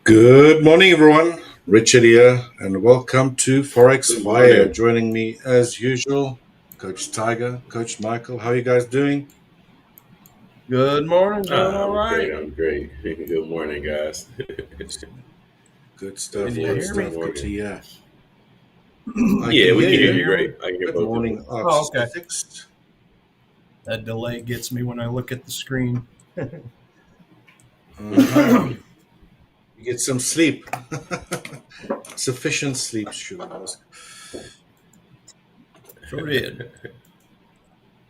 Good morning, everyone. Richard here, and welcome to Forex Good Fire. morning. Joining me, as usual, Coach Tiger, Coach Michael. How are you guys doing? Good morning, doing all I'm great. right. I'm great. Good morning, guys. Good Can stuff. you Good hear me? stuff. Good to Morning. hear. I Yeah, can we hear can Can hear you you. you hear me? great. I can hear Good both of us. morning, Arch Oh, okay. Aesthetics. That delay gets me when I look at the screen. Uh-huh. You get some sleep. Sufficient sleep, should I ask. Sure did.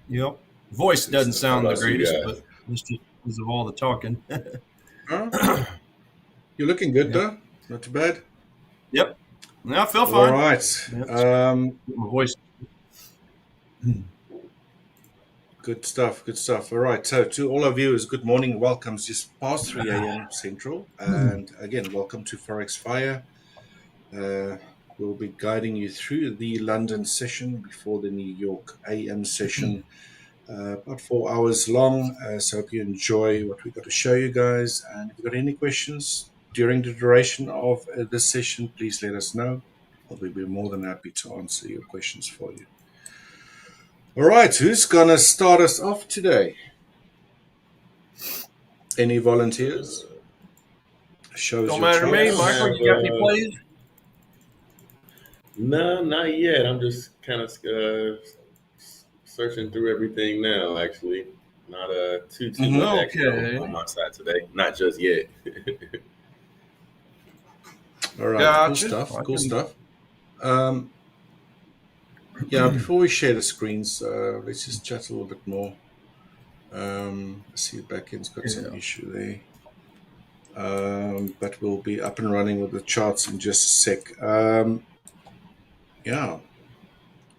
Yep. Voice Good doesn't stuff. How sound the about you greatest, guys? but it's just because of all the talking. Huh? You're looking good, Yep. though. Not too bad. Yep. No, I feel All fine. right. Yep. Get my voice. Good stuff. Good stuff. All right. So, to all our viewers, good morning. Welcome. It's just past 3 a.m. Central. And again, welcome to Forex Fire. We'll be guiding you through the London session before the New York AM session. About 4 hours long. So, hope you enjoy what we've got to show you guys. And if you've got any questions during the duration of this session, please let us know. We'll be more than happy to answer your questions for you. All right, who's going to start us off today? Any volunteers? Shows Don't your matter to me, Yeah, I choice. Michael. have. You got any plays? No, not yet. I'm just kind of searching through everything now. Actually, not too much Mm-hmm. action Okay. on my side today. Not just yet. All right, cool Gotcha. stuff. I Cool can. stuff. Um, yeah, before we share the screens, let's just chat a little bit more. I see the backend's got some Yeah. issue there. But we'll be up and running with the charts in just a sec. Yeah.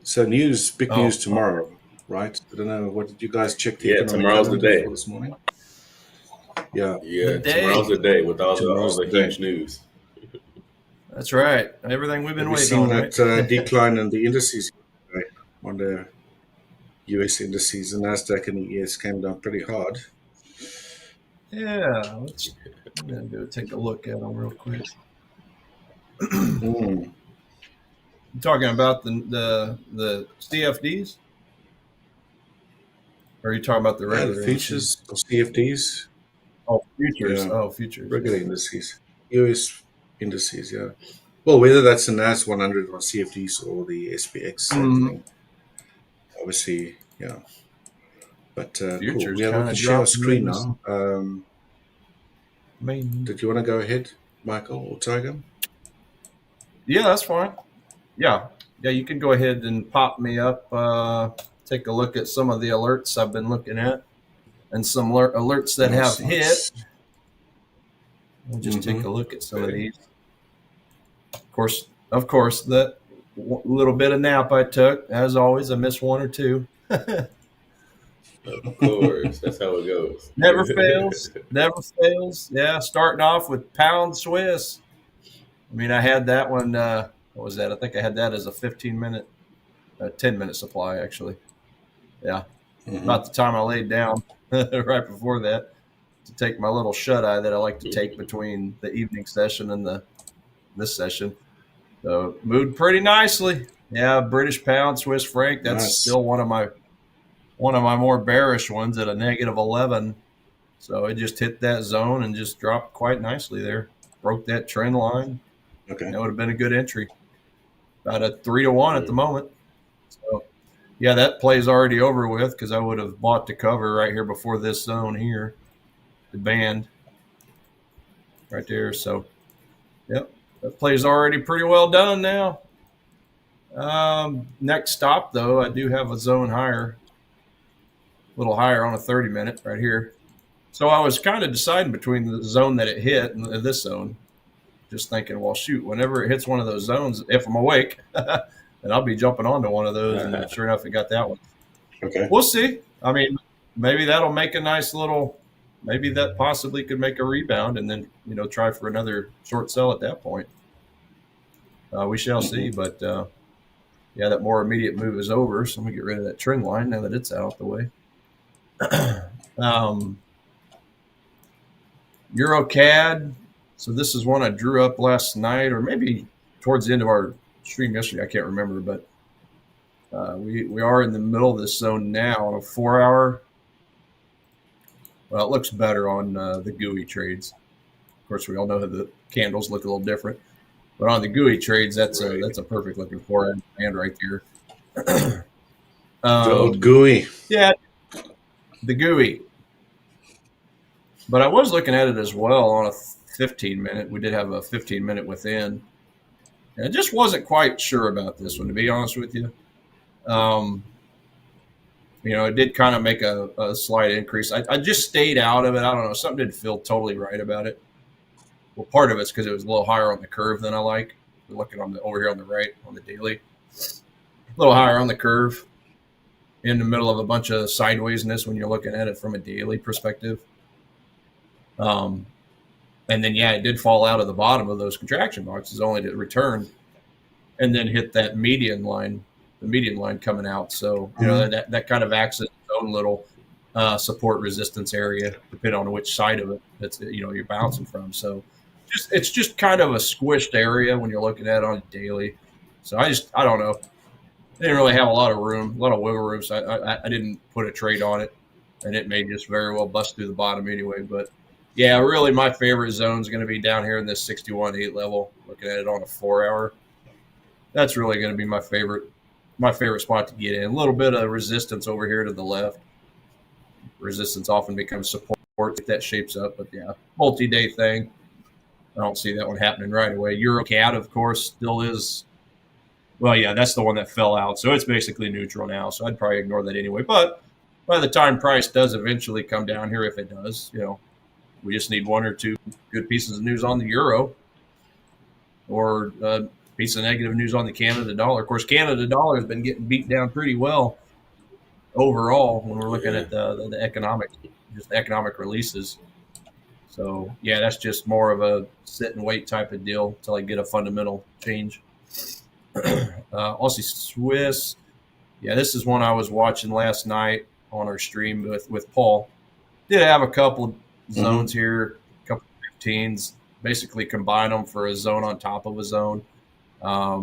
So big Oh, news tomorrow, right? I don't know. What did you guys check the Yeah, economic tomorrow's the calendar day. for this morning? Yeah, the Yeah, tomorrow's the day. day with all tomorrow's the the day. huge news. That's right. Everything we've Have been you waiting seen on, right? that decline in the indices yesterday? On the US indices? The Nasdaq and the ES came down pretty hard. Yeah. I'm gonna go take a look at them real quick. Mm. You talking about the CFDs, or are you talking about the Yeah, the regular indices? futures or CFDs. Oh, futures. Yeah, Oh, futures. regular indices. US indices, yeah. Well, whether that's the NAS 100 or CFDs or the SPX, same Mm, thing. Obviously, yeah. But cool. futures Yeah, we kind can of share our dropped screen maybe now. some. Maybe. Did you want to go ahead, Michael or Tiger? Yeah, that's fine. Yeah, yeah. You can go ahead and pop me up. Take a look at some of the alerts I've been looking at, and some alerts that Nice, have hit. nice. We'll just take Mm-hmm. a look at some of Okay. these. Of course, that little bit of nap I took, as always, I missed one or two. Of course, that's how it goes. Never fails. Never fails. Yeah, starting off with pound Swiss. I mean, I had that one. What was that? I think I had that as a 15-minute, 10-minute supply, actually. Yeah, Mm-hmm. about the time I laid down right before that to take my little shut eye that I like to take between the evening session and this session. So moved pretty nicely. Yeah, British pound, Swiss franc. That's Nice. still one of my more bearish ones at a -11. So it just hit that zone and just dropped quite nicely there. Broke that trend line. Okay. That would have been a good entry. About a 3-1 at the moment. So yeah, that play's already over with because I would have bought the cover right here before this zone here, the band right there. So yep, that play's already pretty well done now. Next stop though, I do have a zone higher, a little higher on a 30-minute right here. So I was kind of deciding between the zone that it hit and this zone. Just thinking, well, shoot, whenever it hits one of those zones, if I'm awake, then I'll be jumping onto one of those. And sure enough, it got that one. Okay. We'll see. I mean, maybe that'll make a nice little. Maybe that possibly could make a rebound, and then try for another short sell at that point. We shall see. Mm-hmm. But yeah, that more immediate move is over. So I'm gonna get rid of that trend line now that it's out the way. um, Euro CAD. So this is one I drew up last night, or maybe towards the end of our stream yesterday. I can't remember, but we are in the middle of this zone now on a 4 hour. Well, it looks better on the GUI trades. Of course, we all know that the candles look a little different, but on the GUI trades, that's a perfect looking 4 hour band right there. The old GUI. Yeah, the GUI. But I was looking at it as well on a 15 minute. We did have a 15 minute within. And I just wasn't quite sure about this one, to be honest with you. It did kind of make a slight increase. I just stayed out of it. I don't know. Something didn't feel totally right about it. Well, part of it's because it was a little higher on the curve than I like. We're looking over here on the right on the daily. A little higher on the curve in the middle of a bunch of sidewaysness when you're looking at it from a daily perspective. And then, it did fall out of the bottom of those contraction boxes only to return and then hit that median line, the median line coming out. So, that kind of acts as its own little support resistance area, depending on which side of it that's, you're bouncing from. So it's just kind of a squished area when you're looking at it on a daily. So I don't know. I didn't really have a lot of room, a lot of wiggle room. So I didn't put a trade on it, and it may just very well bust through the bottom anyway. But yeah, really my favorite zone is going to be down here in this 61.8 level, looking at it on a 4 hour. That's really going to be my favorite spot to get in. A little bit of resistance over here to the left. Resistance often becomes support if that shapes up. But yeah, multi-day thing. I don't see that one happening right away. EuroCAD, of course, still is. Well, yeah, that's the one that fell out. So it's basically neutral now. So I'd probably ignore that anyway. But by the time price does eventually come down here, if it does, we just need one or two good pieces of news on the euro or a piece of negative news on the Canada dollar. Of course, Canada dollar has been getting beat down pretty well overall when we're looking at the economic releases. So, yeah, that's just more of a sit and wait type of deal until I get a fundamental change. Aussie Swiss. Yeah, this is one I was watching last night on our stream with Paul. Did have a couple zones here, a couple of 15s, basically combine them for a zone on top of a zone. I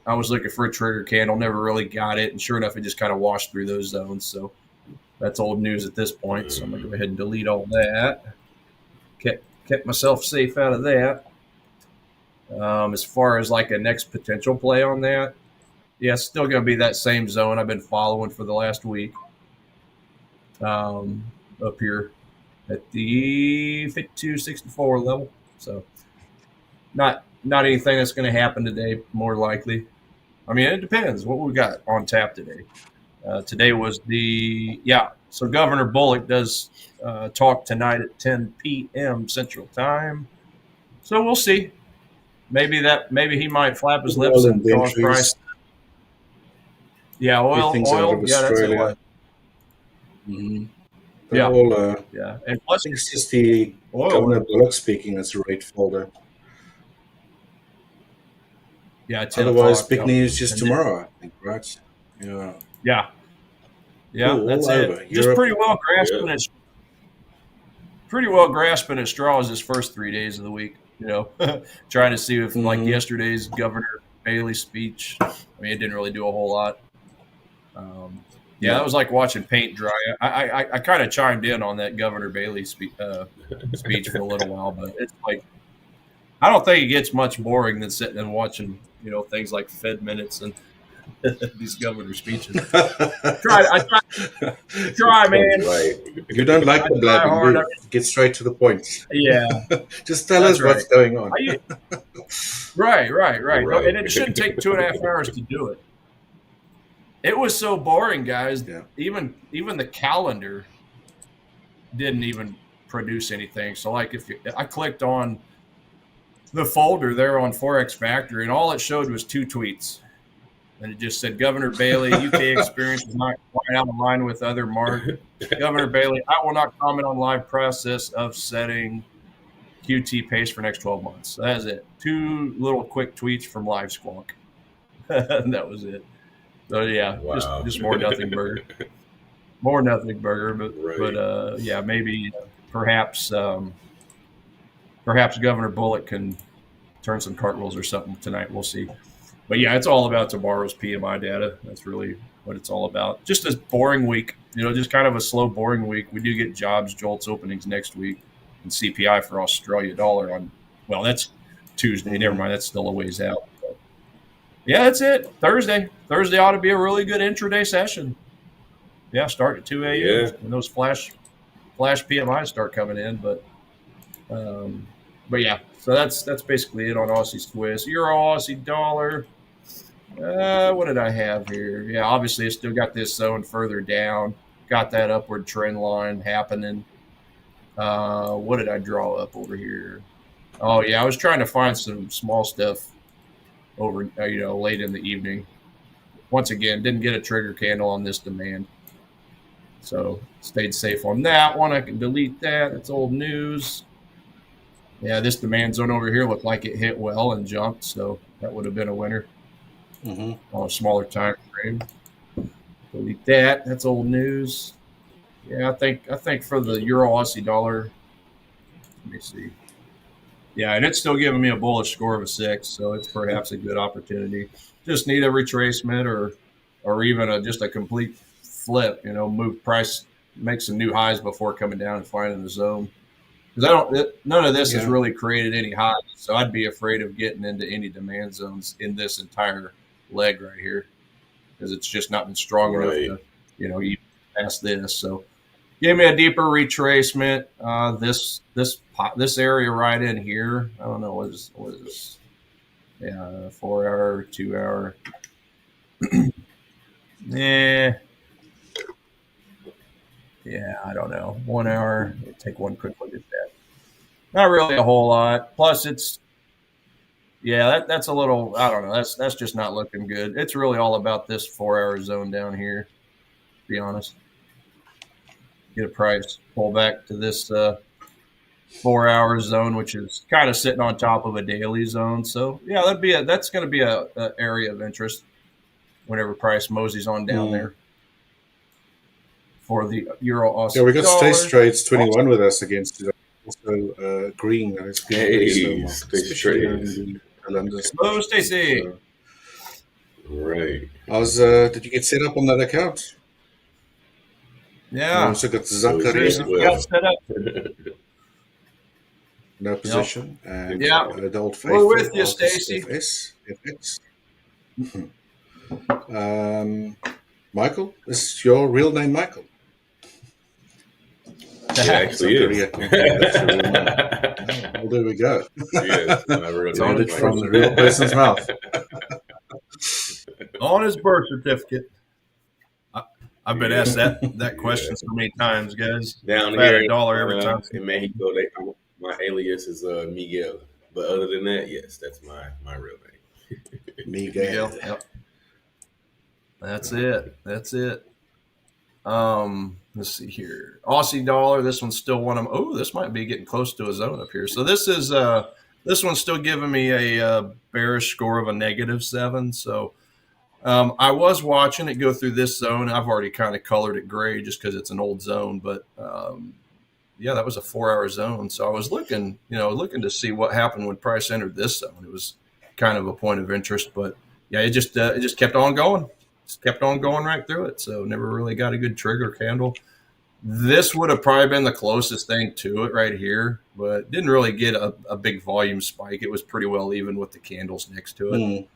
was looking for a trigger candle, never really got it, and sure enough, it just kind of washed through those zones. So that's old news at this point. So I'm gonna go ahead and delete all that. Kept myself safe out of that. As far as like a next potential play on that, yeah, it's still gonna be that same zone I've been following for the last week. Up here at the 52.64 level. So not anything that's going to happen today, more likely. I mean, it depends what we got on tap today. Today was so Governor Bullock does talk tonight at 10 p.m. Central Time. So we'll see. Maybe he might flap his lips and cause price. Yeah, oil. Yeah, that's it. And plus, I think it's just the Governor Bullock speaking as a rate folder. Yeah. Otherwise, big news just tomorrow, I think, right? Yeah. Yeah, that's it. Just pretty well grasping at straws this first 3 days of the week. Trying to see if like yesterday's Governor Bailey speech. I mean, it didn't really do a whole lot. That was like watching paint dry. I kind of chimed in on that Governor Bailey speech for a little while, but it's like I don't think it gets much boring than sitting and watching things like Fed minutes and these governor speeches. Try, man. Right. You don't like the blabbing. Get straight to the point. Yeah. Just tell us what's going on. Right. And it shouldn't take 2.5 hours to do it. It was so boring, guys. Yeah. Even the calendar didn't even produce anything. So, like, I clicked on the folder there on Forex Factory, and all it showed was 2 tweets, and it just said, "Governor Bailey, UK experience is not quite out of line with other markets. Governor Bailey, I will not comment on live process of setting QT pace for next 12 months." So that is it. 2 little quick tweets from Live Squawk, and that was it. So yeah, wow. just more nothing burger. But maybe perhaps perhaps Governor Bullock can turn some cartwheels or something tonight. We'll see. But yeah, it's all about tomorrow's PMI data. That's really what it's all about. Just a boring week, just kind of a slow, boring week. We do get jobs, JOLTS openings next week, and CPI for Australia dollar on, well, that's Tuesday. Never mind. That's still a ways out. But yeah, that's it. Thursday ought to be a really good intraday session. Yeah, start at 2 a.m. Yeah. when those flash PMIs start coming in. But yeah, so that's basically it on Aussie Swiss. Euro, Aussie dollar. What did I have here? Yeah, obviously I still got this zone further down. Got that upward trend line happening. What did I draw up over here? Oh yeah, I was trying to find some small stuff over late in the evening. Once again, didn't get a trigger candle on this demand, so stayed safe on that one. I can delete that. That's old news. Yeah, this demand zone over here looked like it hit well and jumped, so that would have been a winner. On a smaller time frame. Delete that. That's old news. Yeah, I think for the Euro Aussie dollar, let me see. Yeah, and it's still giving me a bullish score of a 6, so it's perhaps a good opportunity. Just need a retracement or even just a complete flip. Move price, make some new highs before coming down and finding the zone. Because none of this has really created any highs, so I'd be afraid of getting into any demand zones in this entire leg right here, because it's just not been strong enough to, even past this. So, give me a deeper retracement. This area right in here. I don't know what is this? Yeah, 4 hour, 2 hour. Yeah, I don't know. 1 hour. Take one quick look at that. Not really a whole lot. Plus, it's that's a little. I don't know. That's just not looking good. It's really all about this 4 hour zone down here. To be honest, get a price pull back to this 4 hour zone, which is kind of sitting on top of a daily zone. So yeah, that's going to be a area of interest whenever price moseys on down there. For the Euro Aussie. Yeah, we got Stace Trades 21 with us against it. Also agreeing that it's Hey, Stace Trades. Hello, Stacey. Right. Did you get set up on that account? Yeah. You also got Zachary. Got set up. No position. And the old faithful. We're with you, Stacey. FX. Michael, this is your real name, Michael. It actually is. Well, there we go. Yes, it's from the real person's mouth. On his birth certificate. I've been asked that question so many times, guys. Down here, $1 every time. In Mexico, my alias is Miguel. But other than that, yes, that's my real name. Miguel. Yep. That's it. Let's see here. Aussie dollar. This one's still one of them. Oh, this might be getting close to a zone up here. So this one's still giving me a bearish score of a -7. So I was watching it go through this zone. I've already kind of colored it gray just because it's an old zone. But that was a 4 hour zone. So I was looking to see what happened when price entered this zone. It was kind of a point of interest, but yeah, it just kept on going. Kept on going right through it, so never really got a good trigger candle. This would have probably been the closest thing to it right here, but didn't really get a big volume spike. It was pretty well even with the candles next to it.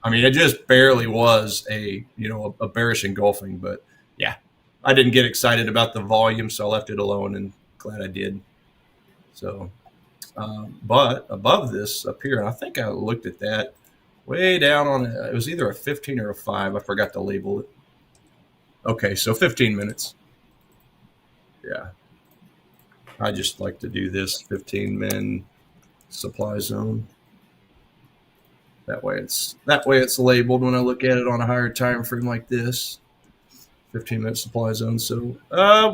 I mean, it just barely was a bearish engulfing, but yeah, I didn't get excited about the volume, so I left it alone, and glad I did. So, but above this up here, I think I looked at that. Way down on it was either a 15 or a 5. I forgot to label it. Okay, so 15 minutes. Yeah. I just like to do this 15-min supply zone. That way it's labeled when I look at it on a higher time frame like this. 15-minute supply zone. So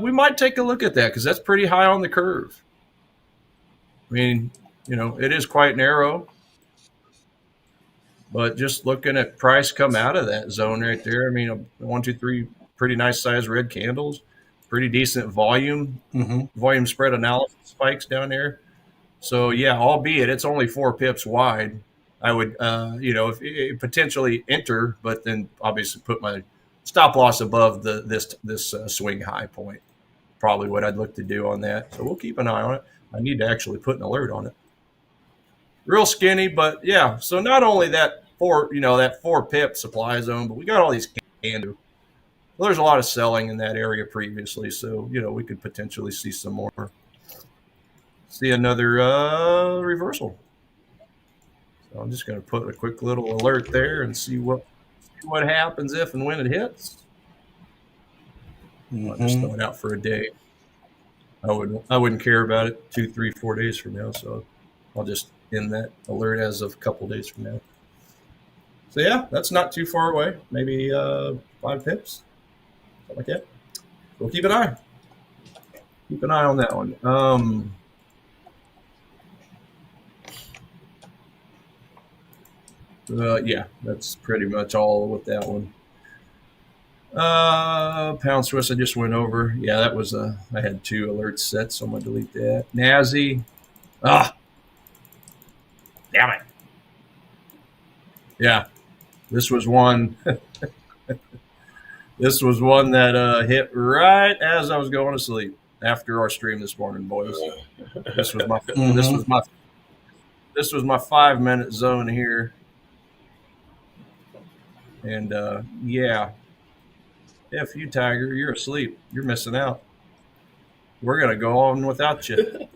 we might take a look at that because that's pretty high on the curve. I mean, it is quite narrow. But just looking at price come out of that zone right there, I mean, 1, 2, 3 pretty nice size red candles, pretty decent volume, volume spread analysis spikes down there. So yeah, albeit it's only 4 pips wide, I would, if potentially enter, but then obviously put my stop loss above this swing high point. Probably what I'd look to do on that. So we'll keep an eye on it. I need to actually put an alert on it. Real skinny, but yeah. So not only that 4 pip supply zone, but we got all these candles. Well, there's a lot of selling in that area previously, so we could potentially see some more. See another reversal. So I'm just going to put a quick little alert there and see what happens if and when it hits. I'll just throw it out for a day. I wouldn't care about it 2, 3, 4 days from now. So I'll just end that alert as of a couple days from now. So yeah, that's not too far away. Maybe 5 pips, something like that. We'll keep an eye. Keep an eye on that one. Yeah, that's pretty much all with that one. Pound Swiss I just went over. Yeah, that was I had 2 alerts set, so I'm gonna delete that. Nazi. Damn it. Yeah. This was one this was one that hit right as I was going to sleep after our stream this morning, boys. This was my this was my 5-minute zone here. And yeah. If you, Tiger, you're asleep. You're missing out. We're going to go on without you.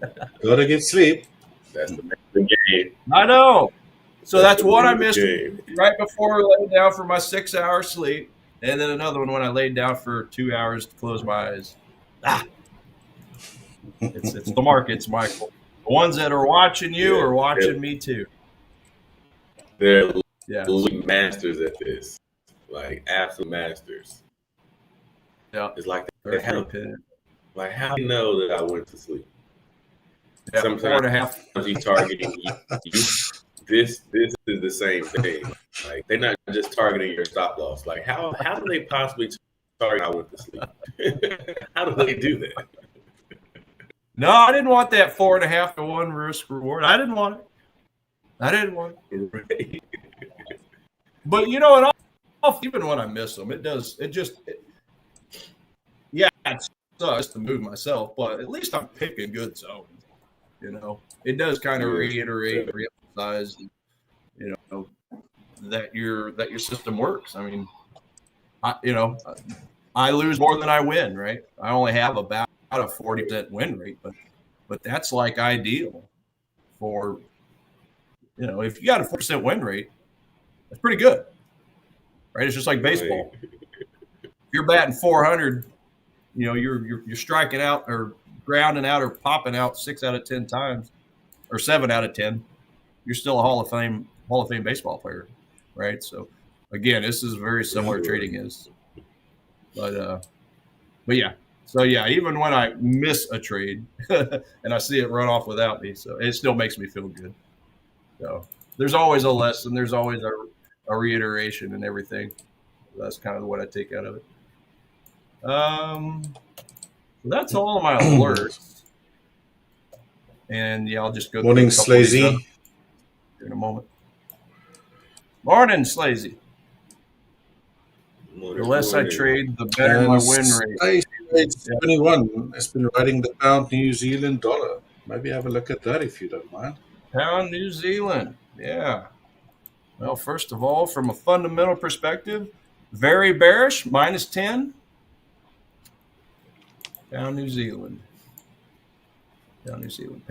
Gotta get sleep. That's the game. I know. So that's what I the missed game. right before I laid down for my 6-hour sleep. And then another one when I laid down for 2 hours to close my eyes. It's the markets, Michael. The ones that are watching you are watching me too. They're masters at this. Like absolute masters. Yeah. It's like how do you know that I went to sleep? Yeah, Sometimes 4.5. he's targeting you. This is the same thing. Like they're not just targeting your stop loss. Like how do they possibly target I went to sleep? How do they do that? No, I didn't want that 4.5 to 1 risk reward. I didn't want it. Right. But even when I miss them, it sucks to move myself, but at least I'm picking good zones. It does kind of reiterate, reemphasize, that your system works. I mean, I lose more than I win, right? I only have about a 40% win rate, but that's like ideal for, if you got a 4% win rate, that's pretty good, right? It's just like baseball. If you're batting 400, you're striking out or grounding out or popping out 6 out of 10 times, or 7 out of 10. You're still a Hall of Fame baseball player, right? So again, this is very similar trading is, but yeah. So yeah, even when I miss a trade and I see it run off without me, so it still makes me feel good. So there's always a lesson. There's always a reiteration and everything. So that's kind of what I take out of it. That's all of my alerts. And yeah, I'll just go. Morning, Slazy. In a moment. Morning, Slazy. The less I trade, the better my win rate. It's 21. It's been riding the pound New Zealand dollar. Maybe have a look at that if you don't mind. Pound New Zealand. Yeah. Well, first of all, from a fundamental perspective, very bearish, -10. Pound New Zealand. Pound New Zealand.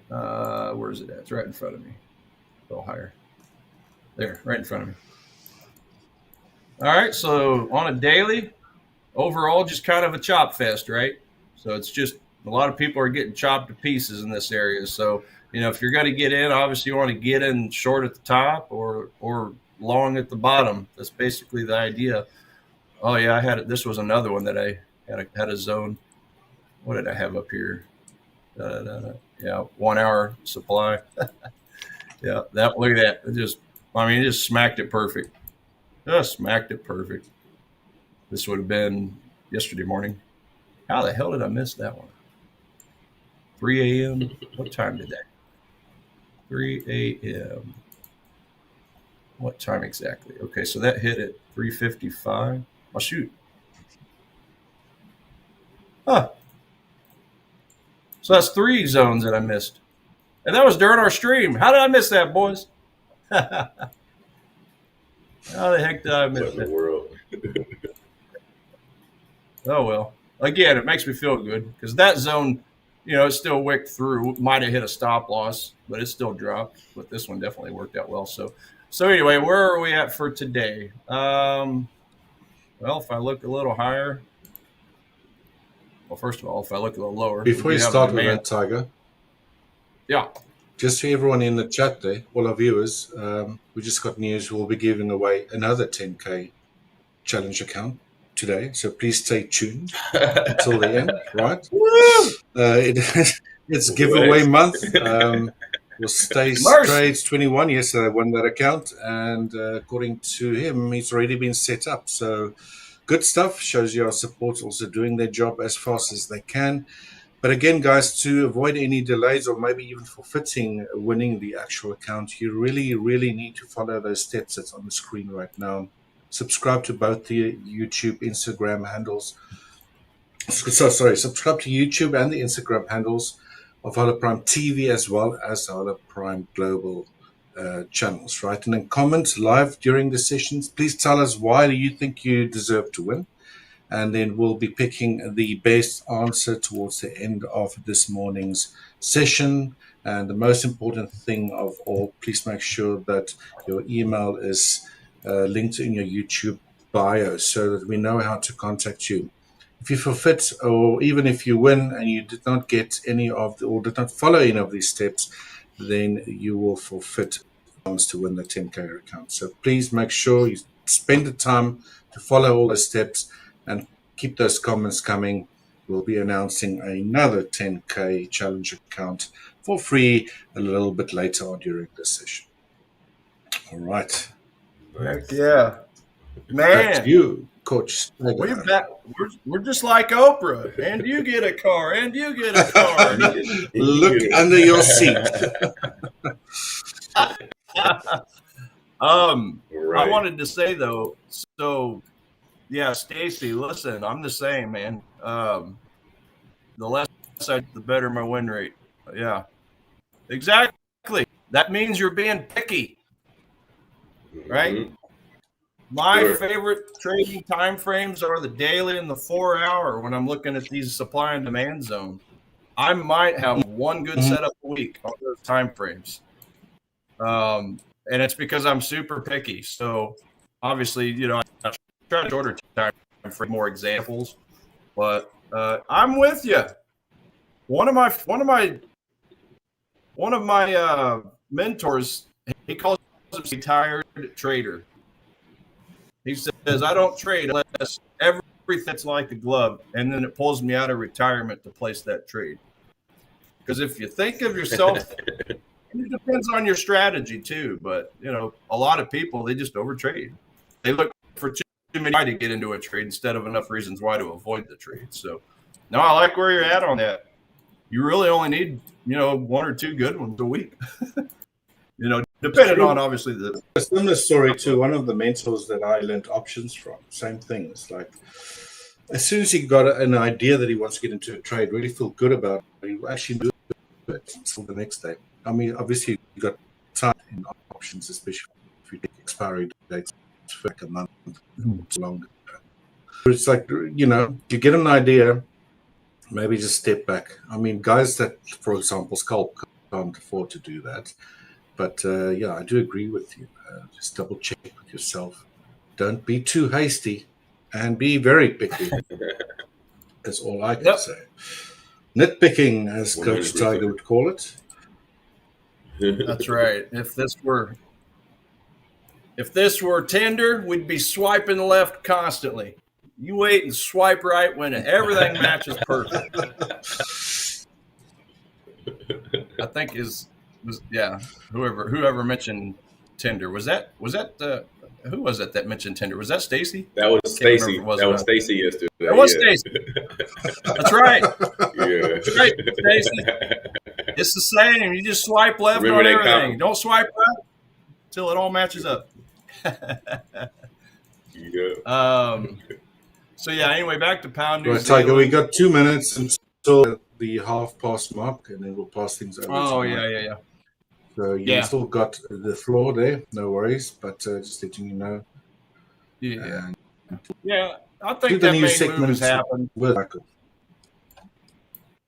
Where is it at? It's right in front of me. A little higher. There, right in front of me. All right, so on a daily, overall, just kind of a chop fest, right? So it's just a lot of people are getting chopped to pieces in this area. So, if you're going to get in, obviously you want to get in short at the top or long at the bottom. That's basically the idea. Oh yeah, I had it. This was another one that I had a zone. What did I have up here? Yeah, 1 hour supply. Yeah, look at that. It just smacked it perfect. Just smacked it perfect. This would have been yesterday morning. How the hell did I miss that one? 3 a.m. What time did that? 3 a.m. What time exactly? Okay, so that hit at 3:55. Oh, shoot. Huh. So that's 3 zones that I missed. And that was during our stream. How did I miss that, boys? How the heck did I miss What in the that? world? Oh, well. Again, it makes me feel good because that zone, it still wicked through. Might have hit a stop loss, but it still dropped. But this one definitely worked out well. So anyway, where are we at for today? Well, if I look a little higher, well, first of all, if I look a little lower. Before you start with that, Tiger. Yeah. Just for everyone in the chat there, all our viewers, we just got news. We'll be giving away another 10K challenge account today. So please stay tuned until the end, right? It's giveaway month. Was Stace Trades 21 yesterday won that account, and according to him, he's already been set up. So good stuff. Shows you our support's also doing their job as fast as they can. But again, guys, to avoid any delays or maybe even forfeiting winning the actual account, you really, really need to follow those steps that's on the screen right now. Subscribe to both the YouTube, Instagram handles. Subscribe to YouTube and the Instagram handles of Hola Prime TV as well as Hola Prime Global channels, right? And then comment live during the sessions. Please tell us why you think you deserve to win. And then we'll be picking the best answer towards the end of this morning's session. And the most important thing of all, please make sure that your email is linked in your YouTube bio so that we know how to contact you. If you forfeit, or even if you win and you did not get any of or did not follow any of these steps, then you will forfeit the chance to win the 10K account. So please make sure you spend the time to follow all the steps and keep those comments coming. We'll be announcing another 10K challenge account for free a little bit later on during this session. All right. Heck yeah. Man. Back to you, Coach. We're just like Oprah. And you get a car, and you get a car. Look under your seat. Right. I wanted to say, though, yeah, Stacy, listen, I'm the same, man. The less I, the better my win rate. Yeah, exactly. That means you're being picky, right? Mm-hmm. My favorite trading time frames are the daily and the 4-hour when I'm looking at these supply and demand zones. I might have one good setup a week on those time frames. And it's because I'm super picky. So obviously, I try to order time for more examples, but I'm with you. One of my mentors, he calls himself a tired trader. He says, I don't trade unless everything's like a glove, and then it pulls me out of retirement to place that trade. Because if you think of yourself, it depends on your strategy too. But, a lot of people, they just overtrade. They look for too many to get into a trade instead of enough reasons why to avoid the trade. So, no, I like where you're at on that. You really only need, 1 or 2 good ones a week. Depending on obviously a similar story to one of the mentors that I learned options from. Same thing. It's like as soon as he got an idea that he wants to get into a trade, really feel good about it, he actually do it until the next day. I mean, obviously you got time in options, especially if you take expiry dates for like a month longer. It's like you get an idea, maybe just step back. I mean, guys that, for example, scalp can't afford to do that. But, I do agree with you. Just double check with yourself. Don't be too hasty and be very picky. That's all I can say. Nitpicking, as 100%. Coach Tiger would call it. That's right. If this were Tinder, we'd be swiping left constantly. You wait and swipe right when everything matches perfect. I think whoever mentioned Tinder was that who was it that mentioned Tinder? Was that Stacy? That was Stacy. That was Stacy yesterday. That was Stacy. That's right. Yeah. That's right, Stacy. It's the same. You just swipe left Remember on that everything. comment. Don't swipe right until it all matches up. Yeah. So yeah. Anyway, back to pound New Right, Zealand. Tiger, we got 2 minutes until the half-past mark, and then we'll pass things over Oh to yeah, Mike. yeah. So you still got the floor there, no worries, but just letting you know. Yeah. Yeah. I Do think the that new main move segment has happened. with Michael.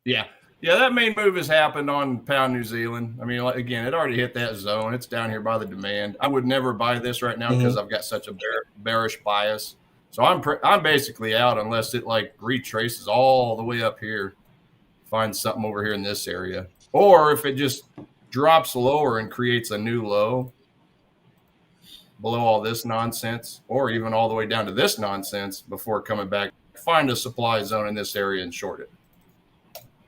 Yeah. Yeah, that main move has happened on pound New Zealand. I mean, again, it already hit that zone. It's down here by the demand. I would never buy this right now because I've got such a bearish bias. So I'm basically out unless it like retraces all the way up here, finds something over here in this area, or if it just drops lower and creates a new low below all this nonsense, or even all the way down to this nonsense before coming back, find a supply zone in this area and short it.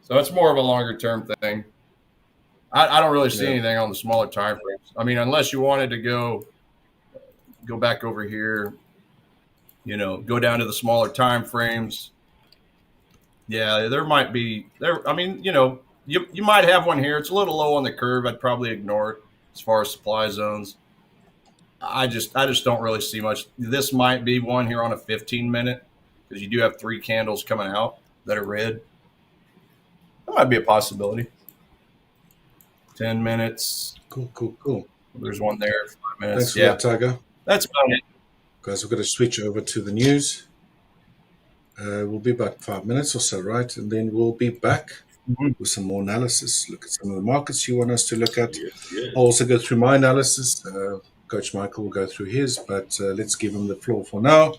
So it's more of a longer term thing. I don't really see anything on the smaller time frames. I mean, unless you wanted to go back over here, go down to the smaller time frames. Yeah, there might be there. I mean, you might have one here. It's a little low on the curve. I'd probably ignore it as far as supply zones. I just don't really see much. This might be one here on a 15-minute because you do have 3 candles coming out that are red. That might be a possibility. 10 minutes. Cool. There's one there. 5 minutes. Thanks for that, Tiger. That's about it. Guys, we're going to switch over to the news. We'll be about 5 minutes or so, right? And then we'll be back with some more analysis. Look at some of the markets you want us to look at. Yes. I'll also go through my analysis. Coach Michael will go through his, but let's give him the floor for now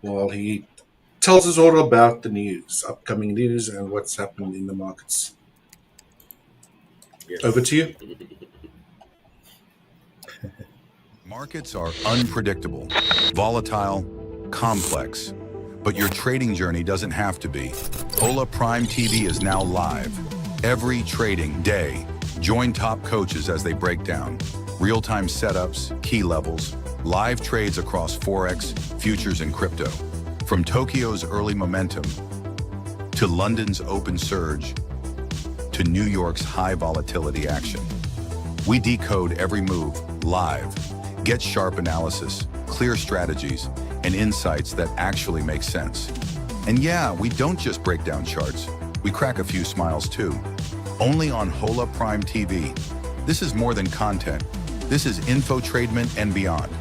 while he tells us all about the news, upcoming news, and what's happening in the markets. Yes. Over to you. Markets are unpredictable, volatile, complex, but your trading journey doesn't have to be. Hola Prime TV is now live. Every trading day, join top coaches as they break down real-time setups, key levels, live trades across Forex, futures, and crypto. From Tokyo's early momentum, to London's open surge, to New York's high volatility action. We decode every move live. Get sharp analysis, clear strategies, and insights that actually make sense. And yeah, we don't just break down charts. We crack a few smiles too. Only on Hola Prime TV. This is more than content. This is infotainment and beyond.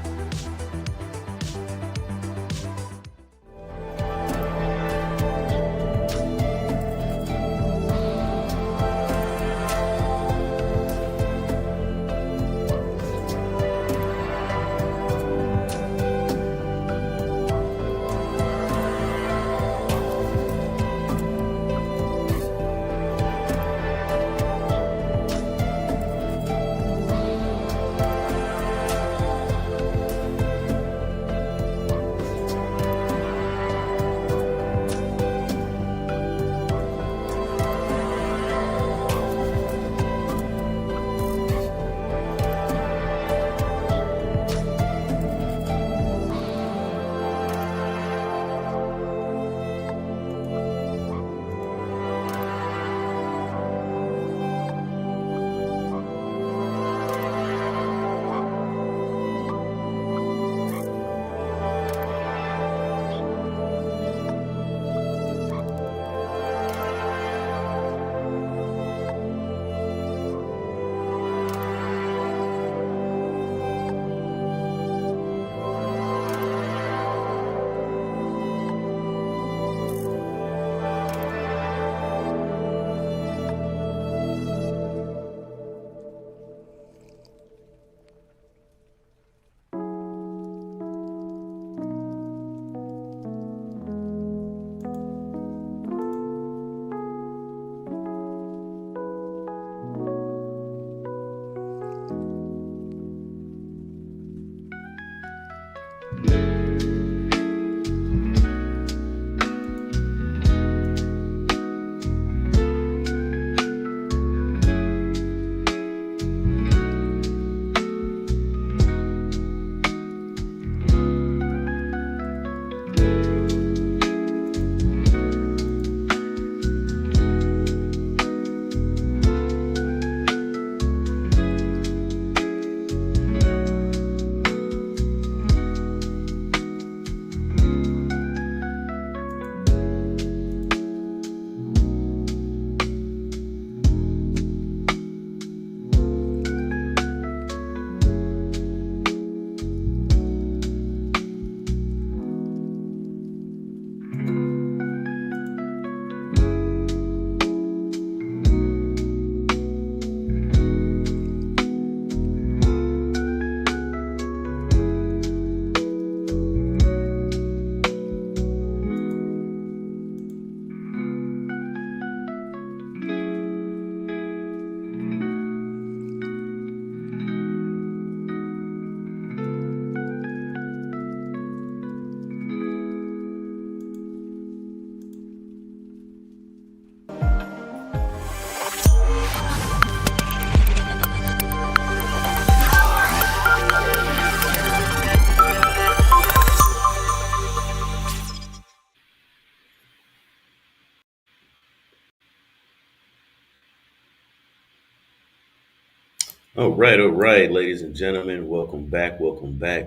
all right, ladies and gentlemen, welcome back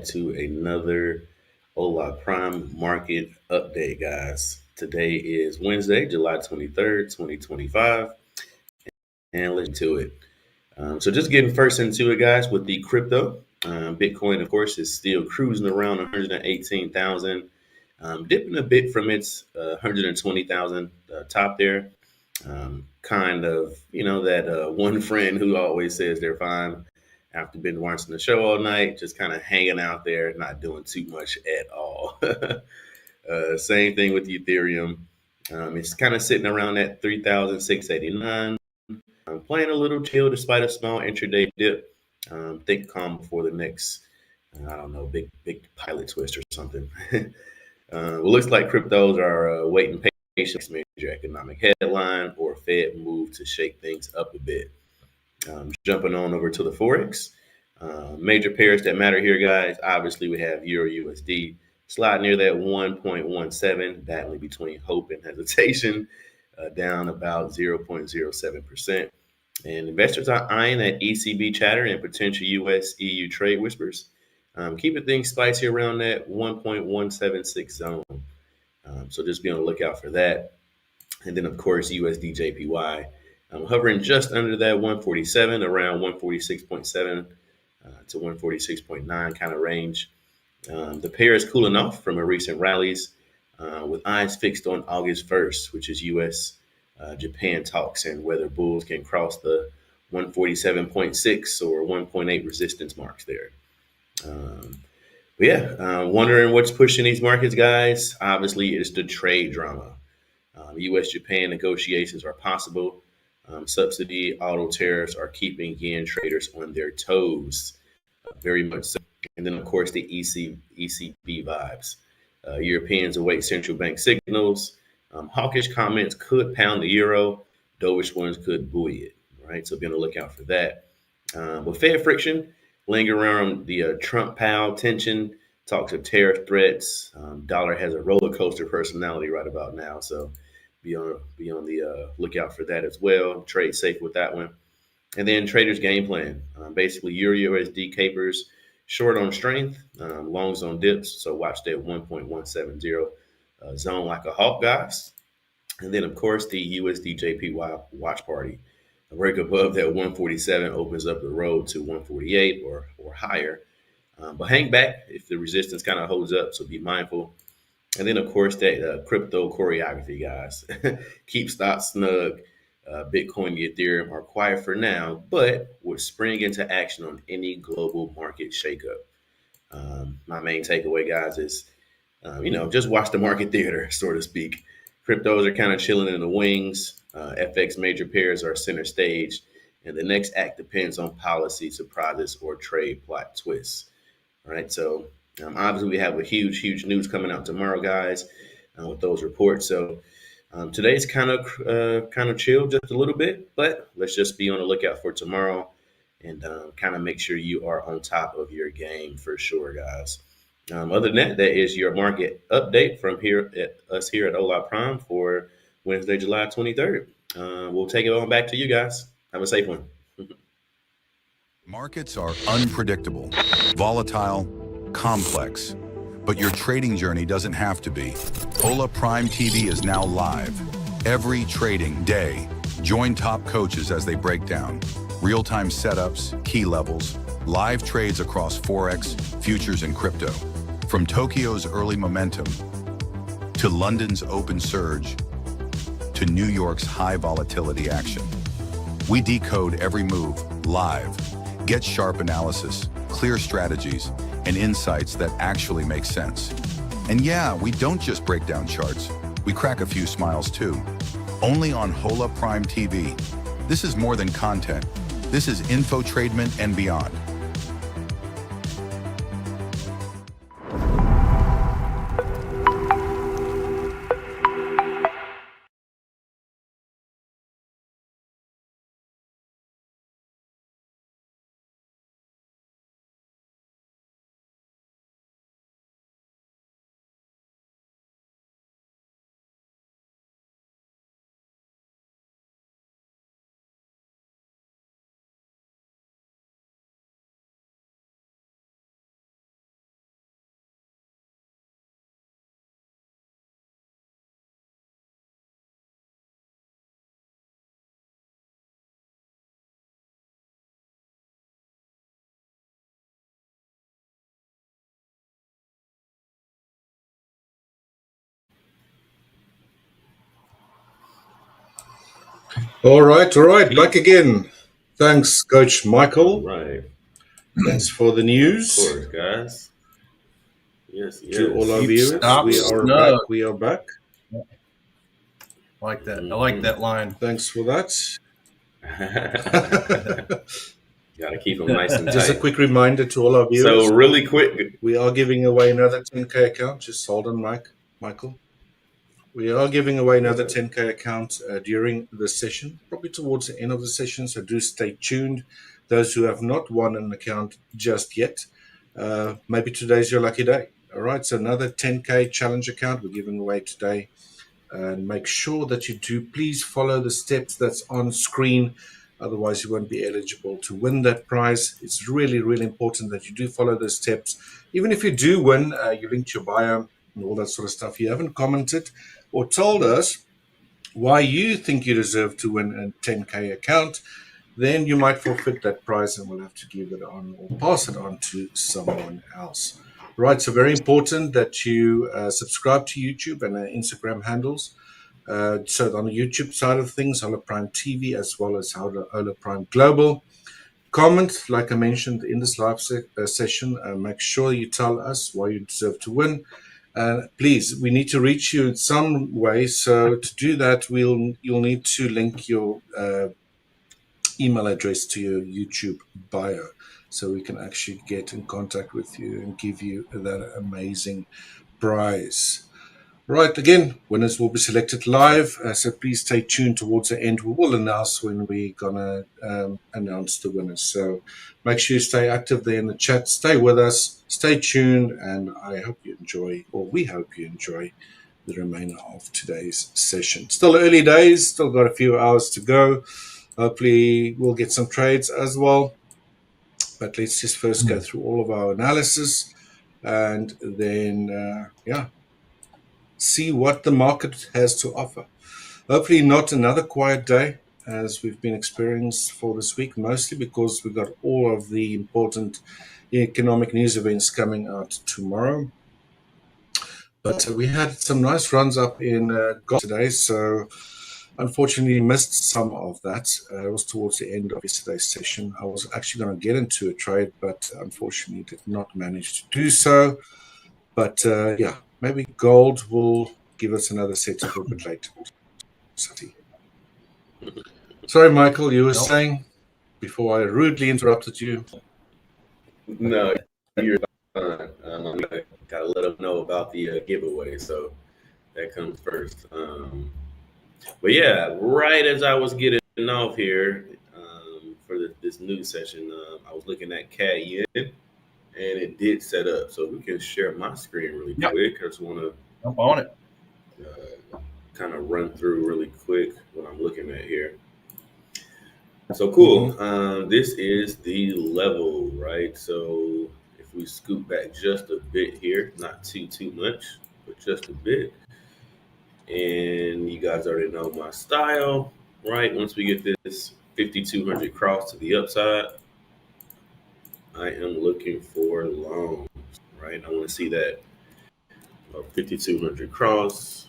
to another Hola Prime Market Update, guys. Today is Wednesday, July 23rd, 2025, and let's get to it. So just getting first into it, guys, with the crypto. Bitcoin, of course, is still cruising around 118,000, dipping a bit from its 120,000 top there. Kind of, that one friend who always says they're fine after been watching the show all night, just kind of hanging out there, not doing too much at all. Same thing with Ethereum. It's kind of sitting around that 3,689. I'm playing a little chill despite a small intraday dip. Think calm before the next, I don't know, big pilot twist or something. It looks like cryptos are waiting patiently major economic headline or Fed move to shake things up a bit. Jumping on over to the Forex. Major pairs that matter here, guys. Obviously, we have Euro USD slide near that 1.17, battling between hope and hesitation, down about 0.07%. And investors are eyeing that ECB chatter and potential US EU trade whispers, keeping things spicy around that 1.176 zone. So just be on the lookout for that. And then, of course, USD JPY hovering just under that 147, around 146.7 to 146.9 kind of range. The pair is cooling off from a recent rallies, with eyes fixed on August 1st, which is US Japan talks and whether bulls can cross the 147.6 or 1.8 resistance marks there. But yeah, wondering what's pushing these markets, guys. Obviously, it's the trade drama. US Japan negotiations are possible. Subsidy auto tariffs are keeping yen traders on their toes, very much so. And then, of course, the ECB vibes. Europeans await central bank signals. Hawkish comments could pound the euro. Dovish ones could buoy it. Right, so be on the lookout for that. With Fed friction lingering around the Trump-Powell tension, talks of tariff threats. Dollar has a roller coaster personality right about now, so be on the lookout for that as well. Trade safe with that one. And then traders game plan. Basically, Euro USD capers short on strength, longs on dips. So watch that 1.170 zone like a hawk, guys. And then, of course, the USD JPY watch party. A break above that 147 opens up the road to 148 or higher. But hang back if the resistance kind of holds up. So be mindful. And then, of course, that crypto choreography, guys. Keep stocks snug. Bitcoin and Ethereum are quiet for now, but would spring into action on any global market shakeup. My main takeaway, guys, is just watch the market theater, so to speak. Cryptos are kind of chilling in the wings. FX major pairs are center stage, and the next act depends on policy surprises or trade plot twists. All right, so obviously we have a huge news coming out tomorrow, guys, with those reports. So today's kind of chill just a little bit, but let's just be on the lookout for tomorrow and kind of make sure you are on top of your game for sure, guys. Other than that, that is your market update from here at us here at Hola Prime for Wednesday, July 23rd. We'll take it on back to you guys. Have a safe one. Markets are unpredictable, volatile, complex, but your trading journey doesn't have to be. Hola Prime TV is now live. Every trading day, join top coaches as they break down real-time setups, key levels, live trades across Forex, futures, and crypto. From Tokyo's early momentum, to London's open surge, to New York's high volatility action. We decode every move live. Get sharp analysis, clear strategies, and insights that actually make sense. And yeah, we don't just break down charts. We crack a few smiles too. Only on Hola Prime TV. This is more than content. This is infotainment and beyond. All right. Back again. Thanks, Coach Michael. Right. Thanks for the Of news. course, guys. Yes. To all our Keep viewers, stop we are snug. back. We are back. I like that. I like that line. Thanks for that. Gotta keep them nice and Just a tight. quick reminder to all our viewers. So really quick, We are giving away another 10K account. Just hold on, Michael. We are giving away another 10K account during the session, probably towards the end of the session. So do stay tuned. Those who have not won an account just yet, maybe today's your lucky day. All right. So another 10K challenge account we're giving away today. And make sure that you do please follow the steps that's on screen. Otherwise, you won't be eligible to win that prize. It's really, really important that you do follow those steps. Even if you do win, you linked your bio and all that sort of stuff. You haven't commented or told us why you think you deserve to win a 10K account, then you might forfeit that prize and we'll have to give it on or pass it on to someone else. Right, so very important that you subscribe to YouTube and Instagram handles. So on the YouTube side of things, Hola Prime TV as well as Hola Prime Global. Comment, like I mentioned in this live session, make sure you tell us why you deserve to win. Please, we need to reach you in some way. So to do that, you'll need to link your email address to your YouTube bio so we can actually get in contact with you and give you that amazing prize. Right, again, winners will be selected live, so please stay tuned towards the end. We will announce when we're going to announce the winners. So make sure you stay active there in the chat. Stay with us, stay tuned, and I hope you enjoy, or we hope you enjoy, the remainder of today's session. Still early days, still got a few hours to go. Hopefully we'll get some trades as well. But let's just first go through all of our analysis and then, see what the market has to offer. Hopefully not another quiet day as we've been experiencing for this week, mostly because we've got all of the important economic news events coming out tomorrow. But we had some nice runs up in gold today, so unfortunately missed some of that. It was towards the end of yesterday's session. I was actually going to get into a trade, but unfortunately did not manage to do so. But maybe gold will give us another setup a bit later. Sorry, Michael, you were saying before I rudely interrupted you. No, you're fine. Gotta let them know about the giveaway, so that comes first. But yeah, right as I was getting off here for this news session, I was looking at CAD yen, and it did set up. So we can share my screen really quick. I just want to jump on it. Kind of run through really quick what I'm looking at here. So cool. This is the level, right? So if we scoot back just a bit here, not too much, but just a bit. And you guys already know my style, right? Once we get this 5,200 cross to the upside, I am looking for longs, right? I want to see that 5,200 cross.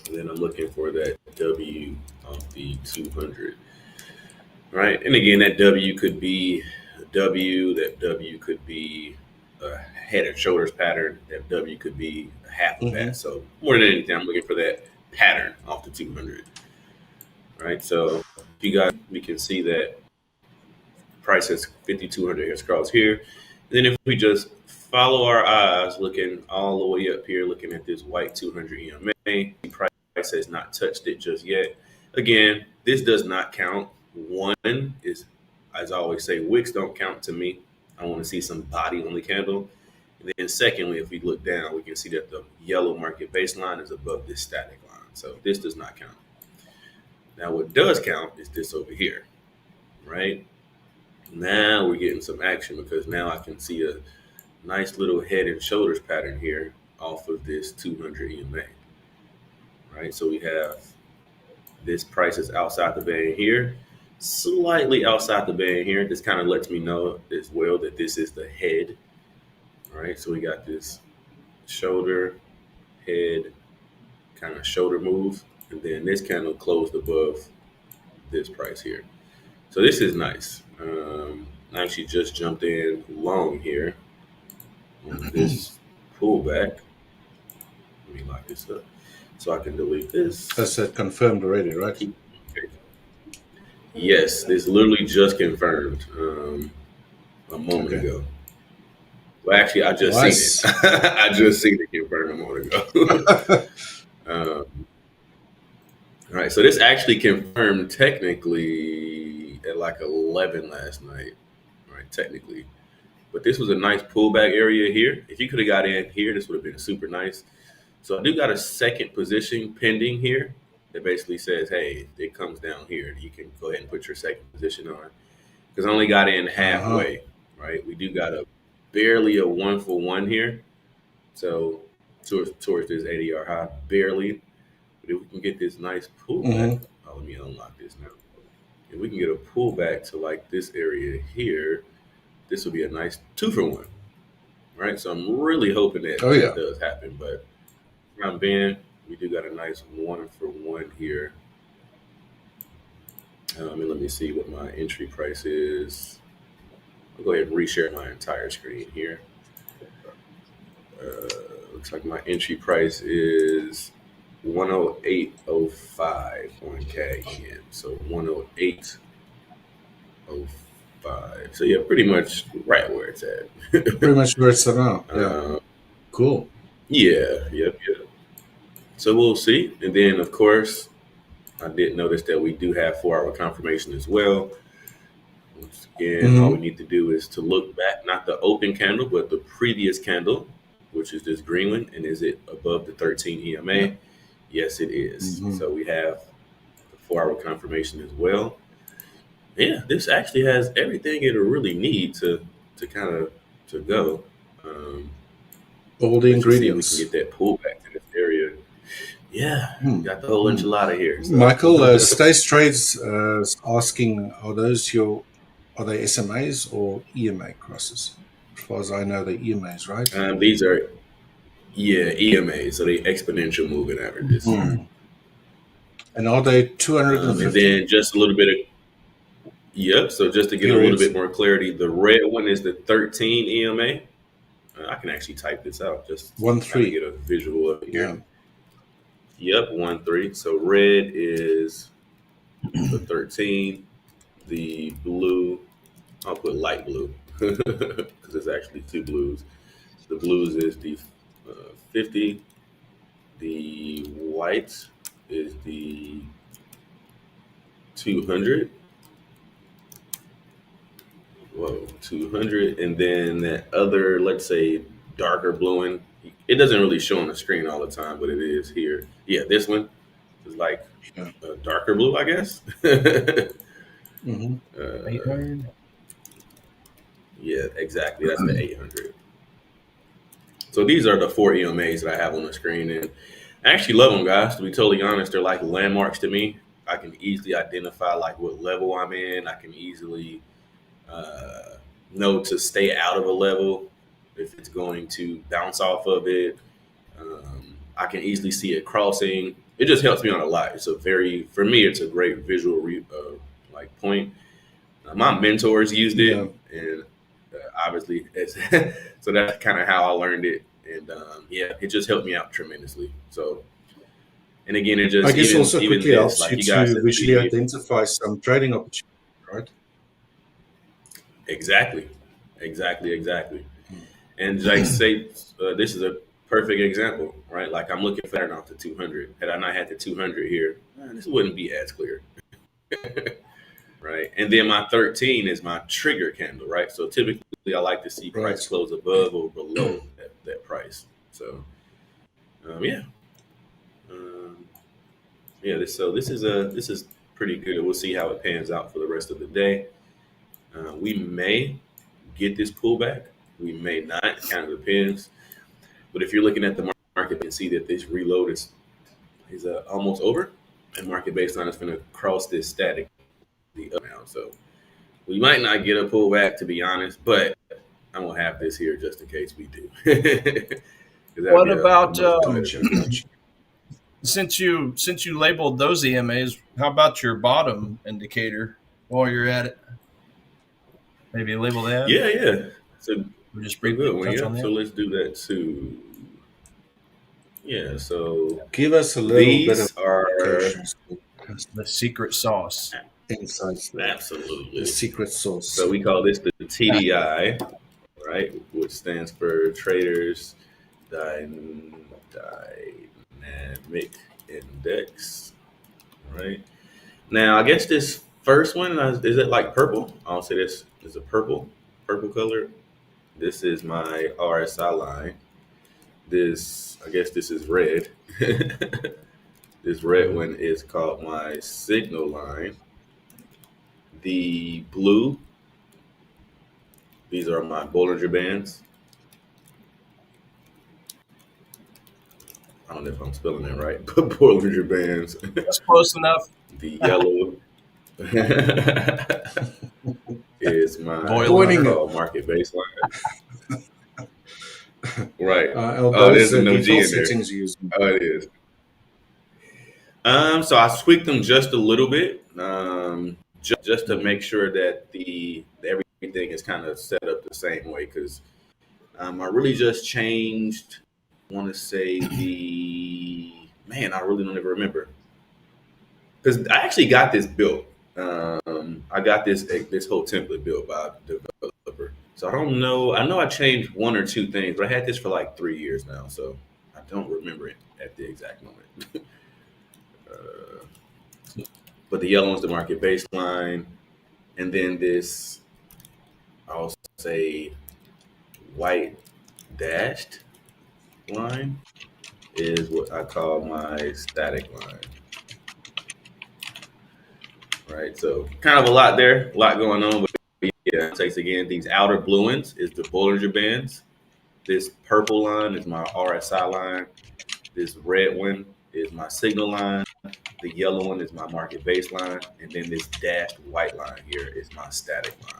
And then I'm looking for that W off the 200, right? And again, that W could be a W, that W could be a head and shoulders pattern, that W could be a half of that. So more than anything, I'm looking for that pattern off the 200, right? So you guys, we can see that price has 5,200 has crossed here. And then if we just follow our eyes, looking all the way up here, looking at this white 200 EMA, the price has not touched it just yet. Again, this does not count. One is, as I always say, wicks don't count to me. I want to see some body on the candle. And then secondly, if we look down, we can see that the yellow market baseline is above this static line. So this does not count. Now what does count is this over here, right? Now we're getting some action because now I can see a nice little head and shoulders pattern here off of this 200 EMA, right? So we have this price is outside the band here, slightly outside the band here. This kind of lets me know as well that this is the head, right? So we got this shoulder, head, kind of shoulder move. and then this candle closed above this price here. So this is nice. I actually just jumped in long here on this pullback. Let me lock this up so I can delete this. That's confirmed already, right? Okay. Yes, this literally just confirmed a moment ago. Well, actually, I just seen it. I just seen it confirmed a moment ago. All right, so this actually confirmed technically at like 11 last night, right? Technically, but this was a nice pullback area here. If you could have got in here, this would have been super nice. So I do got a second position pending here that basically says, hey, it comes down here. You can go ahead and put your second position on, because I only got in halfway, right? We do got barely a 1-for-1 here. So towards this ADR high, barely. But if we can get this nice pullback, let me unlock this now. If we can get a pullback to like this area here, this will be a nice 2-for-1, right? So I'm really hoping that that does happen. But I'm being, we do got a nice 1-for-1 here. And let me see what my entry price is. I'll go ahead and reshare my entire screen here. Looks like my entry price is 108.05 on CAD. So 108.05. So yeah, pretty much right where it's at. Pretty much where it's at now. Yeah. Cool. Yeah. Yep. So we'll see. And then of course, I did notice that we do have 4-hour confirmation as well. Once again, all we need to do is to look back, not the open candle, but the previous candle, which is this green one. And is it above the 13 EMA? Yeah. Yes, it is. So we have the 4-hour confirmation as well. Yeah, this actually has everything it'll really need to kind of to go. All the ingredients. We can get that pullback to this area. Yeah, got the whole enchilada here. So. Michael, Stace Trades asking, are they SMAs or EMA crosses? As far as I know, they're EMAs, right? These are, EMAs, so they exponential moving averages. And are they 250? And then just a little bit of, so just to get a little bit more clarity, the red one is the 13 EMA. I can actually type this out just to get a visual of it here. Yep, 1-3. So red is the 13. The blue, I'll put light blue because it's actually two blues. The blues is the 50. The white is the 200. Whoa, 200. And then that other, let's say, darker blue one. It doesn't really show on the screen all the time, but it is here. Yeah, this one is like a darker blue, I guess. 800. Yeah, exactly. That's the 800. So these are the 4 EMAs that I have on the screen, and I actually love them, guys. To be totally honest, they're like landmarks to me. I can easily identify like what level I'm in. I can easily know to stay out of a level if it's going to bounce off of it. I can easily see it crossing. It just helps me out a lot. It's for me, it's a great visual point. My mentors used it, and obviously, so that's kind of how I learned it. And it just helped me out tremendously. So, and again, it just I guess also quickly helps like you you guys to visually identify some trading opportunities, right? Exactly. And like say, this is a perfect example, right? Like I'm looking for off the 200. Had I not had the 200 here, this wouldn't be as clear. Right. And then my 13 is my trigger candle, right? So typically I like to see price close above or below that price. So, this is pretty good. We'll see how it pans out for the rest of the day. We may get this pullback. We may not. It kind of depends. But if you're looking at the market, you can see that this reload is almost over. And market baseline is going to cross this static up now. So we might not get a pullback, to be honest, but I'm going to have this here just in case we do. What about Since you labeled those EMAs, how about your bottom indicator while you're at it? Maybe label that. Yeah. So Or just a briefly good one. touch Yeah. on So that. let's do that too. Yeah. So Give us a little bit of these are indications, The secret sauce. insights there. The absolutely. secret sauce. So we call this the TDI, right? Which stands for Traders Dynamic Index, right? Now, I guess this first one is it like purple? I'll say this is a purple color. This is my RSI line. I guess this is red. This red one is called my signal line. The blue, these are my Bollinger Bands. I don't know if I'm spelling that right, but Bollinger Bands. That's close enough. The yellow is my Joining called market baseline. Right. Are Oh, those there's no G default in there. settings using? Oh, it is. So I tweaked them just a little bit, just to make sure that everything is kind of set up the same way. Because I really just changed. I want to say I really don't even remember. Because I actually got this built. I got this whole template built by a developer. So I don't know. I know I changed one or two things, but I had this for like 3 years now, so I don't remember it at the exact moment. But the yellow is the market baseline, and then this, I'll say, white dashed line is what I call my static line. Right, so kind of a lot there, a lot going on. But yeah, takes again, these outer blue ones is the Bollinger Bands. This purple line is my RSI line. This red one is my signal line. The yellow one is my market baseline. And then this dashed white line here is my static line.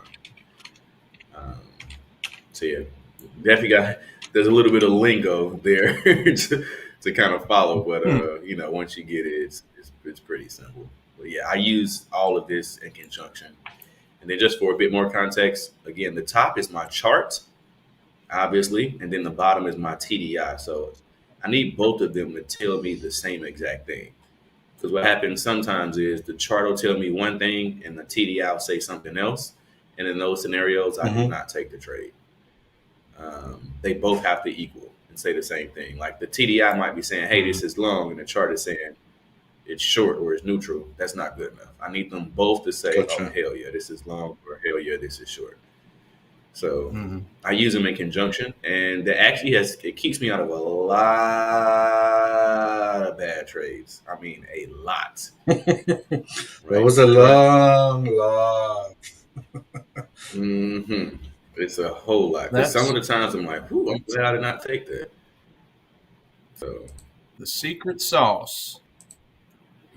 So yeah, definitely there's a little bit of lingo there to kind of follow. But, once you get it, it's pretty simple. But yeah, I use all of this in conjunction. And then just for a bit more context, again, the top is my chart, obviously, and then the bottom is my TDI. So I need both of them to tell me the same exact thing. Because what happens sometimes is the chart will tell me one thing and the TDI will say something else. And in those scenarios, I do not take the trade. They both have to equal and say the same thing. Like the TDI might be saying, hey, this is long, and the chart is saying it's short or it's neutral. That's not good enough. I need them both to say, Gotcha. oh, hell yeah, this is long, or hell yeah, this is short. So I use them in conjunction, and that actually it keeps me out of a lot of bad trades. I mean, a lot. That was a long. It's a whole lot. Because some of the times I'm like, I'm glad I did not take that. So the secret sauce.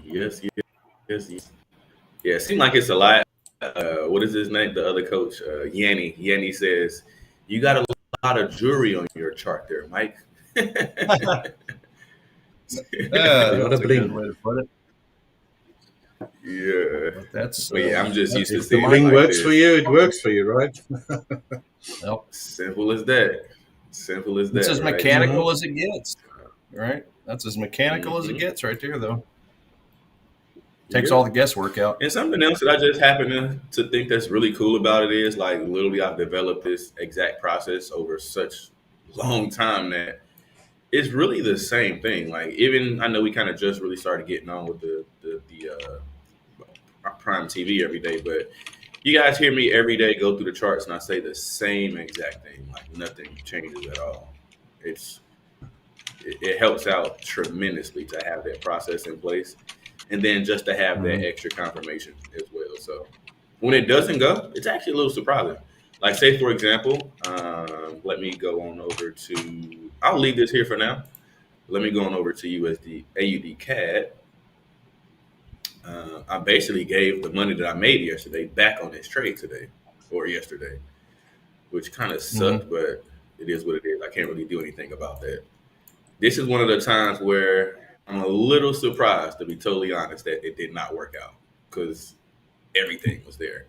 Yes. Yeah, it seems like it's a lot. What is his name? The other coach, Yanni. Yanni says, you got a lot of jewelry on your chart there, Mike. That's a good way to put it. Yeah. But I'm just used to If the seeing bling like works this. for you, it works for you, right? Yep. Simple as that. It's as mechanical as it gets, right? That's as mechanical as it gets right there, though. Takes all the guesswork out. And something else that I just happen to think that's really cool about it is, like, literally I've developed this exact process over such long time that it's really the same thing. Like, even I know we kind of just really started getting on with the Prime TV every day, but you guys hear me every day go through the charts and I say the same exact thing. Like, nothing changes at all. It helps out tremendously to have that process in place. And then just to have that extra confirmation as well. So when it doesn't go, it's actually a little surprising. Like, say, for example, let me go on over to, I'll leave this here for now. Let me go on over to AUD CAD. I basically gave the money that I made yesterday back on this trade today or yesterday, which kind of sucked, but it is what it is. I can't really do anything about that. This is one of the times where I'm a little surprised, to be totally honest, that it did not work out because everything was there,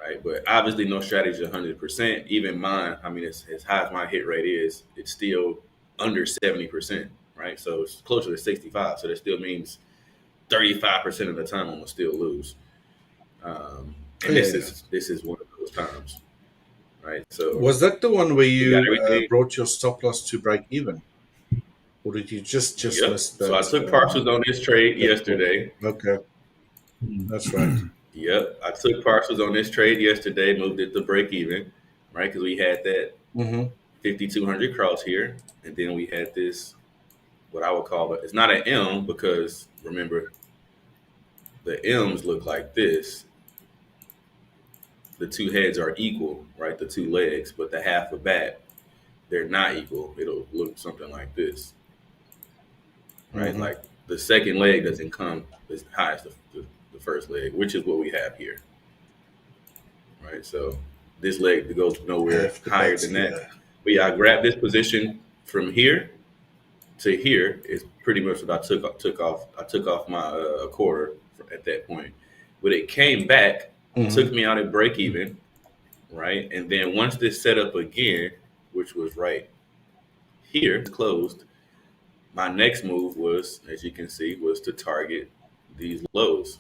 right? But obviously, no strategy is 100%. Even mine, I mean, as high as my hit rate is, it's still under 70%, right? So it's closer to 65. So that still means 35% of the time I'm gonna still lose. And Yeah, this is one of those times, right? So was that the one where we got you everything. brought your stop loss to break even, or did you just Yep. miss So I that? took partials on this trade That call? yesterday. Okay, that's right. Yep. I took partials on this trade yesterday, moved it to break even, right? Because we had that Mm-hmm. 5,200 cross here, and then we had this, what I would call it. It's not an M because remember, the M's look like this. The two heads are equal, right? The two legs, but the half of back, they're not equal. It'll look something like this, right? Mm-hmm. Like the second leg doesn't come as high as the first leg, which is what we have here, right? So this leg goes nowhere Half the higher bets, than that. yeah. But yeah, I grabbed this position from here to here is pretty much what I took off. I took off my a quarter at that point, but it came back, took Mm-hmm. me out at break even, right? And then once this set up again, which was right here, closed. My next move was, as you can see, was to target these lows,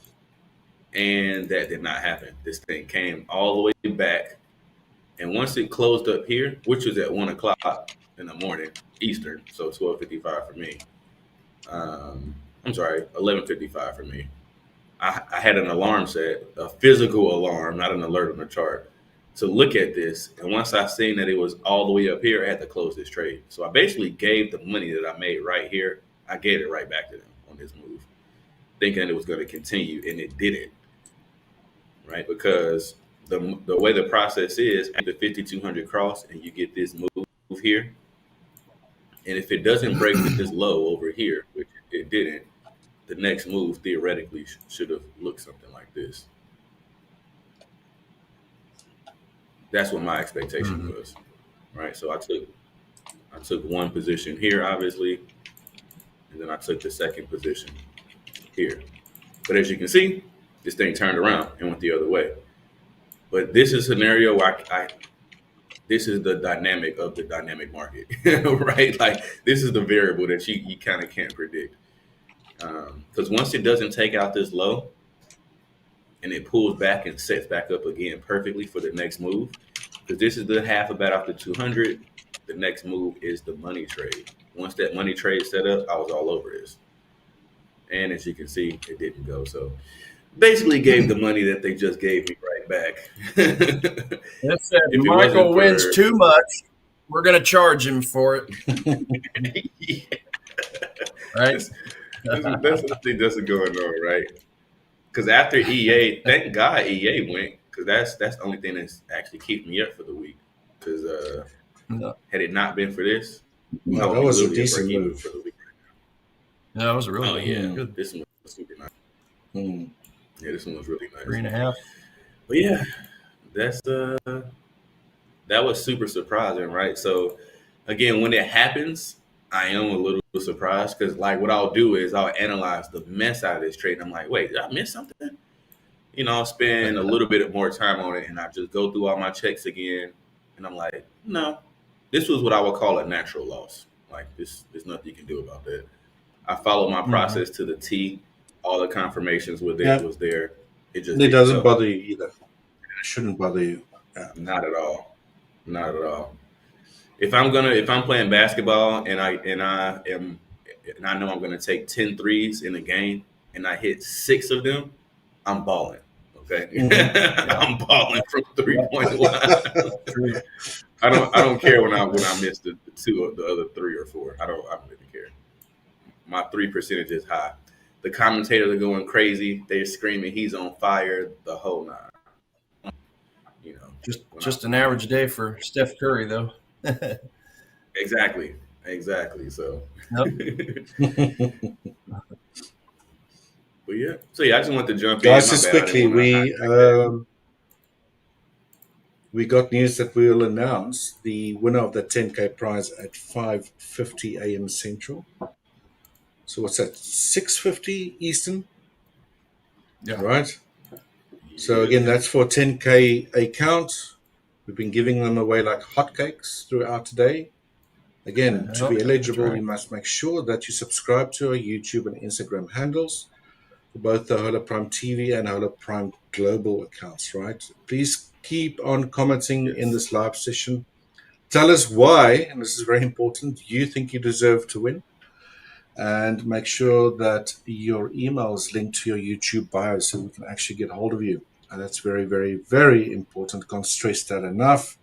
and that did not happen. This thing came all the way back, and once it closed up here, which was at 1 o'clock in the morning Eastern, so 12:55 for me. I'm sorry, 11:55 for me. I had an alarm set, a physical alarm, not an alert on the chart, to look at this. And once I seen that it was all the way up here, I had to close this trade. So I basically gave the money that I made right here, I gave it right back to them on this move, thinking it was going to continue, and it didn't, right? Because the way the process is, after 5,200 cross, and you get this move here, and if it doesn't break this low over here, which it didn't, the next move theoretically should have looked something like this. That's what my expectation was, right? So I took one position here, obviously, and then I took the second position here. But as you can see, this thing turned around and went the other way. But this is a scenario where this is the dynamic of the dynamic market, right? Like this is the variable that you kind of can't predict. Because once it doesn't take out this low and it pulls back and sets back up again perfectly for the next move, because this is the half a bat off the 200, the next move is the money trade. Once that money trade set up, I was all over this. And as you can see, it didn't go. So basically gave the money that they just gave me right back. That said, if Michael wins too much, we're going to charge him for it. Yeah. Right? That's something that's going on, right? Because after EA, thank God EA went, because that's the only thing that's actually keeping me up for the week. Because had it not been for this, Well, that was a decent move for the week. Yeah, that was a really good. This one was super nice. Yeah, this one was really nice. 3.5. But yeah, that was super surprising, right? So again, when it happens, I am a little surprised because like what I'll do is I'll analyze the mess out of this trade. I'm like, wait, did I miss something? You know, I'll spend a little bit more time on it and I just go through all my checks again. And I'm like, no, this was what I would call a natural loss. Like there's nothing you can do about that. I followed my process to the T. All the confirmations were there. Was there. It doesn't bother you either. It shouldn't bother you. Not at all. Not at all. If I'm playing basketball and I know I'm gonna take 10 threes in a game and I hit 6 of them, I'm balling. Okay. I'm balling from 3-point line. I don't care when I miss the 2 of the other 3 or 4. I don't really care. My 3% is high. The commentators are going crazy. They're screaming, he's on fire, the whole 9. You know, just an average day for Steph Curry, though. Exactly. So, but yeah. So yeah, I just want to jump in. Guys, just quickly, we got news that we will announce the winner of the 10K prize at 5:50 a.m. Central. So what's that? 6:50 Eastern, Yeah. right? So again, that's for 10K account. We've been giving them away like hotcakes throughout today. Again, to be Yep, that's eligible, right. you must make sure that you subscribe to our YouTube and Instagram handles for both the Hola Prime TV and Hola Prime Global accounts, right? Please keep on commenting in this live session. Tell us why, and this is very important, you think you deserve to win. And make sure that your email is linked to your YouTube bio so we can actually get hold of you. And that's very, very, very important. Can't stress that enough.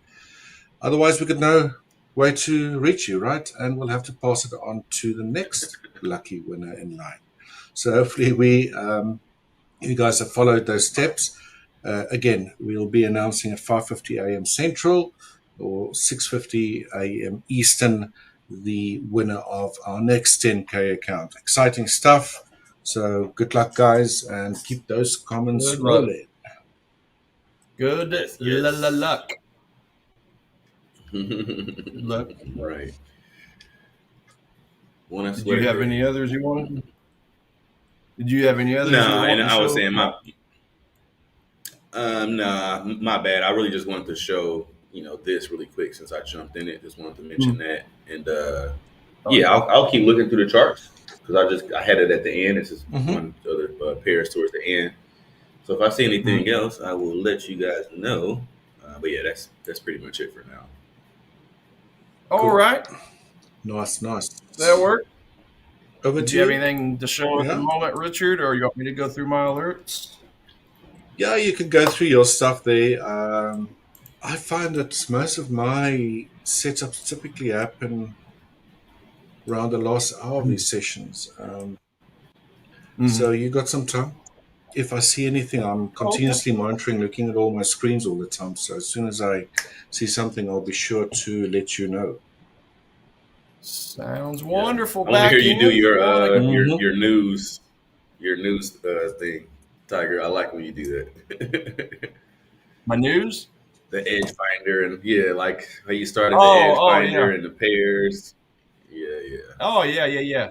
Otherwise, we could know where to reach you, right? And we'll have to pass it on to the next lucky winner in line. So hopefully you guys have followed those steps. Again, we'll be announcing at 5:50 a.m. Central or 6:50 a.m. Eastern the winner of our next 10K account. Exciting stuff. So good luck, guys, and keep those comments Good luck. rolling. Good Yes. luck. Good luck. Right. Did you have any others you wanted? Did you have any others? No, and I was saying nah, my bad. I really just wanted to show, this really quick since I jumped in it. Just wanted to mention that. And yeah, I'll keep looking through the charts because I had it at the end. It's just one other pairs towards the end. So if I see anything else, I will let you guys know. But yeah, that's pretty much it for now. All right. Nice. Does that work? Over Do to you have you. anything to show at the moment, Richard, or you want me to go through my alerts? Yeah, you can go through your stuff there. I find that most of my setups typically happen around the last hour of these sessions. So you got some time. If I see anything, I'm continuously monitoring, looking at all my screens all the time. So as soon as I see something, I'll be sure to let you know. Sounds wonderful. I want to hear you do your Mhm. your news thing, Tiger. I like when you do that. My news? The edge finder and like how you started the edge finder and the pairs. Yeah. Oh yeah.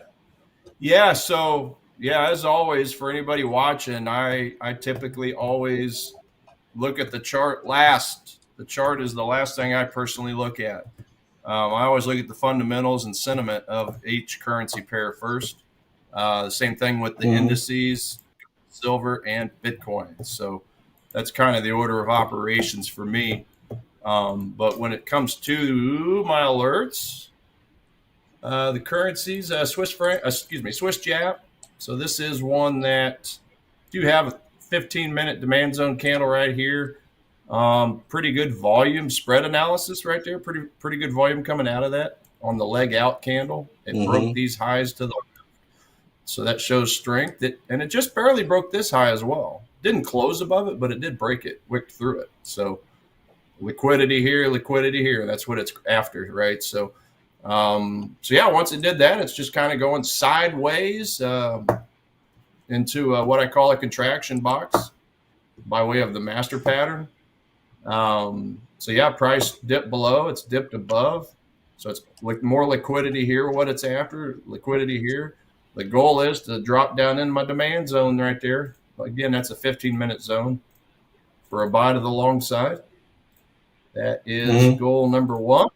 Yeah. So yeah, as always, for anybody watching, I typically always look at the chart last. The chart is the last thing I personally look at. I always look at the fundamentals and sentiment of each currency pair first. The same thing with the indices, silver and Bitcoin. So that's kind of the order of operations for me. But when it comes to my alerts, the currencies, Swiss Jap. So this is one that do have a 15-minute demand zone candle right here. Pretty good volume spread analysis right there. Pretty good volume coming out of that on the leg out candle. It broke these highs to the left. So that shows strength. And it just barely broke this high as well. Didn't close above it, but it did break it, wicked through it. So liquidity here. That's what it's after, right? So yeah, once it did that, it's just kind of going sideways into what I call a contraction box by way of the master pattern. So yeah, price dipped below, it's dipped above. So it's like more liquidity here, what it's after, liquidity here. The goal is to drop down in my demand zone right there. Again, that's a 15-minute zone for a buy to the long side. That is goal number one.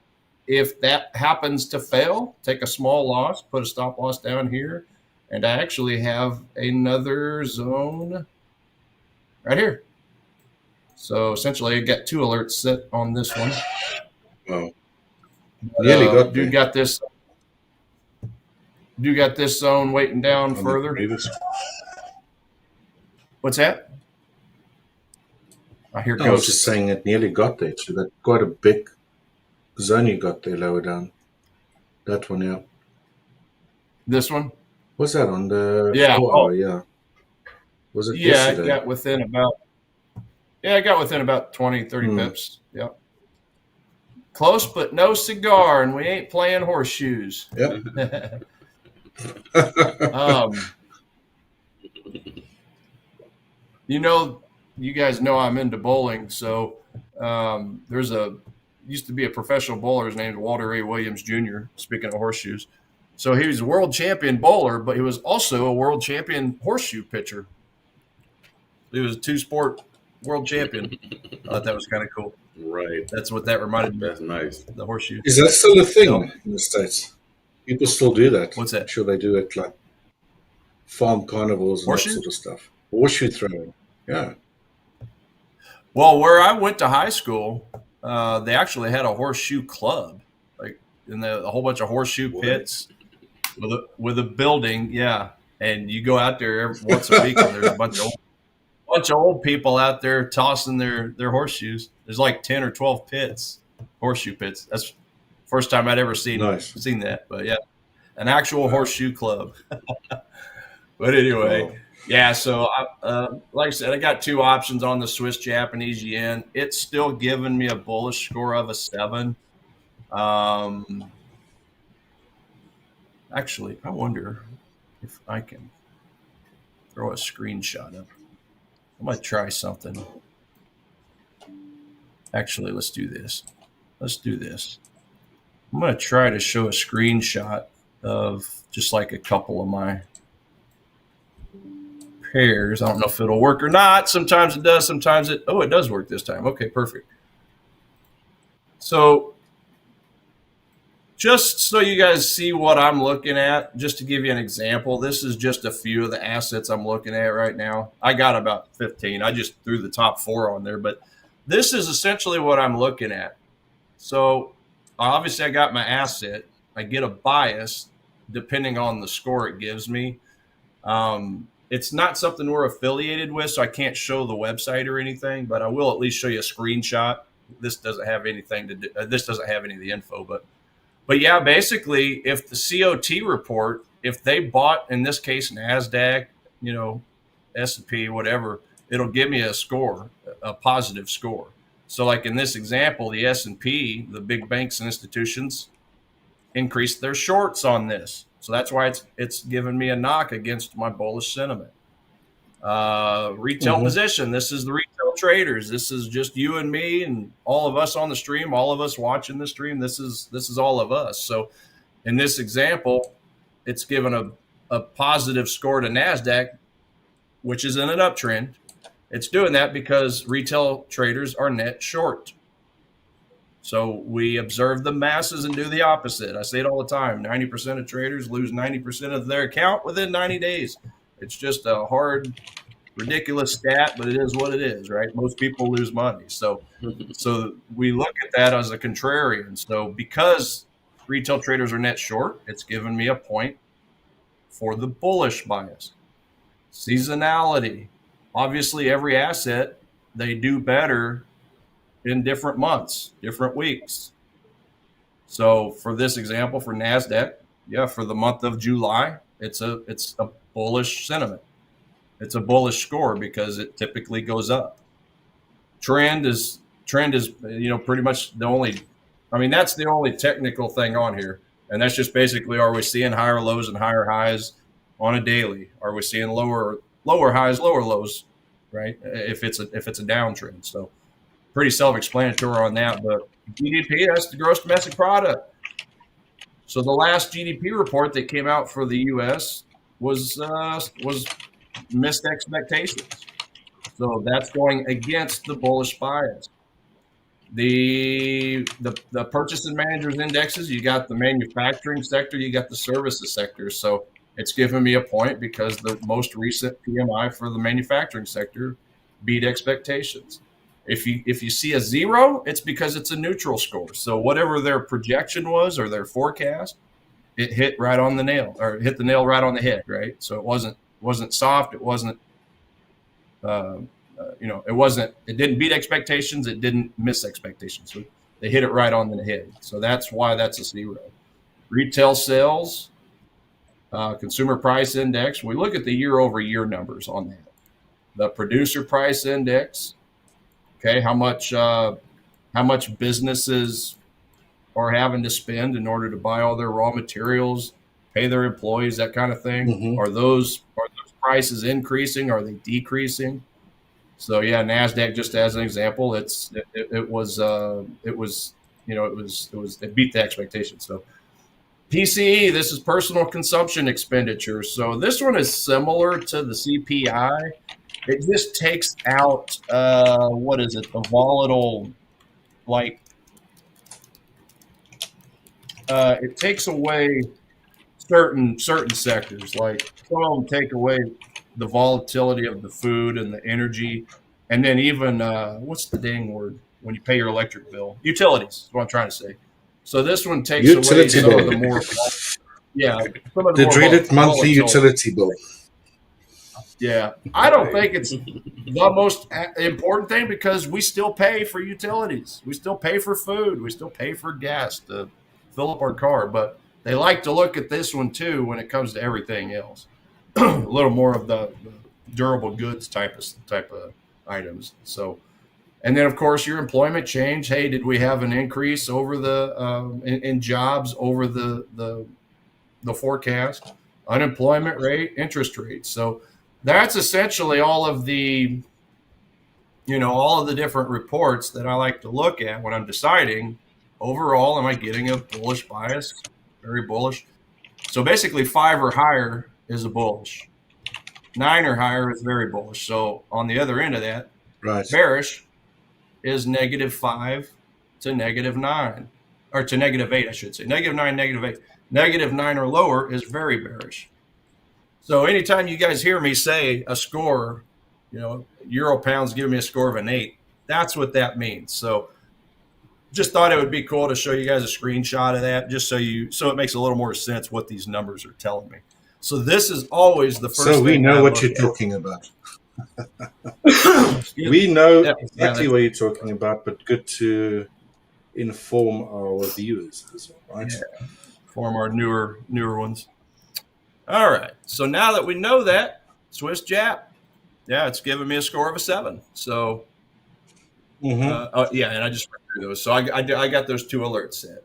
If that happens to fail, take a small loss, put a stop loss down here, and I actually have another zone right here. So essentially, I got two alerts set on this one. Wow. Nearly got Dude got this zone waiting down further. What's that? I hear ghosts. I was just saying it nearly got there. So that's quite a big zone you got there lower down. That one, yeah. This one? Was that on the 4 hour? Yeah. Was it yesterday? I got within about 20, 30 pips. Yep. Close, but no cigar, and we ain't playing horseshoes. Yep. You guys know I'm into bowling, so used to be a professional bowler. His name is Walter A. Williams Jr., speaking of horseshoes. So he was a world champion bowler, but he was also a world champion horseshoe pitcher. He was a 2-sport world champion. I thought that was kind of cool. Right. That's what that reminded me. That's nice. The horseshoe. Is that still a thing No. in the States? People still do that. What's that? I'm sure they do it like farm carnivals and Horseshoe? that sort of stuff. Horseshoe throwing. Yeah. Well, where I went to high school, they actually had a horseshoe club, like in a whole bunch of horseshoe pits with a building. Yeah, and you go out there once a week, and there's a bunch of old people out there tossing their horseshoes. There's like 10 or 12 pits, horseshoe pits. That's the first time I'd ever seen that. But yeah, an actual horseshoe club. But anyway. Wow. Yeah, so like I said, I got 2 options on the Swiss Japanese yen. It's still giving me a bullish score of a 7. Actually, I wonder if I can throw a screenshot up. I might try something. Actually, let's do this. I'm going to try to show a screenshot of just like a couple of my pairs. I don't know if it'll work or not. Sometimes it does. Sometimes it does work this time. Okay, perfect. So just so you guys see what I'm looking at, just to give you an example, this is just a few of the assets I'm looking at right now. I got about 15. I just threw the top 4 on there, but this is essentially what I'm looking at. So obviously I got my asset. I get a bias depending on the score it gives me. It's not something we're affiliated with, so I can't show the website or anything, but I will at least show you a screenshot. This doesn't have anything to do. This doesn't have any of the info, but yeah, basically, if the COT report, if they bought, in this case, NASDAQ, S&P, whatever, it'll give me a score, a positive score. So like in this example, the S&P, the big banks and institutions, increased their shorts on this. So that's why it's given me a knock against my bullish sentiment. Retail position. This is the retail traders. This is just you and me and all of us on the stream, all of us watching the stream. This is all of us. So in this example, it's given a positive score to NASDAQ, which is in an uptrend. It's doing that because retail traders are net short. So we observe the masses and do the opposite. I say it all the time. 90% of traders lose 90% of their account within 90 days. It's just a hard, ridiculous stat, but it is what it is, right? Most people lose money. So we look at that as a contrarian. So because retail traders are net short, it's given me a point for the bullish bias. Seasonality. Obviously, every asset, they do better in different months, different weeks. So for this example, for NASDAQ, for the month of July, it's a bullish sentiment. It's a bullish score because it typically goes up. Trend is pretty much the only, that's the only technical thing on here. And that's just basically, are we seeing higher lows and higher highs on a daily? Are we seeing lower highs, lower lows, right? If it's a downtrend. So pretty self-explanatory on that, but GDP, that's the gross domestic product. So the last GDP report that came out for the U.S. was missed expectations. So that's going against the bullish bias. The purchasing managers indexes, you got the manufacturing sector, you got the services sector. So it's given me a point because the most recent PMI for the manufacturing sector beat expectations. If you see a 0, it's because it's a neutral score. So whatever their projection was or their forecast, it hit right on the nail, or hit the nail right on the head, right? So it wasn't soft. It wasn't, it didn't beat expectations. It didn't miss expectations. So they hit it right on the head. So that's why that's a 0. Retail sales, consumer price index. We look at the year-over-year numbers on that. The producer price index. Okay, how much businesses are having to spend in order to buy all their raw materials, pay their employees, that kind of thing? Mm-hmm. Are those prices increasing? Are they decreasing? So NASDAQ, just as an example, it beat the expectation. So PCE, this is personal consumption expenditure. So this one is similar to the CPI. It just takes out, what is it, the volatile, like, it takes away certain sectors. Like some of them take away the volatility of the food and the energy. And then even, what's the dang word when you pay your electric bill? Utilities is what I'm trying to say. So this one takes away Utility some bill. of the more, yeah, some of The more dreaded monthly volatile. utility bill. Yeah, I don't think it's the most important thing because we still pay for utilities. We still pay for food. We still pay for gas to fill up our car. But they like to look at this one too when it comes to everything else. A little more of the durable goods type of items. So, and then of course your employment change. Hey, did we have an increase over the in jobs over the forecast? Unemployment rate, interest rates. So that's essentially all of the, all of the different reports that I like to look at when I'm deciding overall, am I getting a bullish bias? Very bullish. So basically 5 or higher is a bullish. 9 or higher is very bullish. So on the other end of that, Right. bearish is -5 to -9, or to -8, I should say. -9, -8. -9 or lower is very bearish. So anytime you guys hear me say a score, Euro pounds giving me a score of an 8, that's what that means. So just thought it would be cool to show you guys a screenshot of that, just so it makes a little more sense what these numbers are telling me. So this is always the first. So we thing know I what look you're at. talking about. We know exactly yeah, what you're talking about, but good to inform our viewers as well, right? Yeah. Form our newer ones. All right. So now that we know that, Swiss Jap, yeah, it's giving me a score of a 7. So, yeah, and I just went through those. So I got those 2 alerts set.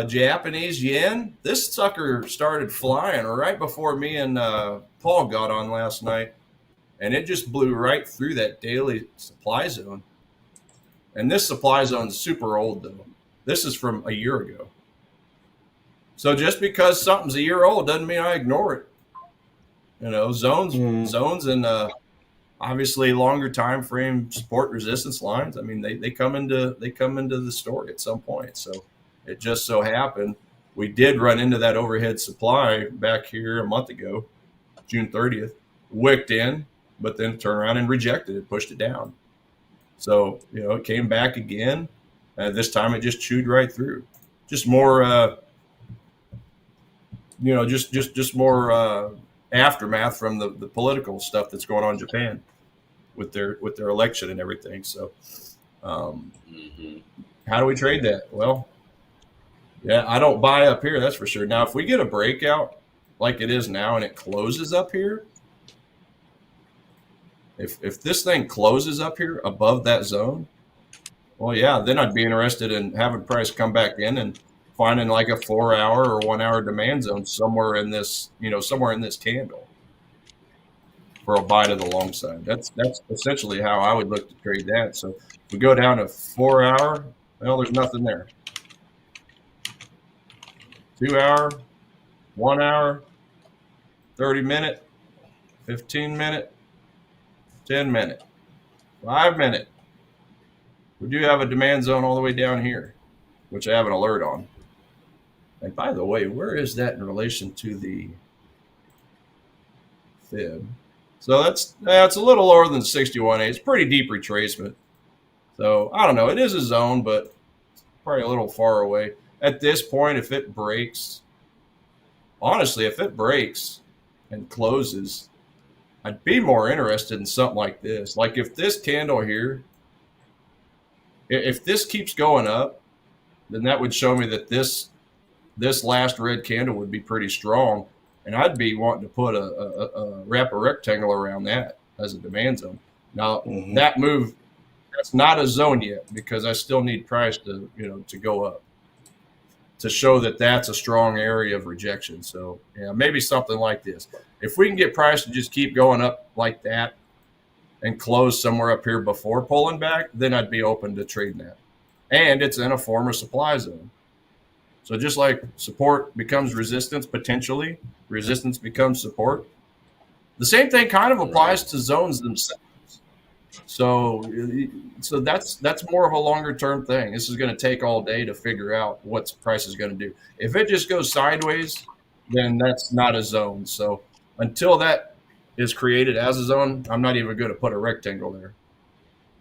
Japanese yen, this sucker started flying right before me and Paul got on last night, and it just blew right through that daily supply zone. And this supply zone is super old, though. This is from a year ago. So just because something's a year old doesn't mean I ignore it. Zones and obviously longer time frame support resistance lines. I mean, they come into the story at some point. So it just so happened we did run into that overhead supply back here a month ago, June 30th, wicked in, but then turned around and rejected it, pushed it down. So it came back again. This time it just chewed right through. Just more. Just more aftermath from the political stuff that's going on in Japan with their election and everything. So, how do we trade that? Well, yeah, I don't buy up here, that's for sure. Now, if we get a breakout like it is now and it closes up here, if this thing closes up here above that zone, well, yeah, then I'd be interested in having price come back in and finding like a 4-hour or 1-hour demand zone somewhere in this candle for a buy to the long side. That's essentially how I would look to trade that. So if we go down to 4-hour, well, there's nothing there. 2-hour, 1 hour, 30-minute, 15-minute, 10-minute, 5-minute. We do have a demand zone all the way down here, which I have an alert on. And by the way, where is that in relation to the fib? So that's a little lower than 61.8. It's pretty deep retracement. So I don't know. It is a zone, but probably a little far away. At this point, if it breaks, honestly, if it breaks and closes, I'd be more interested in something like this. Like if this candle here, if this keeps going up, then that would show me that this last red candle would be pretty strong, and I'd be wanting to put wrap a rectangle around that as a demand zone. Now that move, that's not a zone yet because I still need price to go up to show that that's a strong area of rejection. So yeah, maybe something like this. If we can get price to just keep going up like that and close somewhere up here before pulling back, then I'd be open to trading that. And it's in a former supply zone. So just like support becomes resistance, potentially resistance becomes support. The same thing kind of applies to zones themselves. So that's more of a longer term thing. This is going to take all day to figure out what price is going to do. If it just goes sideways, then that's not a zone. So until that is created as a zone, I'm not even going to put a rectangle there.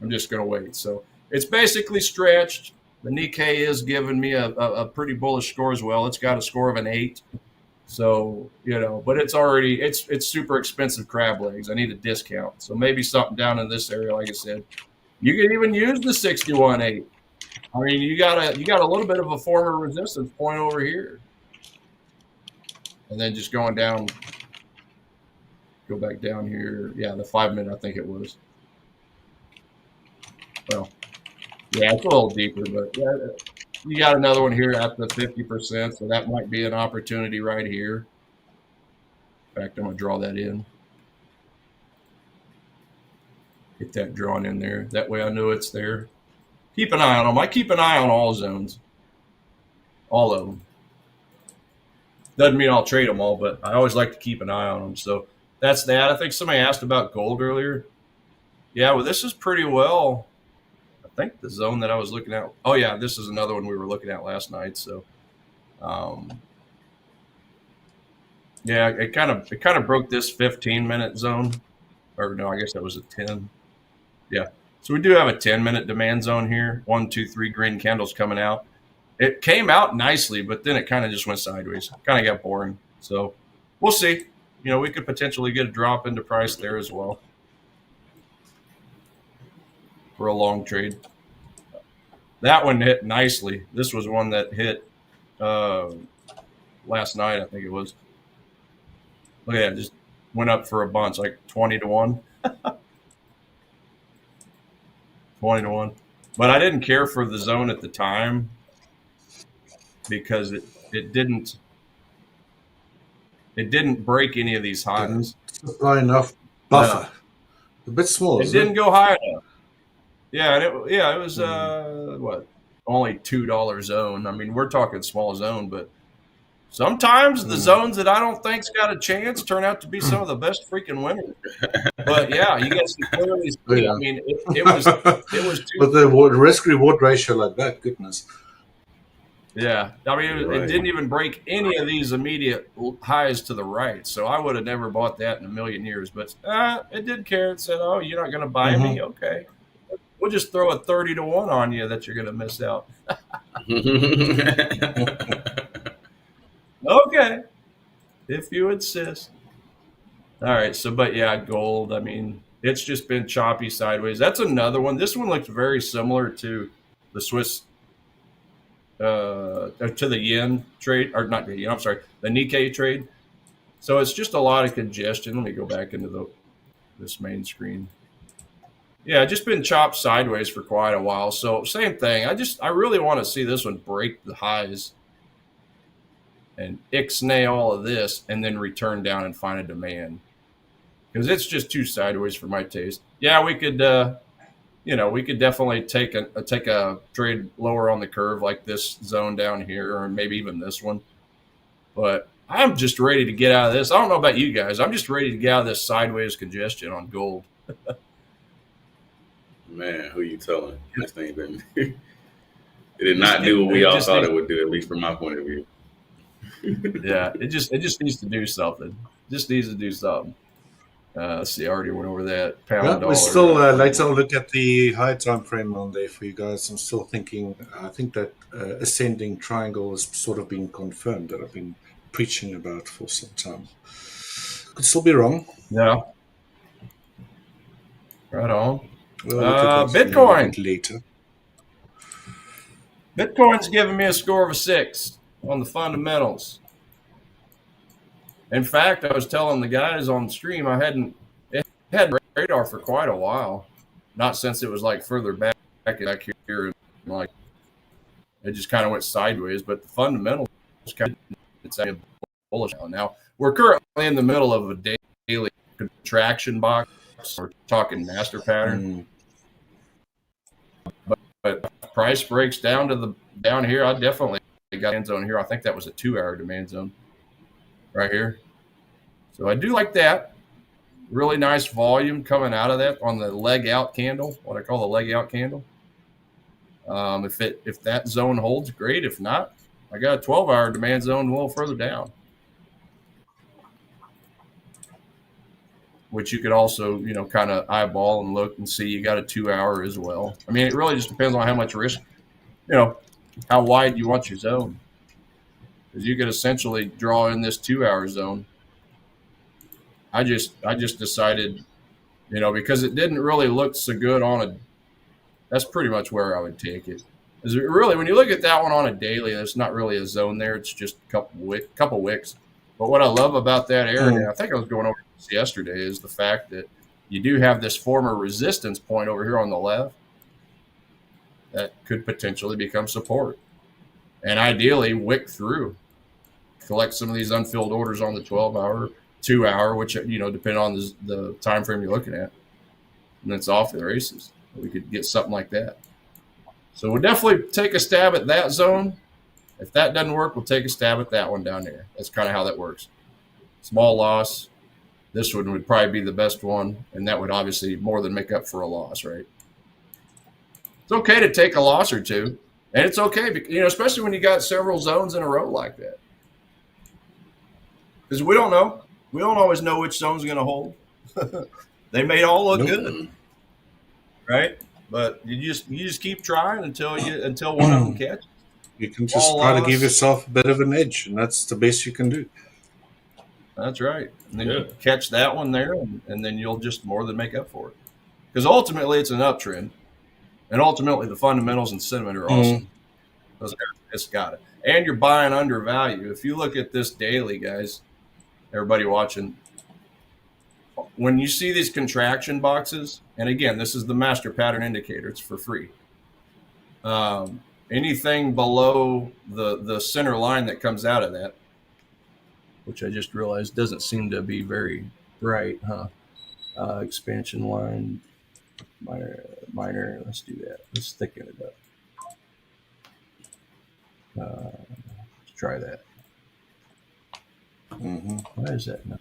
I'm just going to wait. So it's basically stretched. The Nikkei is giving me a pretty bullish score as well. It's got a score of an 8. So, but it's super expensive crab legs. I need a discount. So maybe something down in this area, like I said. You can even use the 61.8. I mean, you got a little bit of a former resistance point over here. And then just going down, go back down here. Yeah, the 5 minute, I think it was. Well, yeah, it's a little deeper, but yeah, you got another one here at the 50%, so that might be an opportunity right here. In fact, I'm going to draw that in. Get that drawn in there. That way I know it's there. Keep an eye on them. I keep an eye on all zones. All of them. Doesn't mean I'll trade them all, but I always like to keep an eye on them. So that's that. I think somebody asked about gold earlier. Yeah, well, this is pretty well... I think the zone that I was looking at. Oh yeah, this is another one we were looking at last night. So, yeah, it kind of broke this 15-minute zone, or no, I guess that was a 10. Yeah, so we do have a 10-minute demand zone here. 1, 2, 3 green candles coming out. It came out nicely, but then it kind of just went sideways. Kind of got boring. So we'll see. We could potentially get a drop into price there as well for a long trade. That one hit nicely. This was one that hit last night, I think it was. Look at that, just went up for a bunch, like 20 to 1. 20 to 1. But I didn't care for the zone at the time because it didn't break any of these highs. Didn't supply enough buffer. A bit small. It didn't go high enough. Yeah, and it was only $2 zone. I mean, we're talking small zone, but sometimes the zones that I don't think's got a chance turn out to be some of the best freaking winners. But yeah, you guys can clearly see. Yeah. I mean, it was with the risk reward ratio like that, goodness. Yeah, I mean, it didn't even break any of these immediate highs to the right, so I would have never bought that in a million years. But it didn't care. It said, "Oh, you're not going to buy me? Okay, we'll just throw a 30 to 1 on you that you're going to miss out." Okay, if you insist. All right, so but yeah, gold. I mean, it's just been choppy sideways. That's another one. This one looks very similar to the Swiss. To the yen trade, or not the yen, I'm sorry, the Nikkei trade. So it's just a lot of congestion. Let me go back into this main screen. Yeah, just been chopped sideways for quite a while. So same thing. I really want to see this one break the highs and ixnay all of this and then return down and find a demand. Because it's just too sideways for my taste. Yeah, we could we could definitely take a trade lower on the curve like this zone down here, or maybe even this one. But I'm just ready to get out of this. I don't know about you guys. I'm just ready to get out of this sideways congestion on gold. Man, who you telling? This thing didn't. It did not do what we all thought it would do, at least from my point of view. Yeah, it just needs to do something. Just needs to do something. Let's see, I already went over that. Pound dollar. We still later I'll look at the high time frame on there for you guys. I'm still thinking. I think that ascending triangle has sort of been confirmed that I've been preaching about for some time. Could still be wrong. Yeah. Right on. We'll Bitcoin later. Bitcoin's giving me a score of a 6 on the fundamentals. In fact, I was telling the guys on the stream it had radar for quite a while. Not since it was like further back here, and like it just kind of went sideways. But the fundamentals it's bullish now. We're currently in the middle of a daily contraction box. We're talking master pattern. But price breaks down here, I definitely got demand zone here. I think that was a 2-hour demand zone right here. So I do like that. Really nice volume coming out of that on the leg out candle, what I call the leg out candle. If that zone holds, great. If not, I got a 12-hour demand zone a little further down, which you could also, kind of eyeball and look and see. You got a 2-hour as well. I mean, it really just depends on how much risk, how wide you want your zone. Because you could essentially draw in this 2-hour zone. I just decided, because it didn't really look so good that's pretty much where I would take it. Because really, when you look at that one on a daily, there's not really a zone there. It's just a couple wicks. But what I love about that area, I think I was going over this yesterday, is the fact that you do have this former resistance point over here on the left that could potentially become support. And ideally, wick through. Collect some of these unfilled orders on the 12-hour, 2-hour, which, depending on the time frame you're looking at. And it's off to the races. We could get something like that. So we'll definitely take a stab at that zone. If that doesn't work, we'll take a stab at that one down there. That's kind of how that works. Small loss. This one would probably be the best one, and that would obviously more than make up for a loss, right? It's okay to take a loss or two, and it's okay, especially when you got several zones in a row like that. Because we don't know. We don't always know which zone's going to hold. They may all look good, right? But you just keep trying until one of them catches. You can just try to give yourself a bit of an edge, and that's the best you can do. That's right. And then you catch that one there, and then you'll just more than make up for it. Because ultimately, it's an uptrend, and ultimately, the fundamentals and sentiment are awesome. It's got it. And you're buying under value. If you look at this daily, guys, everybody watching, when you see these contraction boxes, and again, this is the master pattern indicator. It's for free. Anything below the center line that comes out of that, which I just realized doesn't seem to be very bright, huh? Expansion line, minor. Let's do that. Let's thicken it up. Let's try that. Why is that not?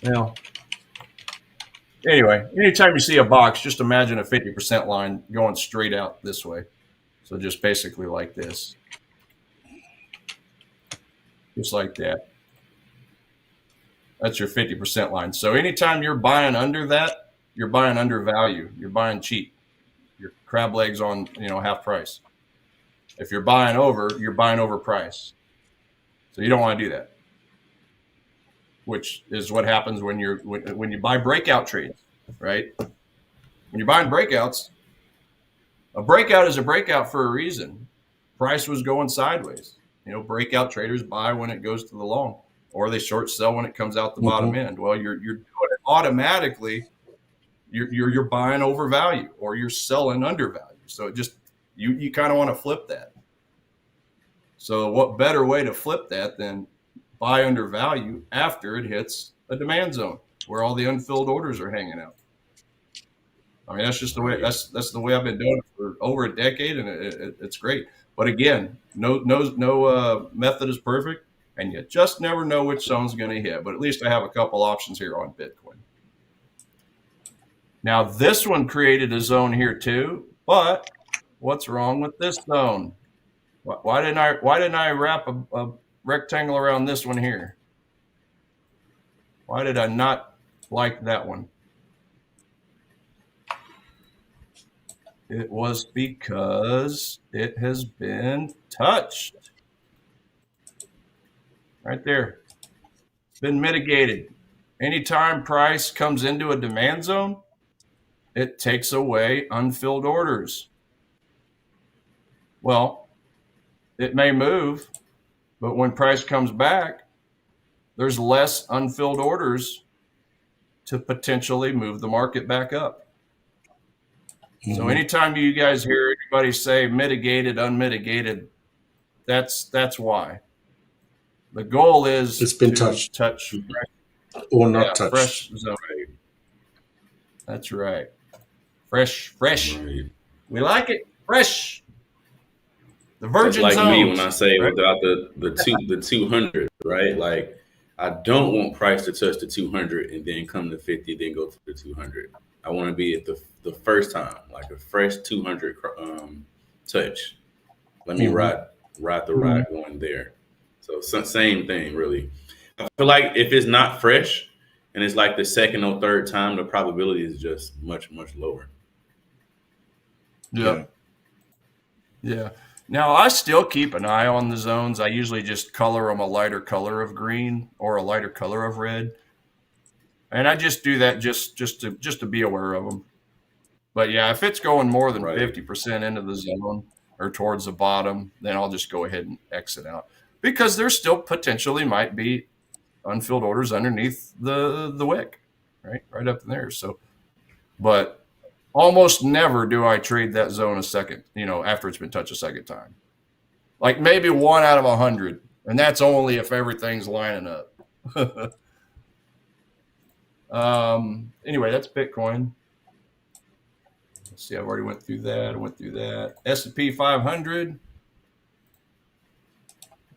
Well, anyway, anytime you see a box, just imagine a 50% line going straight out this way. So just basically like this. Just like that. That's your 50% line. So anytime you're buying under that, you're buying under value. You're buying cheap. Your crab legs on, half price. If you're buying over, you're buying over price. So you don't want to do that. Which is what happens when you buy breakout trades, right? When you're buying breakouts, a breakout is a breakout for a reason. Price was going sideways. Breakout traders buy when it goes to the long, or they short sell when it comes out the bottom end. Well, you're doing it automatically. You're buying over value, or you're selling under value. So it just you kind of want to flip that. So what better way to flip that than buy under value after it hits a demand zone where all the unfilled orders are hanging out? I mean, that's just the way that's the way I've been doing it for over a decade, and it's great. But again, no method is perfect, and you just never know which zone's going to hit. But at least I have a couple options here on Bitcoin. Now this one created a zone here too, but what's wrong with this zone? Why didn't I wrap a rectangle around this one here? Why did I not like that one? It was because it has been touched. Right there. It's been mitigated. Anytime price comes into a demand zone, it takes away unfilled orders. Well, it may move, but when price comes back, there's less unfilled orders to potentially move the market back up. So anytime you guys hear anybody say mitigated, unmitigated, that's why. The goal is it's been touched or not touched. Fresh zone. That's right. Fresh. Right. We like it fresh. The That's virgin like zones, me when I say right? without the 200, right? Like I don't want price to touch the 200 and then come to 50, then go to the 200. I want to be at the first time, like a fresh 200 touch. Let me Hmm. ride the ride going there. So same thing, really. I feel like if it's not fresh and it's like the second or third time, the probability is just much lower. Yeah. Yeah. Now I still keep an eye on the zones. I usually just color them a lighter color of green or a lighter color of red, and I just do that just to be aware of them. But yeah, if it's going more than Right. 50% into the zone or towards the bottom, then I'll just go ahead and exit out because there still potentially might be unfilled orders underneath the wick, right up in there. So, but almost never do I trade that zone a second, after it's been touched a second time. Like maybe 1 out of 100, and that's only if everything's lining up. Anyway, that's Bitcoin. Let's see, I've already went through that. I went through that. S&P 500,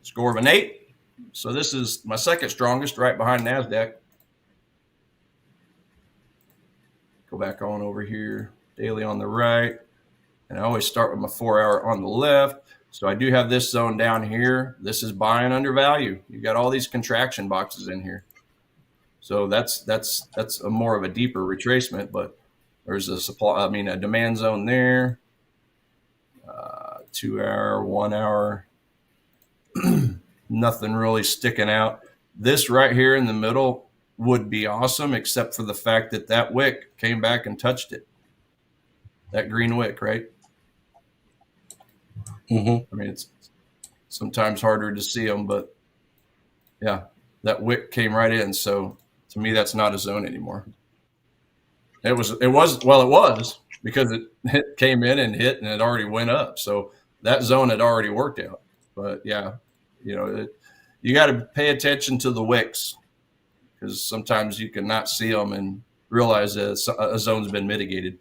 score of an 8. So this is my second strongest, right behind NASDAQ. Go back on over here, daily on the right. And I always start with my 4-hour on the left. So I do have this zone down here. This is buying under value. You got all these contraction boxes in here. So that's a more of a deeper retracement, but there's a demand zone there. 2-hour, 1 hour, nothing really sticking out. This right here in the middle would be awesome, except for the fact that wick came back and touched it. That green wick, right? Mm-hmm. I mean, it's sometimes harder to see them, but yeah, that wick came right in. So to me, that's not a zone anymore. It was because it came in and hit and it already went up. So that zone had already worked out. But yeah, you got to pay attention to the wicks because sometimes you can not see them and realize that a zone's been mitigated.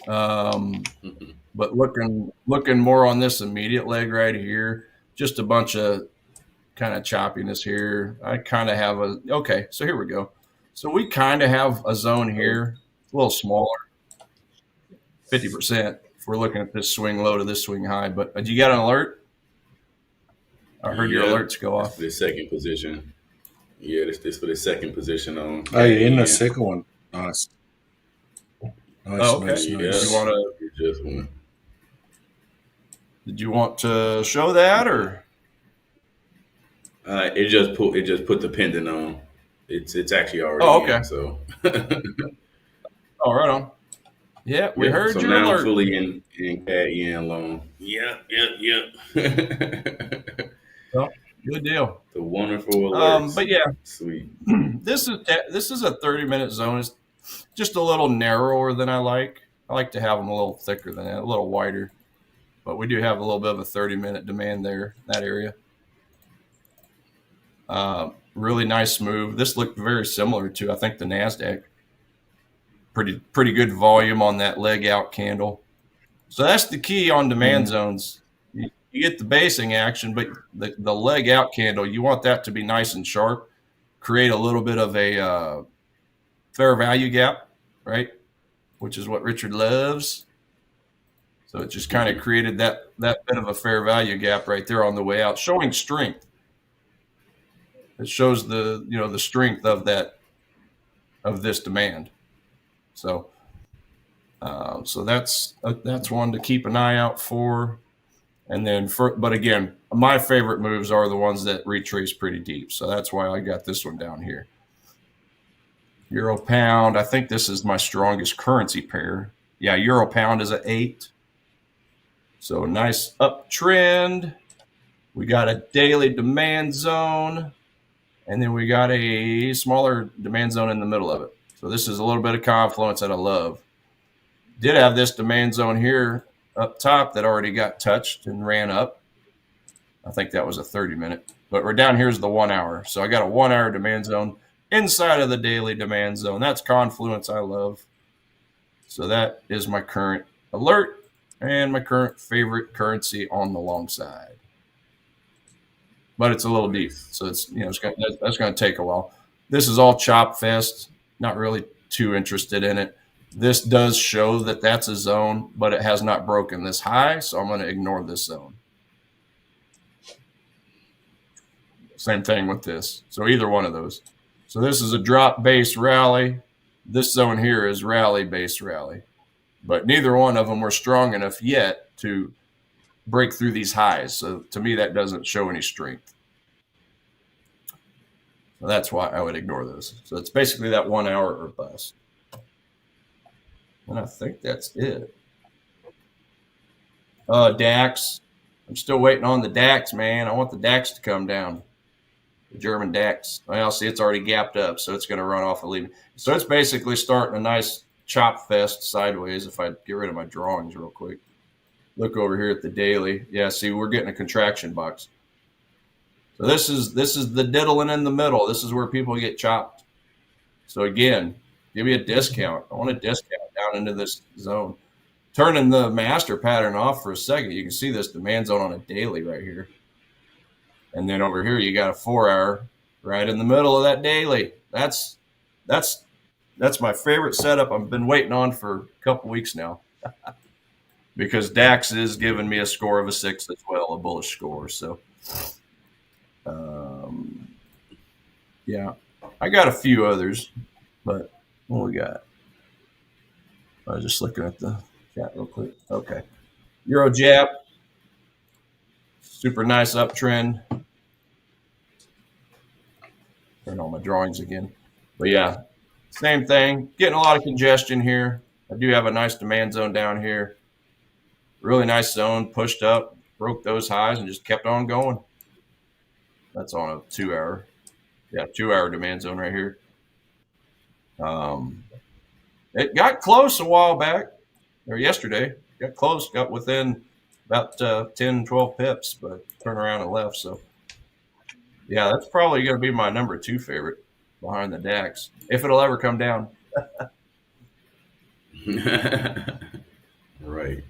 But looking more on this immediate leg right here, just a bunch of kind of choppiness here. I kind of have so here we go. So we kind of have a zone here, a little smaller, 50%. If we're looking at this swing low to this swing high, but you got an alert? I heard your alerts go off. For the second position. Yeah, this for the second position on. Oh, you're in the second one. Nice. Okay. Nice. Did you want to show that or? It just put the pendant on. It's actually already. Oh, okay. In, so. Oh, right on. Yeah, we heard your now alert. I'm fully in CAD yen loan. Yeah. Well, good deal. The wonderful alerts. But yeah, sweet. This is a 30-minute zone. It's just a little narrower than I like. I like to have them a little thicker than that, a little wider. But we do have a little bit of a 30-minute demand there, that area. Really nice move. This looked very similar to, I think, the NASDAQ. Pretty good volume on that leg out candle. So that's the key on demand zones. You get the basing action, but the leg out candle, you want that to be nice and sharp, create a little bit of a fair value gap, right? Which is what Richard loves. So it just kind of created that bit of a fair value gap right there on the way out, showing strength. It shows the strength of this demand. So that's one to keep an eye out for. And then but again, my favorite moves are the ones that retrace pretty deep. So that's why I got this one down here. Euro pound, I think this is my strongest currency pair. Yeah, Euro pound is at 8. So nice uptrend. We got a daily demand zone, and then we got a smaller demand zone in the middle of it. So this is a little bit of confluence that I love. Did have this demand zone here up top that already got touched and ran up. I think that was a 30-minute. But we're down here's the 1 hour. So I got a 1 hour demand zone inside of the daily demand zone. That's confluence I love. So that is my current alert. and my current favorite currency on the long side. But it's a little deep, so it's that's going to take a while. This is all chop fest. Not really too interested in it. This does show that that's a zone, but it has not broken this high, so I'm going to ignore this zone. Same thing with this. So either one of those. So this is a drop base rally. This zone here is rally base rally. But neither one of them were strong enough yet to break through these highs. So to me, that doesn't show any strength. So that's why I would ignore those. So it's basically that 1 hour or bust. And I think that's it. DAX. I'm still waiting on the DAX, man. I want the DAX to come down. The German DAX. Well, see, it's already gapped up, so it's going to run off and leave. So it's basically starting a nice chop fest sideways. If I get rid of my drawings real quick. Look over here at the daily. Yeah, see, we're getting a contraction box. So this is the diddling in the middle. This is where people get chopped. So again, give me a discount. I want a discount down into this zone. Turning the master pattern off for a second, you can see this demand zone on a daily right here. And then over here, you got a 4 hour right in the middle of that daily. That's my favorite setup. I've been waiting on for a couple weeks now. Because DAX is giving me a score of a 6 as well, a bullish score. So, yeah, I got a few others, but what we got? I was just looking at the chat real quick. Okay. Euro Jap, super nice uptrend. Turn on my drawings again. But yeah, same thing. Getting a lot of congestion here. I do have a nice demand zone down here. Really nice zone, pushed up, broke those highs, and just kept on going. That's on a 2 hour. Yeah, 2 hour demand zone right here. It got close a while back, or yesterday. Got close, got within about 10, 12 pips, but turned around and left. So, yeah, that's probably going to be my number 2 favorite behind the DAX, if it'll ever come down. Right.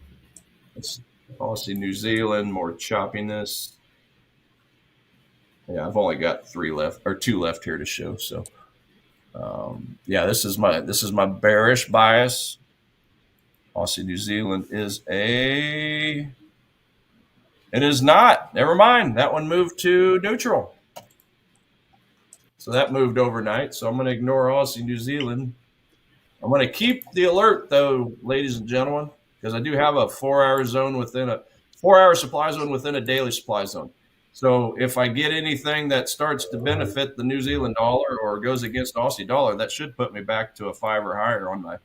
It's Aussie, New Zealand, more choppiness. Yeah, I've only got 2 left here to show. So, yeah, this is my bearish bias. Aussie, New Zealand it is not. Never mind. That one moved to neutral. So that moved overnight. So I'm going to ignore Aussie, New Zealand. I'm going to keep the alert though, ladies and gentlemen, because I do have a 4 hour zone within a 4 hour supply zone within a daily supply zone. So if I get anything that starts to benefit the New Zealand dollar or goes against Aussie dollar, that should put me back to a 5 or higher on my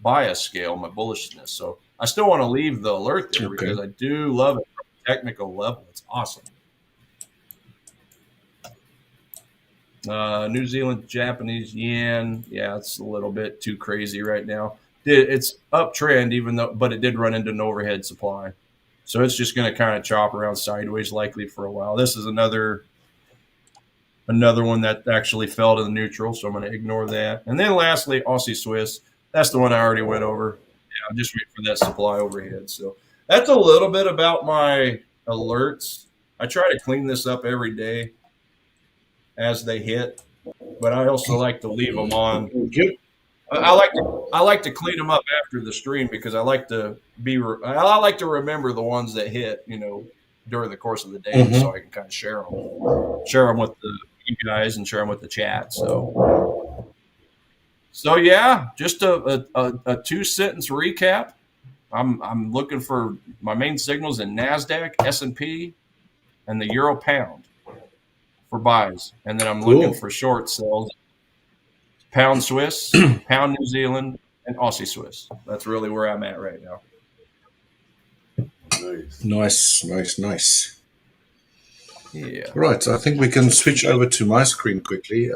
bias scale, my bullishness. So I still want to leave the alert there because I do love it from a technical level. It's awesome. New Zealand, Japanese yen. Yeah, it's a little bit too crazy right now. It's uptrend, but it did run into an overhead supply. So it's just going to kind of chop around sideways likely for a while. This is another one that actually fell to the neutral, so I'm going to ignore that. And then lastly, Aussie Swiss. That's the one I already went over. Yeah, I'm just waiting for that supply overhead. So that's a little bit about my alerts. I try to clean this up every day as they hit, but I also like to leave them on. I like to clean them up after the stream because I like to remember the ones that hit, during the course of the day, so I can kind of share them with you guys and share them with the chat. So yeah, just a 2-sentence recap. I'm looking for my main signals in NASDAQ, S&P, and the Euro Pound for buys, and then I'm looking for short sales. Pound Swiss, Pound New Zealand, and Aussie Swiss. That's really where I'm at right now. Nice. Yeah. Right, so I think we can switch over to my screen quickly.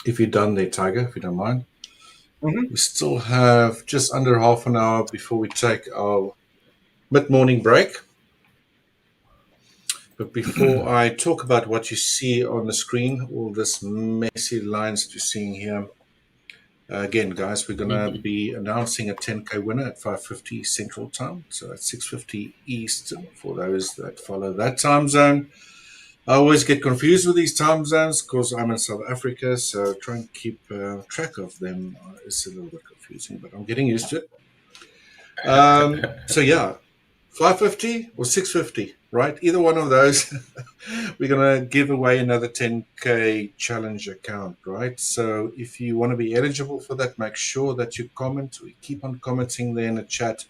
If you're done there, Tiger, if you don't mind. We still have just under half an hour before we take our mid-morning break. But before I talk about what you see on the screen, all this messy lines that you're seeing here, Again, guys, we're going to be announcing a 10K winner at 5:50 Central Time. So at 6:50 Eastern for those that follow that time zone. I always get confused with these time zones because I'm in South Africa. So trying to keep track of them is a little bit confusing, but I'm getting used to it. So yeah, 5:50 or 6:50, right? Either one of those. We're going to give away another 10K challenge account, right? So if you want to be eligible for that, make sure that you comment. We keep on commenting there in the chat.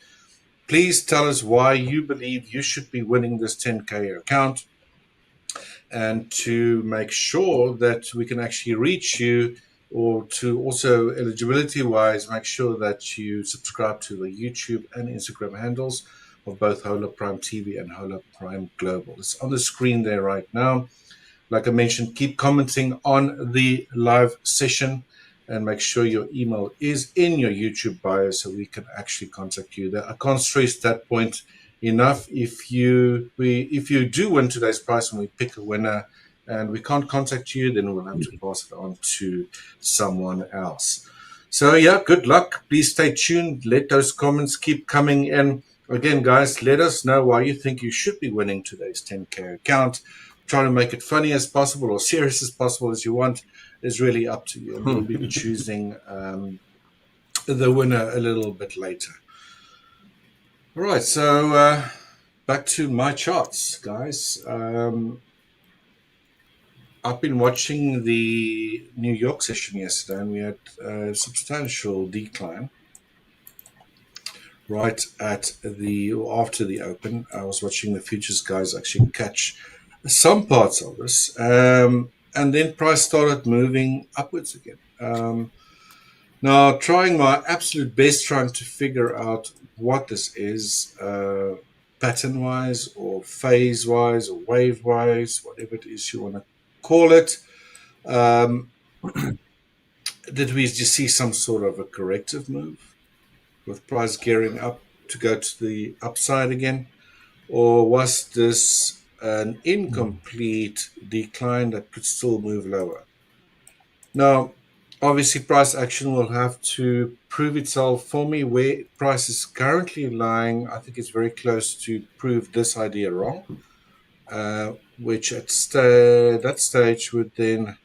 Please tell us why you believe you should be winning this 10K account, and to make sure that we can actually reach you, or to also eligibility wise, make sure that you subscribe to the YouTube and Instagram handles of both Hola Prime TV and Hola Prime Global. It's on the screen there right now. Like I mentioned, keep commenting on the live session and make sure your email is in your YouTube bio so we can actually contact you there. I can't stress that point enough. If you do win today's prize and we pick a winner and we can't contact you, then we'll have to pass it on to someone else. So yeah, good luck. Please stay tuned. Let those comments keep coming in. Again, guys, let us know why you think you should be winning today's 10K account. Trying to make it funny as possible or serious as possible as you want is really up to you. And we'll be choosing the winner a little bit later. All right, so back to my charts, guys. I've been watching the New York session yesterday, and we had a substantial decline right at after the open. I was watching the futures guys actually catch some parts of this, and then price started moving upwards again. Now, trying my absolute best trying to figure out what this is, pattern-wise or phase-wise or wave-wise, whatever it is you want to call it. Did we just see some sort of a corrective move with price gearing up to go to the upside again? Or was this an incomplete decline that could still move lower? Now, obviously, price action will have to prove itself for me. Where price is currently lying, I think it's very close to prove this idea wrong, which at that stage would then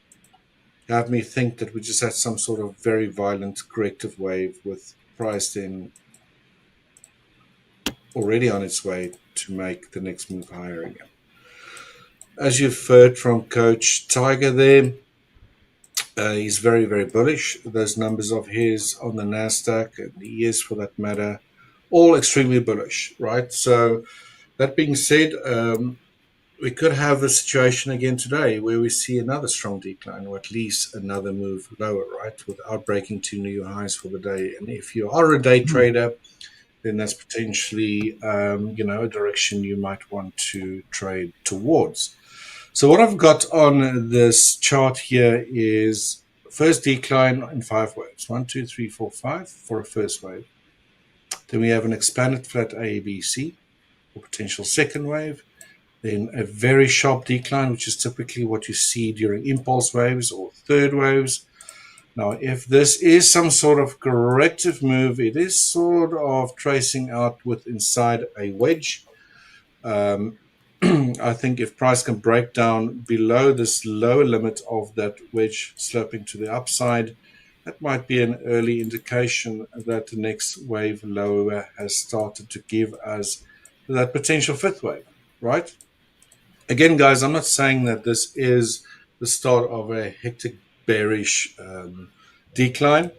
have me think that we just had some sort of very violent corrective wave with price then already on its way to make the next move higher again. As you've heard from Coach Tiger there, he's very, very bullish. Those numbers of his on the NASDAQ and the ES for that matter, all extremely bullish, right? So that being said, we could have a situation again today where we see another strong decline or at least another move lower, right? Without breaking two new highs for the day. And if you are a day trader, then that's potentially, a direction you might want to trade towards. So what I've got on this chart here is first decline in 5 waves. 1, 2, 3, 4, 5 for a first wave. Then we have an expanded flat ABC for potential second wave. Then a very sharp decline, which is typically what you see during impulse waves or third waves. Now, if this is some sort of corrective move, it is sort of tracing out with inside a wedge. I think if price can break down below this lower limit of that wedge sloping to the upside, that might be an early indication that the next wave lower has started to give us that potential fifth wave, right? Again, guys, I'm not saying that this is the start of a hectic bearish decline.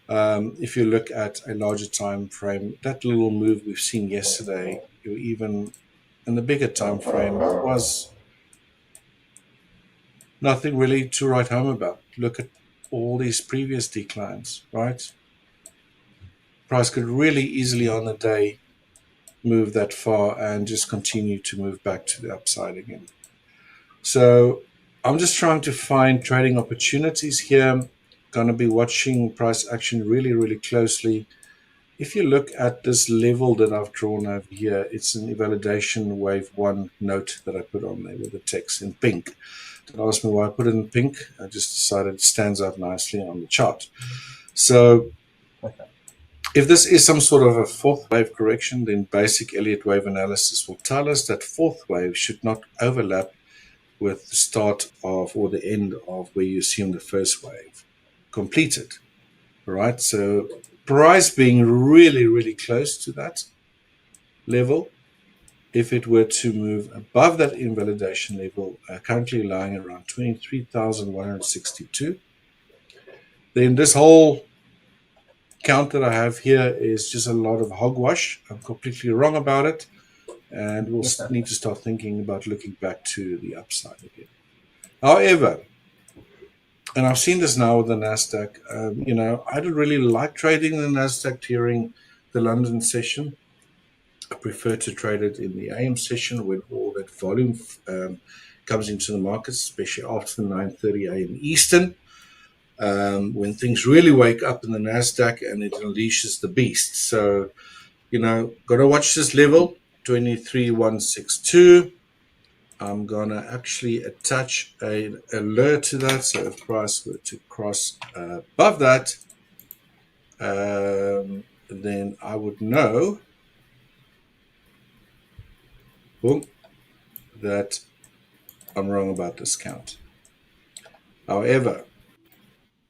If you look at a larger time frame, that little move we've seen yesterday, or even in the bigger time frame, was nothing really to write home about. Look at all these previous declines, right? Price could really easily on the day move that far and just continue to move back to the upside again. So I'm just trying to find trading opportunities here. Going to be watching price action really, really closely. If you look at this level that I've drawn over here, it's an invalidation wave 1 note that I put on there with the text in pink. Don't ask me why I put it in pink. I just decided it stands out nicely on the chart. So if this is some sort of a fourth wave correction, then basic Elliott wave analysis will tell us that fourth wave should not overlap with the start of or the end of where you assume the first wave completed. All right, so price being really, really close to that level, if it were to move above that invalidation level, currently lying around 23,162, then this whole count that I have here is just a lot of hogwash. I'm completely wrong about it, and we'll need to start thinking about looking back to the upside again. However, and I've seen this now with the Nasdaq. I don't really like trading the Nasdaq during the London session. I prefer to trade it in the AM session when all that volume comes into the markets, especially after 9:30 AM Eastern, when things really wake up in the Nasdaq and it unleashes the beast. So, got to watch this level, 23,162. I'm going to actually attach an alert to that. So if price were to cross above that, then I would know, boom, that I'm wrong about this count. However,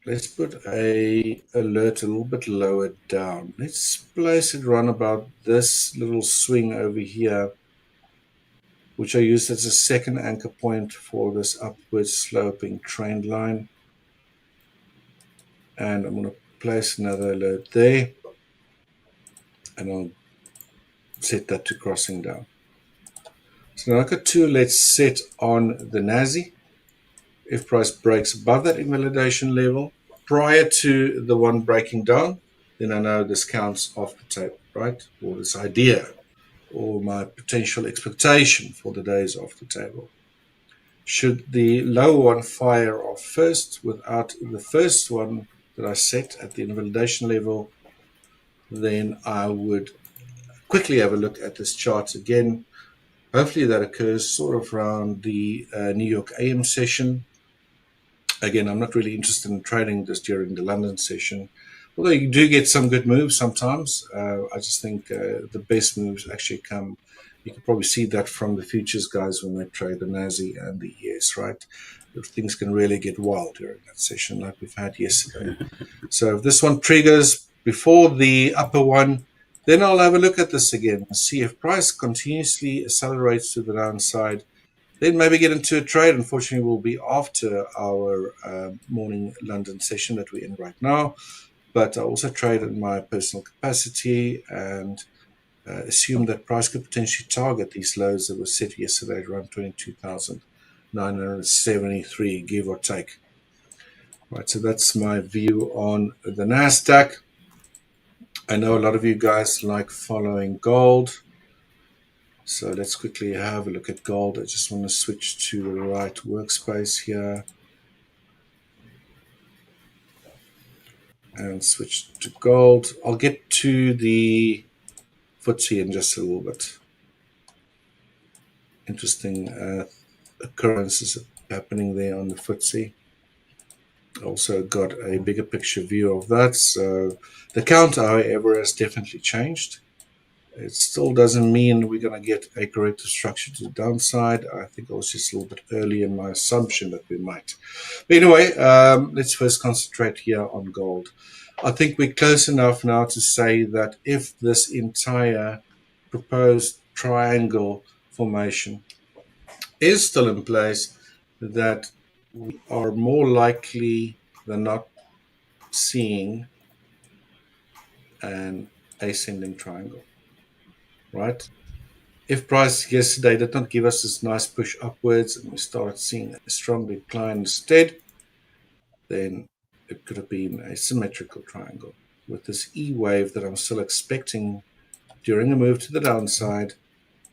let's put a alert a little bit lower down. Let's place it around about this little swing over here, which I use as a second anchor point for this upward sloping trend line. And I'm going to place another alert there, and I'll set that to crossing down. So now I've got two alerts set on the NASI. If price breaks above that invalidation level prior to the one breaking down, then I know this counts off the table, right? Or this idea, or my potential expectation for the day is off the table. Should the low one fire off first without the first one that I set at the invalidation level, then I would quickly have a look at this chart again. Hopefully that occurs sort of around the New York AM session. Again, I'm not really interested in trading this during the London session, although you do get some good moves sometimes. I just think the best moves actually come. You can probably see that from the futures guys when they trade the NASI and the ES, right? Things can really get wild during that session like we've had yesterday. So if this one triggers before the upper one, then I'll have a look at this again and see if price continuously accelerates to the downside. Then maybe get into a trade. Unfortunately, will be after our morning London session that we're in right now. But I also trade in my personal capacity and assume that price could potentially target these lows that were set yesterday at around 22,973, give or take. Right, so that's my view on the Nasdaq. I know a lot of you guys like following gold. So let's quickly have a look at gold. I just want to switch to the right workspace here and switch to gold. I'll get to the FTSE in just a little bit. Interesting occurrences happening there on the FTSE. Also got a bigger picture view of that. So the count, however, has definitely changed. It still doesn't mean we're going to get a corrective structure to the downside. I think I was just a little bit early in my assumption that we might. But anyway, let's first concentrate here on gold. I think we're close enough now to say that if this entire proposed triangle formation is still in place, that we are more likely than not seeing an ascending triangle. Right? If price yesterday did not give us this nice push upwards and we started seeing a strong decline instead, then it could have been a symmetrical triangle with this E wave that I'm still expecting during a move to the downside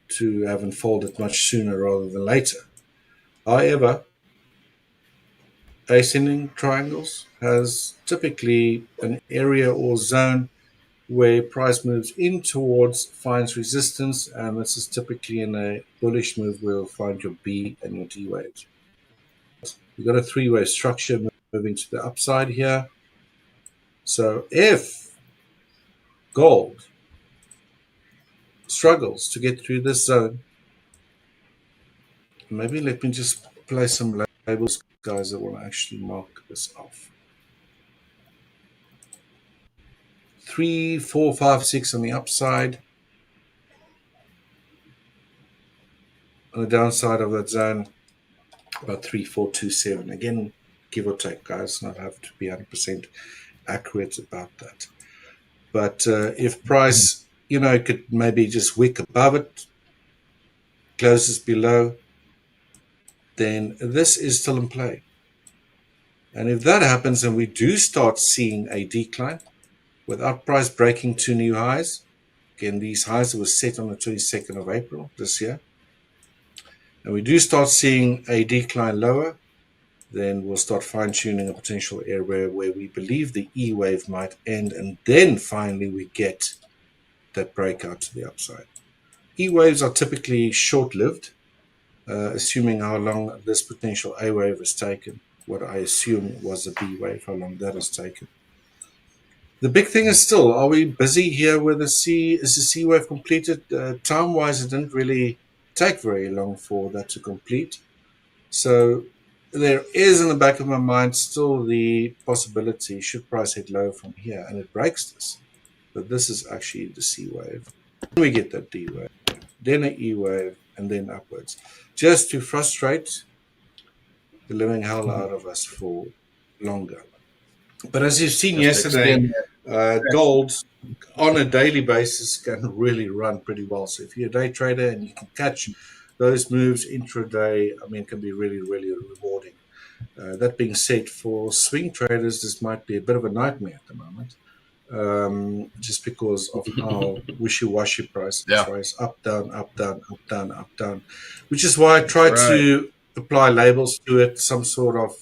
to have unfolded much sooner rather than later. However, ascending triangles has typically an area or zone where price moves in towards, finds resistance, and this is typically in a bullish move where you'll find your B and your D waves. You've got a three-wave structure moving to the upside here. So if gold struggles to get through this zone, maybe let me just place some labels, guys, that will actually mark this off. 3, 4, 5, 6 on the upside. On the downside of that zone, about 3, 4, 2, 7. Again, give or take, guys. Not have to be 100% accurate about that. But if price, could maybe just wick above it, closes below, then this is still in play. And if that happens and we do start seeing a decline without price breaking two new highs, again, these highs were set on the 22nd of April this year, and we do start seeing a decline lower, then we'll start fine-tuning a potential area where we believe the E wave might end, and then finally we get that breakout to the upside. E waves are typically short-lived, assuming how long this potential A wave has taken. What I assume was a B wave, how long that has taken. The big thing is still, are we busy here with the C? Is the C wave completed? Time-wise, it didn't really take very long for that to complete. So there is in the back of my mind still the possibility, should price hit low from here and it breaks this, that this is actually the C wave. Then we get that D wave, then an E wave, and then upwards, just to frustrate the living hell out of us for longer. But as you've seen yesterday, gold on a daily basis can really run pretty well. So if you're a day trader and you can catch those moves intraday, it can be really, really rewarding. That being said, for swing traders, this might be a bit of a nightmare at the moment, just because of how wishy-washy prices rise, up, down, up, down, up, down, up, down, which is why I try to apply labels to it, some sort of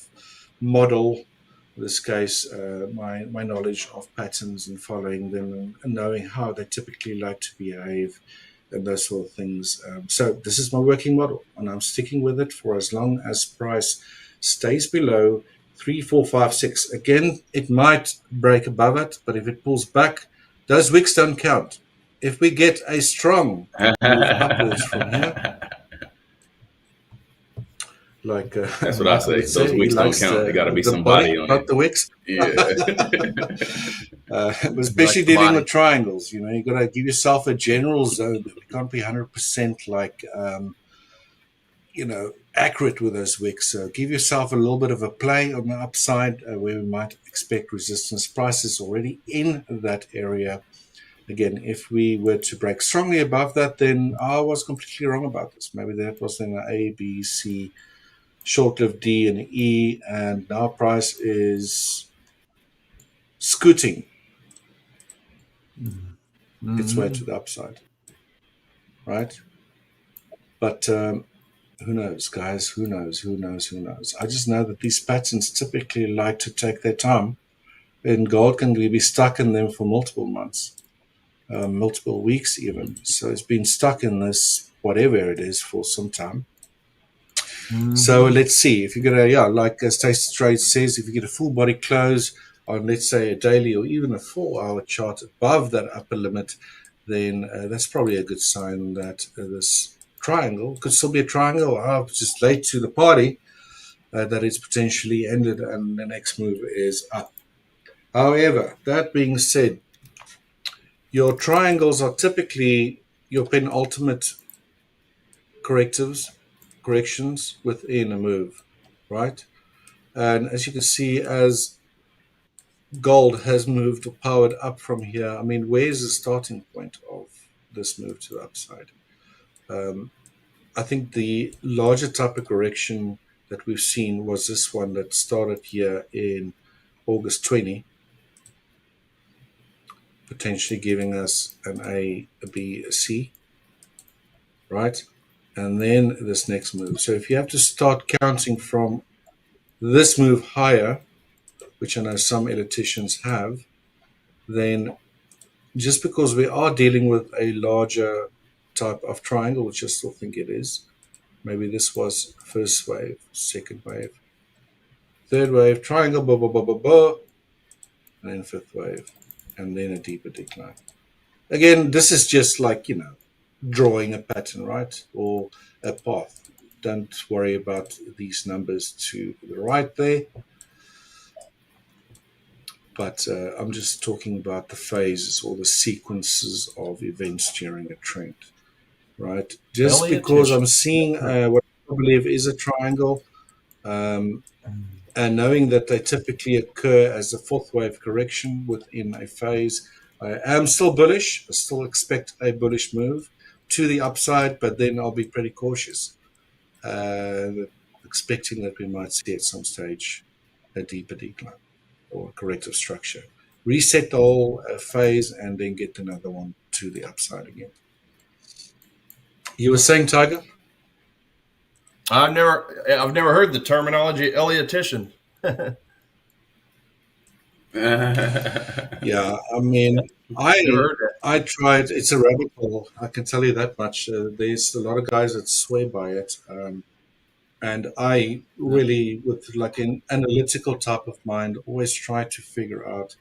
model. In this case, my knowledge of patterns and following them and knowing how they typically like to behave and those sort of things. So this is my working model, and I'm sticking with it for as long as price stays below 3, 4, 5, 6. Again, it might break above it, but if it pulls back, those wicks don't count. If we get a strong move upwards from here, like that's what I say. Those wicks don't count. They got to be somebody on not it. The wicks. Yeah. Especially dealing with triangles, you got to give yourself a general zone. It can't be 100% like accurate with those wicks. So give yourself a little bit of a play on the upside where we might expect resistance. Prices already in that area. Again, if we were to break strongly above that, then I was completely wrong about this. Maybe that was in an A, B, C, short-lived D and E, and now price is scooting its way to the upside, right? But who knows, guys? Who knows? I just know that these patterns typically like to take their time, and gold can be stuck in them for multiple months, multiple weeks even. So it's been stuck in this, whatever it is, for some time. So let's see if you get like Stacey Trade says, if you get a full body close on, let's say, a daily or even a 4-hour chart above that upper limit, then that's probably a good sign that this triangle could still be a triangle. I'm just late to the party, that it's potentially ended and the next move is up. However, that being said, your triangles are typically your penultimate corrections within a move, right? And as you can see, as gold has moved or powered up from here, where's the starting point of this move to the upside? I think the larger type of correction that we've seen was this one that started here in August 20, potentially giving us an A, a B, a C, right? And then this next move. So if you have to start counting from this move higher, which I know some eliticians have, then just because we are dealing with a larger type of triangle, which I still think it is, maybe this was first wave, second wave, third wave, triangle, blah, blah, blah, blah, blah. and then fifth wave, and then a deeper decline. Again, this is just like, drawing a pattern, right? Or a path. Don't worry about these numbers to the right there. But I'm just talking about the phases or the sequences of events during a trend, right? Just because I'm seeing what I believe is a triangle, and knowing that they typically occur as a fourth wave correction within a phase, I am still bullish. I still expect a bullish move to the upside, but then I'll be pretty cautious, expecting that we might see at some stage a deeper decline or corrective structure. Reset the whole phase and then get another one to the upside again. You were saying, Tiger? I've never heard the terminology Elliotian. Yeah, I mean, I tried. It's a rabbit hole. I can tell you that much. There's a lot of guys that swear by it, and I really, with like an analytical type of mind, always try to figure out,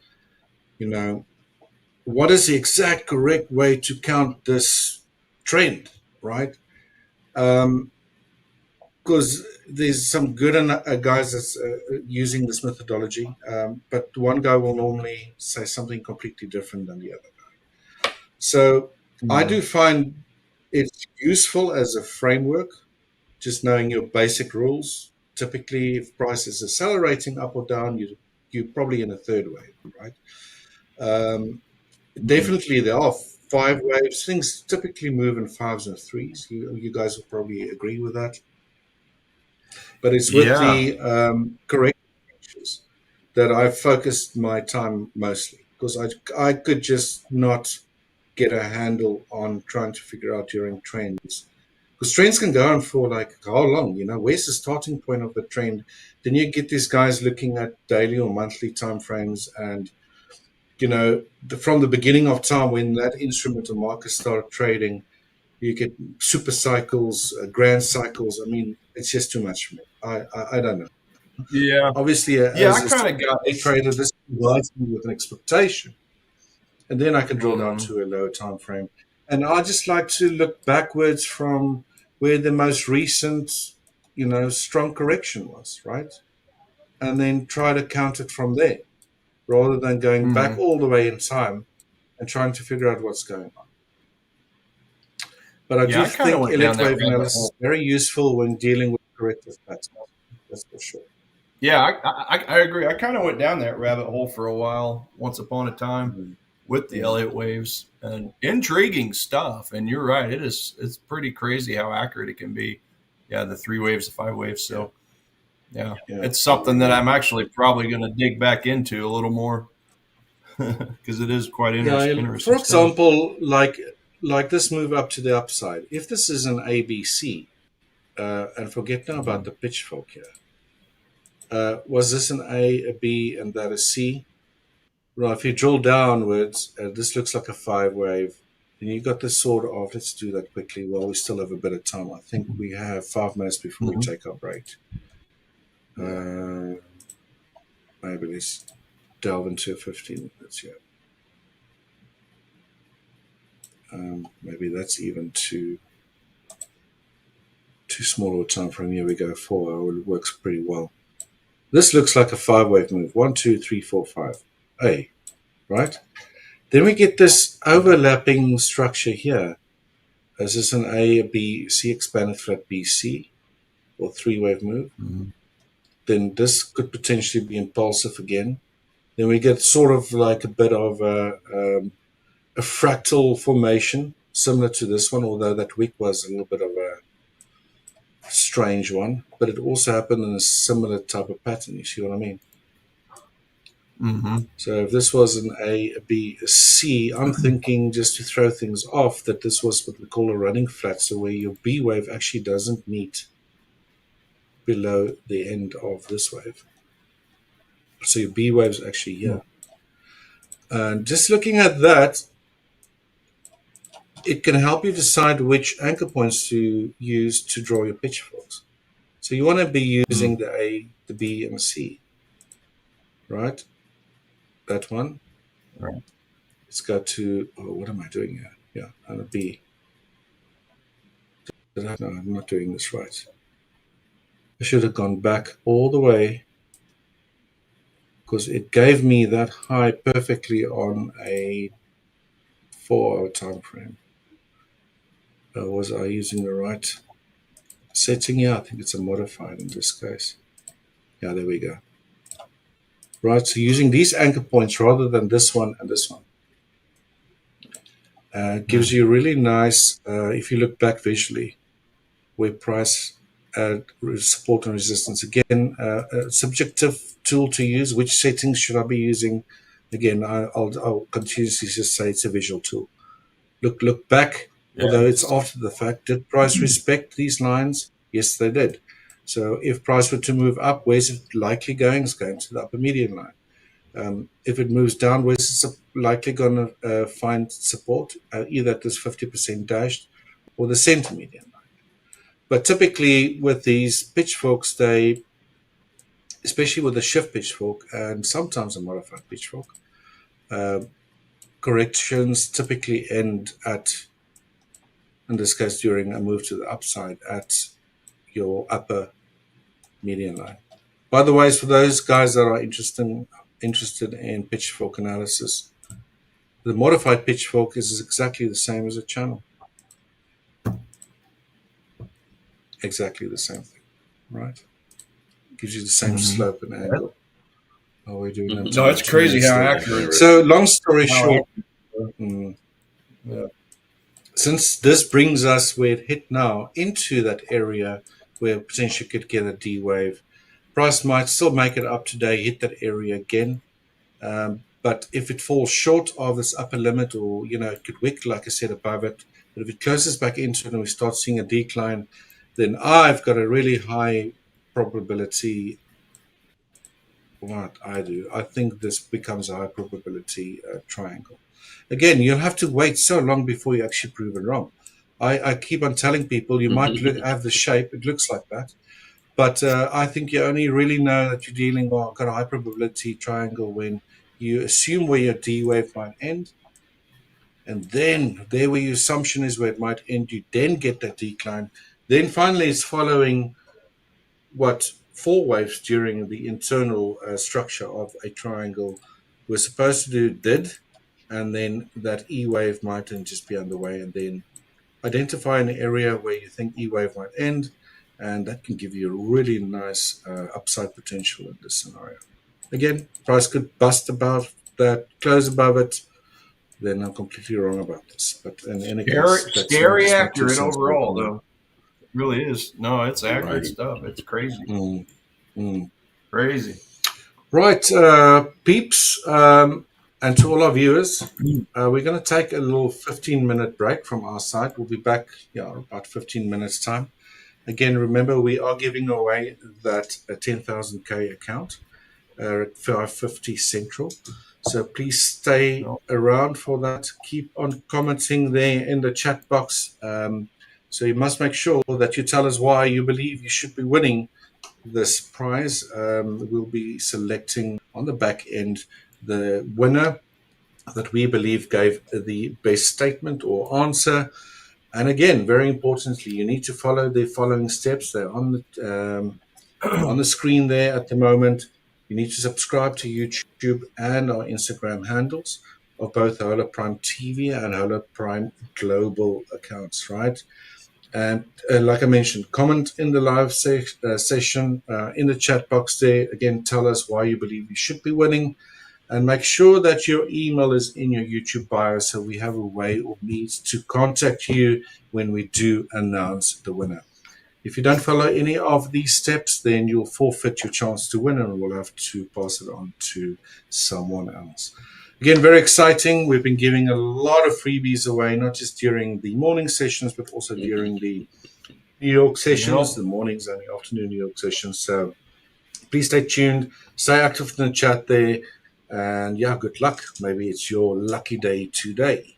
what is the exact correct way to count this trend, right? Because there's some good guys that's using this methodology, but one guy will normally say something completely different than the other guy. So I do find it's useful as a framework, just knowing your basic rules. Typically, if price is accelerating up or down, you're probably in a third wave, right? Definitely, there are 5 waves. Things typically move in 5s and 3s. You guys will probably agree with that. But it's with the correct approaches that I've focused my time mostly, because I could just not get a handle on trying to figure out during trends. Because trends can go on for like how long? Where's the starting point of the trend? Then you get these guys looking at daily or monthly time frames, and from the beginning of time when that instrument or market started trading, you get super cycles, grand cycles. I mean, it's just too much for me. I don't know. Yeah. Obviously, I kind of got a trader, this provides me with an expectation, and then I can drill down to a lower time frame. And I just like to look backwards from where the most recent, strong correction was, right? And then try to count it from there, rather than going back all the way in time and trying to figure out what's going on. But I do think elite wave analysis is very useful when dealing with corrective patterns. That's for sure. Yeah, I agree. I kind of went down that rabbit hole for a while, once upon a time, with the Elliott waves, and intriguing stuff. And you're right; it's pretty crazy how accurate it can be. Yeah, the 3 waves, the 5 waves. So, yeah. It's something that I'm actually probably going to dig back into a little more, because it is quite interesting. For example, like this move up to the upside. If this is an ABC, and forget now about the pitchfork here. Was this an A, a B, and that a C? Right, if you drill downwards, this looks like a 5 wave. And you got this sort of, let's do that quickly while we still have a bit of time. I think we have 5 minutes before we take our break. Maybe let's delve into 15 minutes here. Maybe that's even too small of a time frame. Here we go, 4. It works pretty well. This looks like a 5 wave move. 1, 2, 3, 4, 5. A, right? Then we get this overlapping structure here. Is this an A, a B, C expanded flat, B, C, or 3 wave move? Then this could potentially be impulsive again. Then we get sort of like a bit of a fractal formation, similar to this one, although that week was a little bit of a strange one, but it also happened in a similar type of pattern. You see what I mean? So if this was an A, a B, a C, I'm thinking, just to throw things off, that this was what we call a running flat, so where your B wave actually doesn't meet below the end of this wave. So your B wave is actually here. And just looking at that, it can help you decide which anchor points to use to draw your pitchforks. So you want to be using the A, the B, and the C, right? that one. Right. Let's go to, what am I doing here? Yeah, on a B. No, I'm not doing this right. I should have gone back all the way because it gave me that high perfectly on a 4-hour time frame. Was I using the right setting here? I think it's a modified in this case. Yeah, there we go. Right, so using these anchor points rather than this one and this one gives you really nice, if you look back visually, where price support and resistance. Again, a subjective tool to use. Which settings should I be using? Again, I'll continuously just say it's a visual tool. Look back, Yeah, although it's after the fact. Did price respect these lines? Yes, they did. So if price were to move up, where's it likely going? It's going to the upper median line. If it moves down, where's it likely going to find support? Either at this 50% dashed or the center median line. But typically with these pitchforks, they, especially with the shift pitchfork and sometimes a modified pitchfork, corrections typically end at, in this case, during a move to the upside at your upper median line. By the way, for those guys that are interested in pitchfork analysis, the modified pitchfork is exactly the same as a channel. Exactly the same thing, right? Gives you the same slope and angle. Oh, we're doing that. No, it's crazy how accurate. So, long story short, since this brings us where it hit now into that area where potentially could get a D wave, price might still make it up today, hit that area again. But if it falls short of this upper limit, or it could wick, like I said, above it. But if it closes back into it and we start seeing a decline, then I've got a really high probability. What I do, I think this becomes a high probability triangle. Again, you'll have to wait so long before you actually prove it wrong. I keep on telling people you might have the shape, it looks like that. But I think you only really know that you're dealing with got a high probability triangle when you assume where your D wave might end. And then there where your assumption is where it might end, you then get that decline. Then finally it's following what 4 waves during the internal structure of a triangle we're supposed to do did. And then that E wave might then just be underway, and then identify an area where you think E wave might end. And that can give you a really nice upside potential in this scenario. Again, price could bust above that, close above it. Then I'm completely wrong about this. But in any case, that's scary accurate overall, though. It really is. No, it's accurate Right. stuff. It's crazy. Crazy. Right, peeps, and to all our viewers, we're going to take a little 15-minute break from our side. We'll be back about 15 minutes time. Again, remember, we are giving away that 10,000K account at 550 Central. So please stay around for that. Keep on commenting there in the chat box. So you must make sure that you tell us why you believe you should be winning this prize. We'll be selecting on the back end the winner that we believe gave the best statement or answer. And again, very importantly, you need to follow the following steps. They're on the screen there at the moment. You need to subscribe to YouTube and our Instagram handles of both Hola Prime TV and Hola Prime Global accounts, right? And like I mentioned, comment in the live session in the chat box there. Again, tell us why you believe you should be winning. And make sure that your email is in your YouTube bio so we have a way or means to contact you when we do announce the winner. If you don't follow any of these steps, then you'll forfeit your chance to win and we'll have to pass it on to someone else. Again, very exciting. We've been giving a lot of freebies away, not just during the morning sessions, but also during the New York sessions, the mornings and the afternoon New York sessions. So please stay tuned, stay active in the chat there. And yeah, good luck. Maybe it's your lucky day today.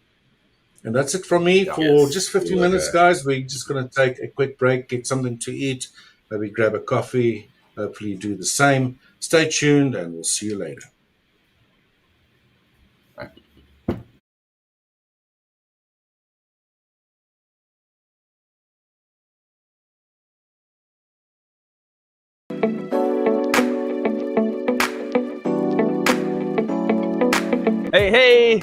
And that's it from me for just 15 minutes, guys. We're just going to take a quick break, get something to eat, maybe grab a coffee. Hopefully you do the same. Stay tuned and we'll see you later. Hey,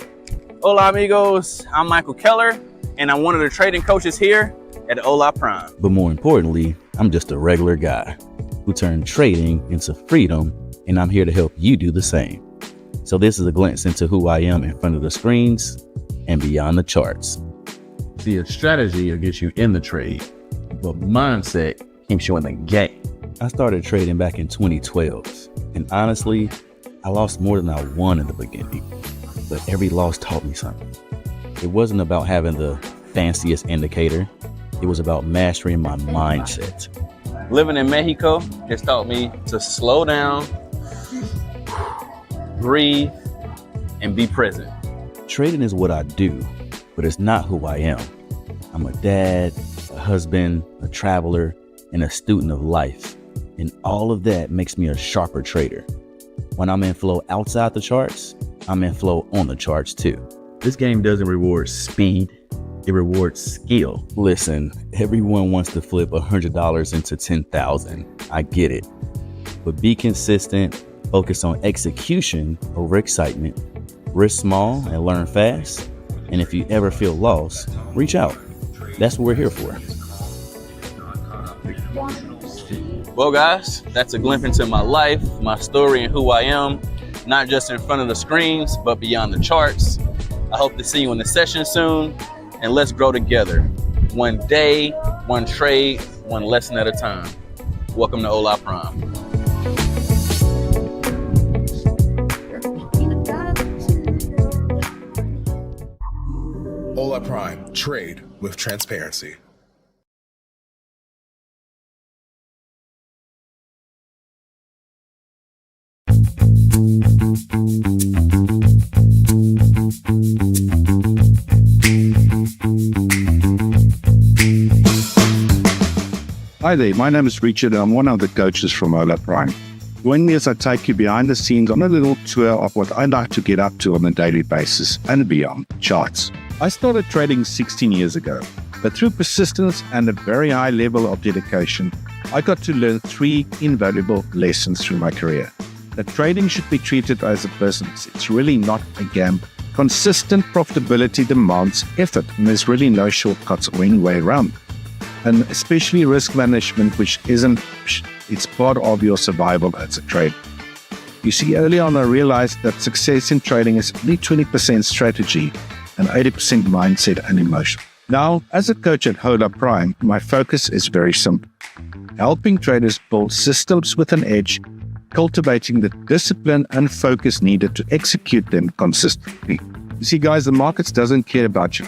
hola amigos, I'm Michael Keller, and I'm one of the trading coaches here at Hola Prime. But more importantly, I'm just a regular guy who turned trading into freedom, and I'm here to help you do the same. So this is a glimpse into who I am in front of the screens and beyond the charts. See, a strategy will get you in the trade, but mindset keeps you in the game. I started trading back in 2012, and honestly, I lost more than I won in the beginning, but every loss taught me something. It wasn't about having the fanciest indicator. It was about mastering my mindset. Living in Mexico has taught me to slow down, breathe, and be present. Trading is what I do, but it's not who I am. I'm a dad, a husband, a traveler, and a student of life. And all of that makes me a sharper trader. When I'm in flow outside the charts, I'm in flow on the charts too. This game doesn't reward speed, it rewards skill. Listen, everyone wants to flip $100 into 10,000. I get it. But be consistent, focus on execution over excitement, risk small and learn fast. And if you ever feel lost, reach out. That's what we're here for. Well, guys, that's a glimpse into my life, my story, and who I am, not just in front of the screens, but beyond the charts. I hope to see you in the session soon, and let's grow together. One day, one trade, one lesson at a time. Welcome to Hola Prime. Hola Prime, trade with transparency. Hi there, my name is Richard and I'm one of the coaches from Hola Prime. Join me as I take you behind the scenes on a little tour of what I like to get up to on a daily basis and beyond charts. I started trading 16 years ago, but through persistence and a very high level of dedication, I got to learn 3 invaluable lessons through my career. That trading should be treated as a business. It's really not a gamble. Consistent profitability demands effort, and there's really no shortcuts or any way around. And especially risk management, which isn't, it's part of your survival as a trader. You see, early on I realized that success in trading is only 20% strategy and 80% mindset and emotion. Now, as a coach at Hola Prime, my focus is very simple. Helping traders build systems with an edge, cultivating the discipline and focus needed to execute them consistently. You see, guys, the markets doesn't care about you.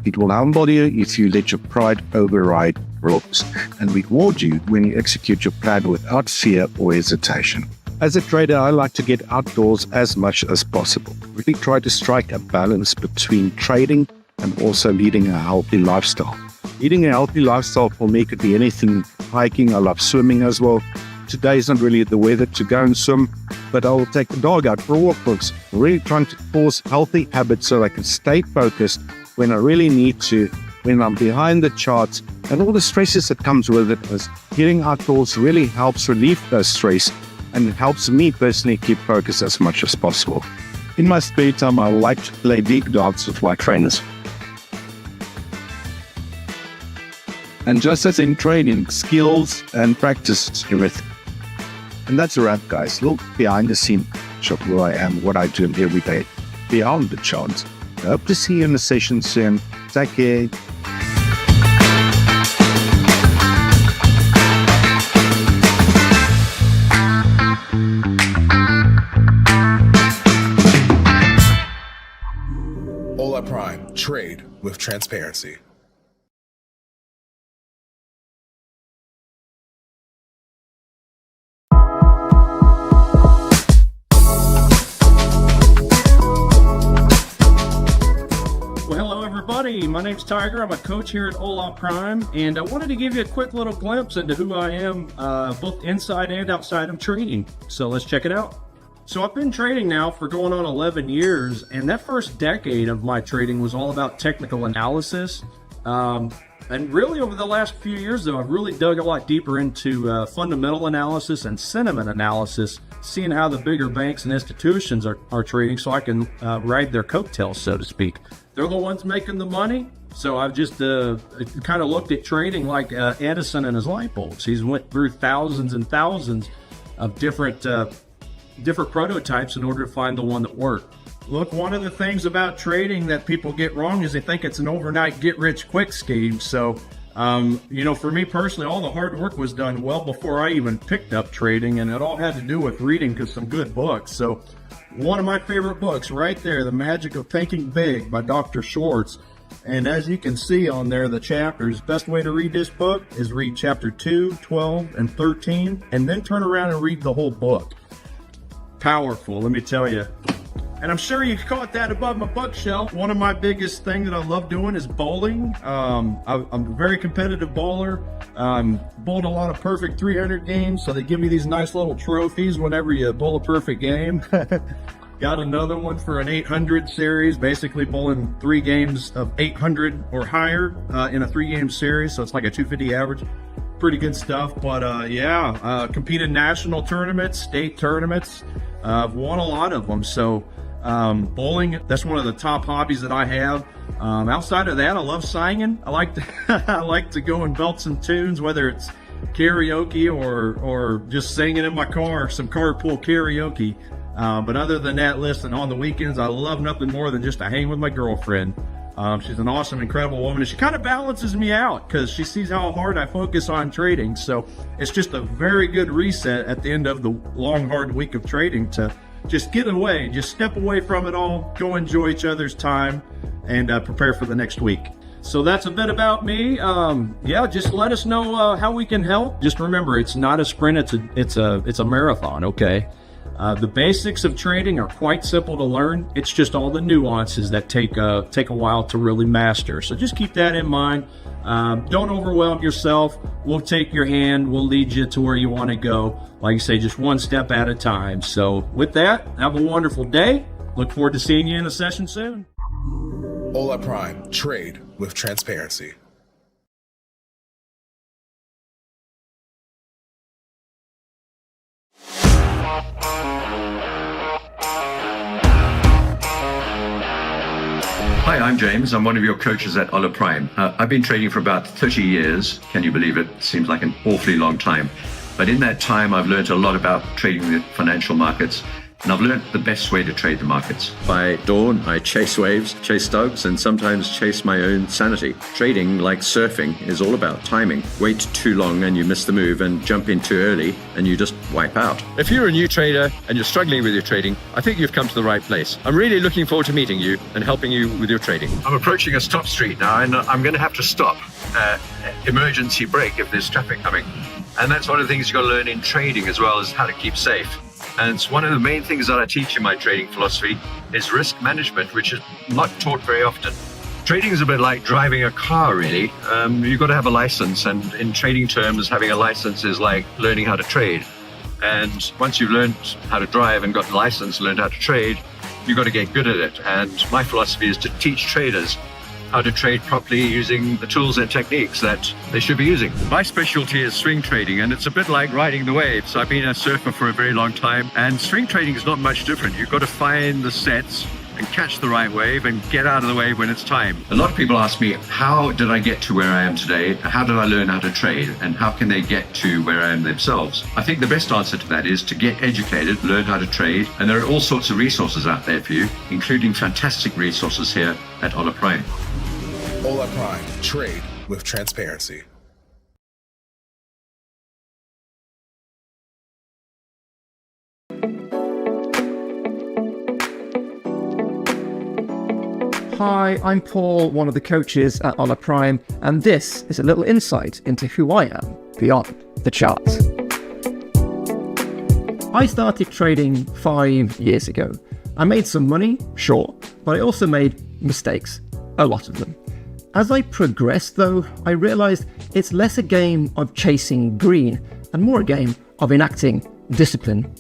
It will humble you if you let your pride override rules and reward you when you execute your plan without fear or hesitation. As a trader, I like to get outdoors as much as possible. Really try to strike a balance between trading and also leading a healthy lifestyle. Leading a healthy lifestyle for me could be anything. Hiking, I love swimming as well. Today is not really the weather to go and swim, but I will take the dog out for a walk. I'm really trying to force healthy habits so I can stay focused when I really need to, when I'm behind the charts, and all the stresses that comes with it. As getting outdoors really helps relieve those stress and helps me personally keep focused as much as possible. In my spare time, I like to play deep dives with my trainers. And just as in training, skills and practice is everything. And that's a wrap, guys. Look behind the scene shot where I am, what I do every day, beyond the charts. I hope to see you in the session soon. Take care. Hola Prime, trade with transparency. My name's Tiger. I'm a coach here at Hola Prime, and I wanted to give you a quick little glimpse into who I am, both inside and outside of trading. So let's check it out. So I've been trading now for going on 11 years, and that first decade of my trading was all about technical analysis, And really over the last few years, though, I've really dug a lot deeper into fundamental analysis and sentiment analysis, seeing how the bigger banks and institutions are trading so I can ride their coattails, so to speak. They're the ones making the money. So I've just kind of looked at trading like Edison and his light bulbs. He's went through thousands and thousands of different prototypes in order to find the one that worked. Look, one of the things about trading that people get wrong is they think it's an overnight get-rich-quick scheme. So, for me personally, all the hard work was done well before I even picked up trading, and it all had to do with reading some good books. So, one of my favorite books right there, The Magic of Thinking Big by Dr. Schwartz. And as you can see on there, the chapters, best way to read this book is read chapter 2, 12, and 13, and then turn around and read the whole book. Powerful, let me tell you. And I'm sure you caught that above my bookshelf. One of my biggest things that I love doing is bowling. I'm a very competitive bowler. Bowled a lot of perfect 300 games, so they give me these nice little trophies whenever you bowl a perfect game. Got another one for an 800 series, basically bowling 3 games of 800 or higher in a 3-game series, so it's like a 250 average. Pretty good stuff, but competed national tournaments, state tournaments. I've won a lot of them, so bowling, that's one of the top hobbies that I have. Outside of that, I love singing. I like to go and belt some tunes, whether it's karaoke or just singing in my car, some carpool karaoke. But other than that, listen, on the weekends, I love nothing more than just to hang with my girlfriend. She's an awesome, incredible woman, and she kind of balances me out because she sees how hard I focus on trading. So it's just a very good reset at the end of the long, hard week of trading to just get away, just step away from it all, go enjoy each other's time, and prepare for the next week. So that's a bit about me. Just let us know how we can help. Just remember, it's not a sprint, it's a marathon, okay? The basics of trading are quite simple to learn. It's just all the nuances that take a while to really master. So just keep that in mind. Don't overwhelm yourself. We'll take your hand. We'll lead you to where you want to go. Like I say, just one step at a time. So with that, have a wonderful day. Look forward to seeing you in a session soon. Hola Prime. Trade with transparency. Hi, I'm James. I'm one of your coaches at Hola Prime. I've been trading for about 30 years. Can you believe it? Seems like an awfully long time. But in that time, I've learned a lot about trading the financial markets. And I've learned the best way to trade the markets. By dawn, I chase waves, chase stocks, and sometimes chase my own sanity. Trading, like surfing, is all about timing. Wait too long and you miss the move, and jump in too early and you just wipe out. If you're a new trader and you're struggling with your trading, I think you've come to the right place. I'm really looking forward to meeting you and helping you with your trading. I'm approaching a stop street now, and I'm going to have to stop. Emergency brake if there's traffic coming. And that's one of the things you've got to learn in trading, as well as how to keep safe. And it's one of the main things that I teach in my trading philosophy is risk management, which is not taught very often. Trading is a bit like driving a car, really. You've got to have a license, and in trading terms, having a license is like learning how to trade. And once you've learned how to drive and got the license, learned how to trade, you've got to get good at it. And my philosophy is to teach traders how to trade properly using the tools and techniques that they should be using. My specialty is swing trading, and it's a bit like riding the waves. I've been a surfer for a very long time, and swing trading is not much different. You've got to find the sets and catch the right wave and get out of the wave when it's time. A lot of people ask me, how did I get to where I am today? How did I learn how to trade? And how can they get to where I am themselves? I think the best answer to that is to get educated, learn how to trade. And there are all sorts of resources out there for you, including fantastic resources here at Hola Prime. Hola Prime. Trade with transparency. Hi, I'm Paul, one of the coaches at Hola Prime, and this is a little insight into who I am beyond the charts. I started trading 5 years ago. I made some money, sure, but I also made mistakes, a lot of them. As I progressed though, I realized it's less a game of chasing green and more a game of enacting discipline.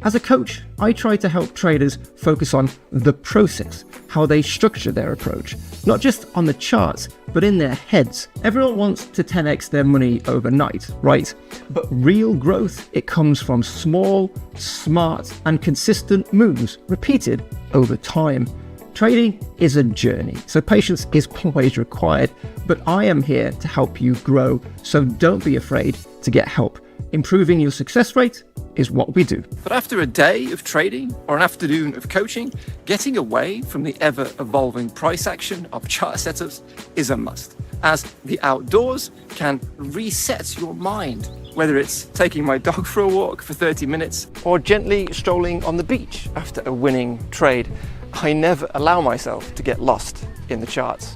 As a coach, I try to help traders focus on the process, how they structure their approach, not just on the charts, but in their heads. Everyone wants to 10x their money overnight, right? But real growth, it comes from small, smart, and consistent moves repeated over time. Trading is a journey, so patience is always required, but I am here to help you grow, so don't be afraid to get help. Improving your success rate is what we do. But after a day of trading or an afternoon of coaching, getting away from the ever-evolving price action of chart setups is a must, as the outdoors can reset your mind, whether it's taking my dog for a walk for 30 minutes or gently strolling on the beach after a winning trade. I never allow myself to get lost in the charts.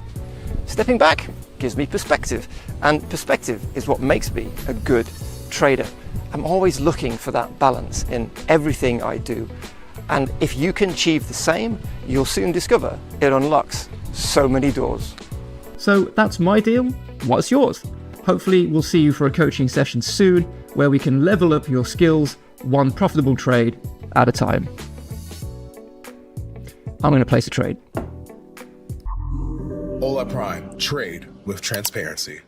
Stepping back gives me perspective, and perspective is what makes me a good trader. I'm always looking for that balance in everything I do. And if you can achieve the same, you'll soon discover it unlocks so many doors. So that's my deal. What's yours? Hopefully we'll see you for a coaching session soon where we can level up your skills one profitable trade at a time. I'm going to place a trade. Hola Prime. Trade with transparency.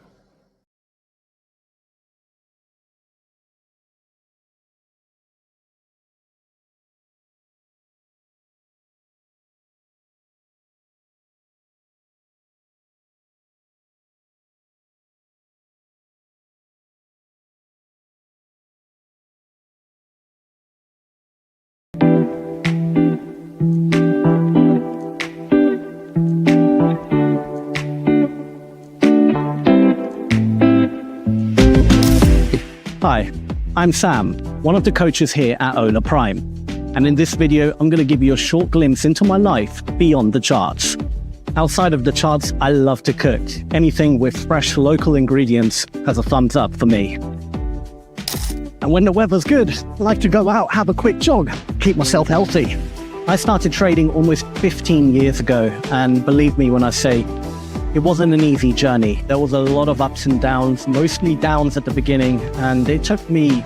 Hi, I'm Sam, one of the coaches here at Hola Prime. And in this video, I'm going to give you a short glimpse into my life beyond the charts. Outside of the charts, I love to cook. Anything with fresh local ingredients has a thumbs up for me. And when the weather's good, I like to go out, have a quick jog, keep myself healthy. I started trading almost 15 years ago, and believe me when I say, it wasn't an easy journey. There was a lot of ups and downs, mostly downs at the beginning, and it took me,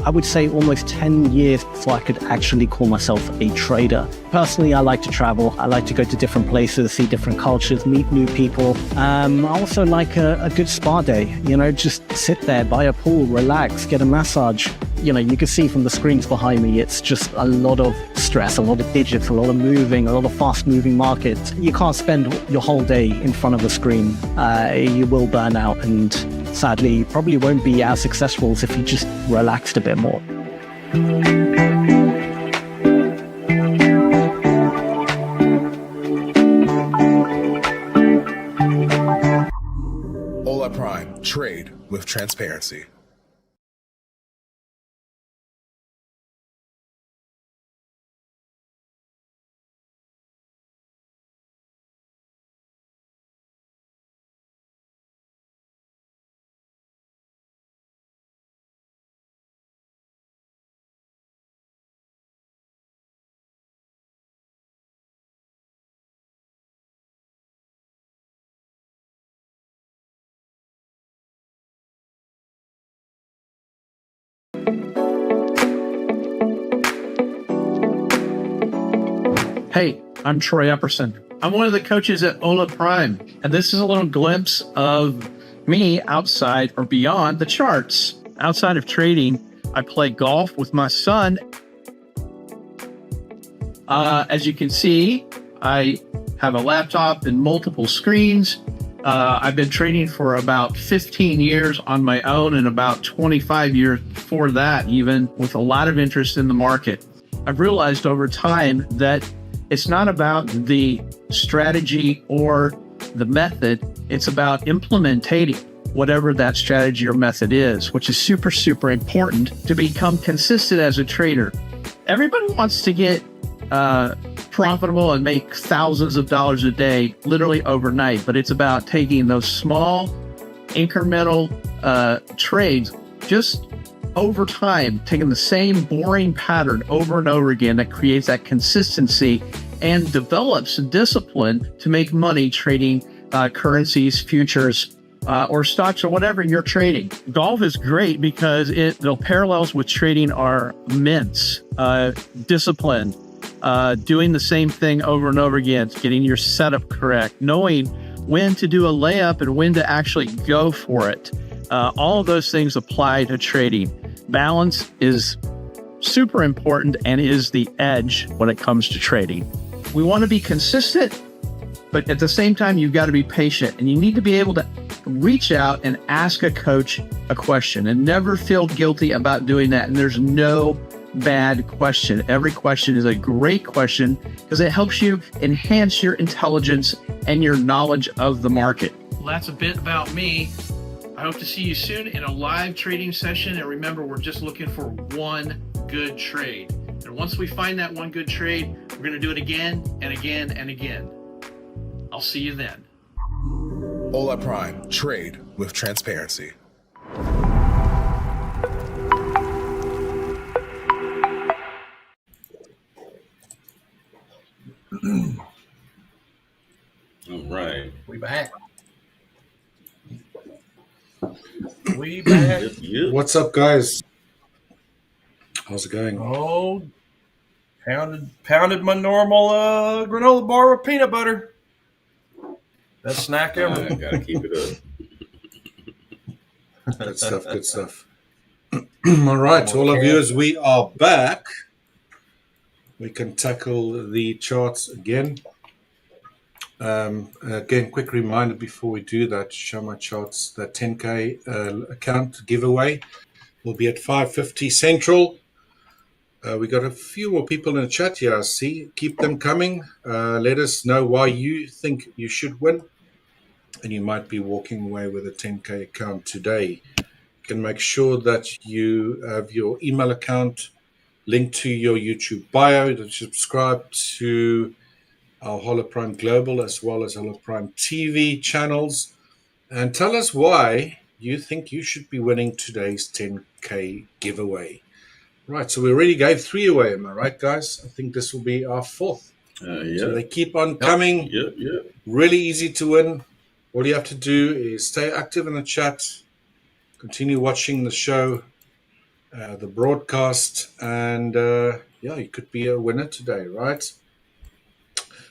I would say, almost 10 years before I could actually call myself a trader. Personally, I like to travel. I like to go to different places, see different cultures, meet new people. I also like a good spa day, you know, just sit there by a pool, relax, get a massage. You know, you can see from the screens behind me, it's just a lot of stress, a lot of digits, a lot of moving, a lot of fast moving markets. You can't spend your whole day in front of a screen. You will burn out, and sadly, you probably won't be as successful as if you just relaxed a bit more. Hola Prime. Trade with transparency. Hey, I'm Troy Epperson. I'm one of the coaches at Hola Prime, and this is a little glimpse of me outside or beyond the charts. Outside of trading, I play golf with my son. As you can see, I have a laptop and multiple screens. I've been trading for about 15 years on my own and about 25 years before that, even with a lot of interest in the market. I've realized over time that it's not about the strategy or the method. It's about implementing whatever that strategy or method is, which is super, super important to become consistent as a trader. Everybody wants to get profitable and make thousands of dollars a day, literally overnight, but it's about taking those small incremental trades just over time, taking the same boring pattern over and over again that creates that consistency and develops a discipline to make money trading currencies, futures, or stocks, or whatever you're trading. Golf is great because the parallels with trading are immense. Discipline, doing the same thing over and over again, getting your setup correct, knowing when to do a layup and when to actually go for it. All of those things apply to trading. Balance is super important and is the edge when it comes to trading. We want to be consistent, but at the same time, you've got to be patient, and you need to be able to reach out and ask a coach a question and never feel guilty about doing that. And there's no bad question. Every question is a great question because it helps you enhance your intelligence and your knowledge of the market. Well, that's a bit about me. I hope to see you soon in a live trading session. And remember, we're just looking for one good trade. And once we find that one good trade, we're going to do it again and again and again. I'll see you then. Hola Prime. Trade with transparency. All right. We back. We back. What's up, guys? How's it going? Oh, pounded my normal granola bar with peanut butter. Best snack ever. Gotta keep it up. Good stuff, good stuff. All right, to all our viewers, we are back. We can tackle the charts again. Again, quick reminder before we do that, show my charts. That 10K account giveaway will be at 5:50 Central. We got a few more people in the chat here, I see. Keep them coming. Let us know why you think you should win. And you might be walking away with a 10K account today. You can make sure that you have your email account linked to your YouTube bio, to subscribe to our Hola Prime Global as well as Hola Prime TV channels. And tell us why you think you should be winning today's 10K giveaway. Right, so we already gave 3 away, am I right, guys? I think this will be our 4th. Yeah. So they keep on coming. Yep. Really easy to win. All you have to do is stay active in the chat, continue watching the show, the broadcast, and yeah, you could be a winner today, right?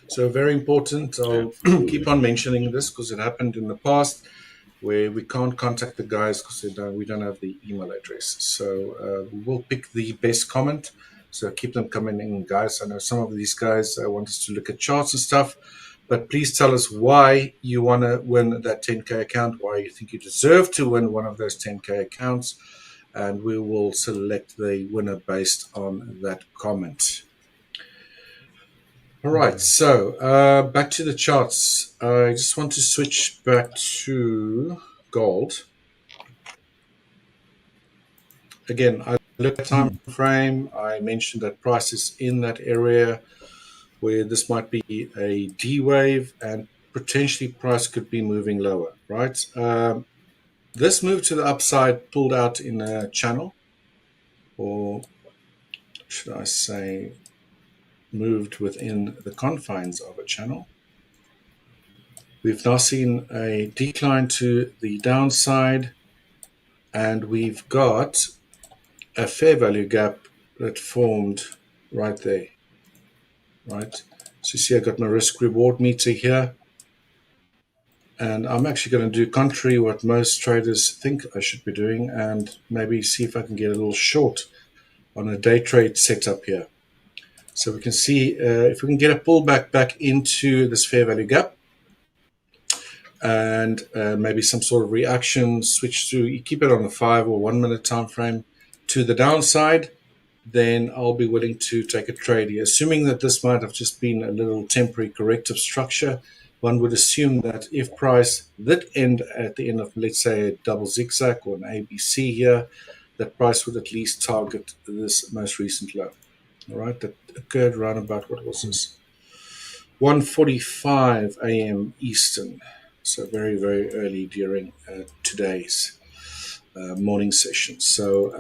So very important. I'll keep on mentioning this because it happened in the past where we can't contact the guys because we don't have the email address. So we will pick the best comment. So keep them coming in, guys. I know some of these guys want us to look at charts and stuff, but please tell us why you want to win that 10K account, why you think you deserve to win one of those 10K accounts, and we will select the winner based on that comment. All right, so back to the charts. I just want to switch back to gold. Again, I look at time frame. I mentioned that price is in that area where this might be a D wave and potentially price could be moving lower, right? This move to the upside pulled out in a channel, or should I say moved within the confines of a channel. We've now seen a decline to the downside, and we've got a fair value gap that formed right there. Right, so you see I got my risk reward meter here, and I'm actually going to do contrary what most traders think I should be doing, and maybe see if I can get a little short on a day trade setup here. So we can see if we can get a pullback back into this fair value gap, and maybe some sort of reaction, switch to, you keep it on a 5 or 1 minute time frame to the downside, then I'll be willing to take a trade here. Assuming that this might have just been a little temporary corrective structure, one would assume that if price did end at the end of, let's say, a double zigzag or an ABC here, that price would at least target this most recent low. All right, that occurred around about, what was this? 1:45 a.m. Eastern. So very, very early during today's morning session, so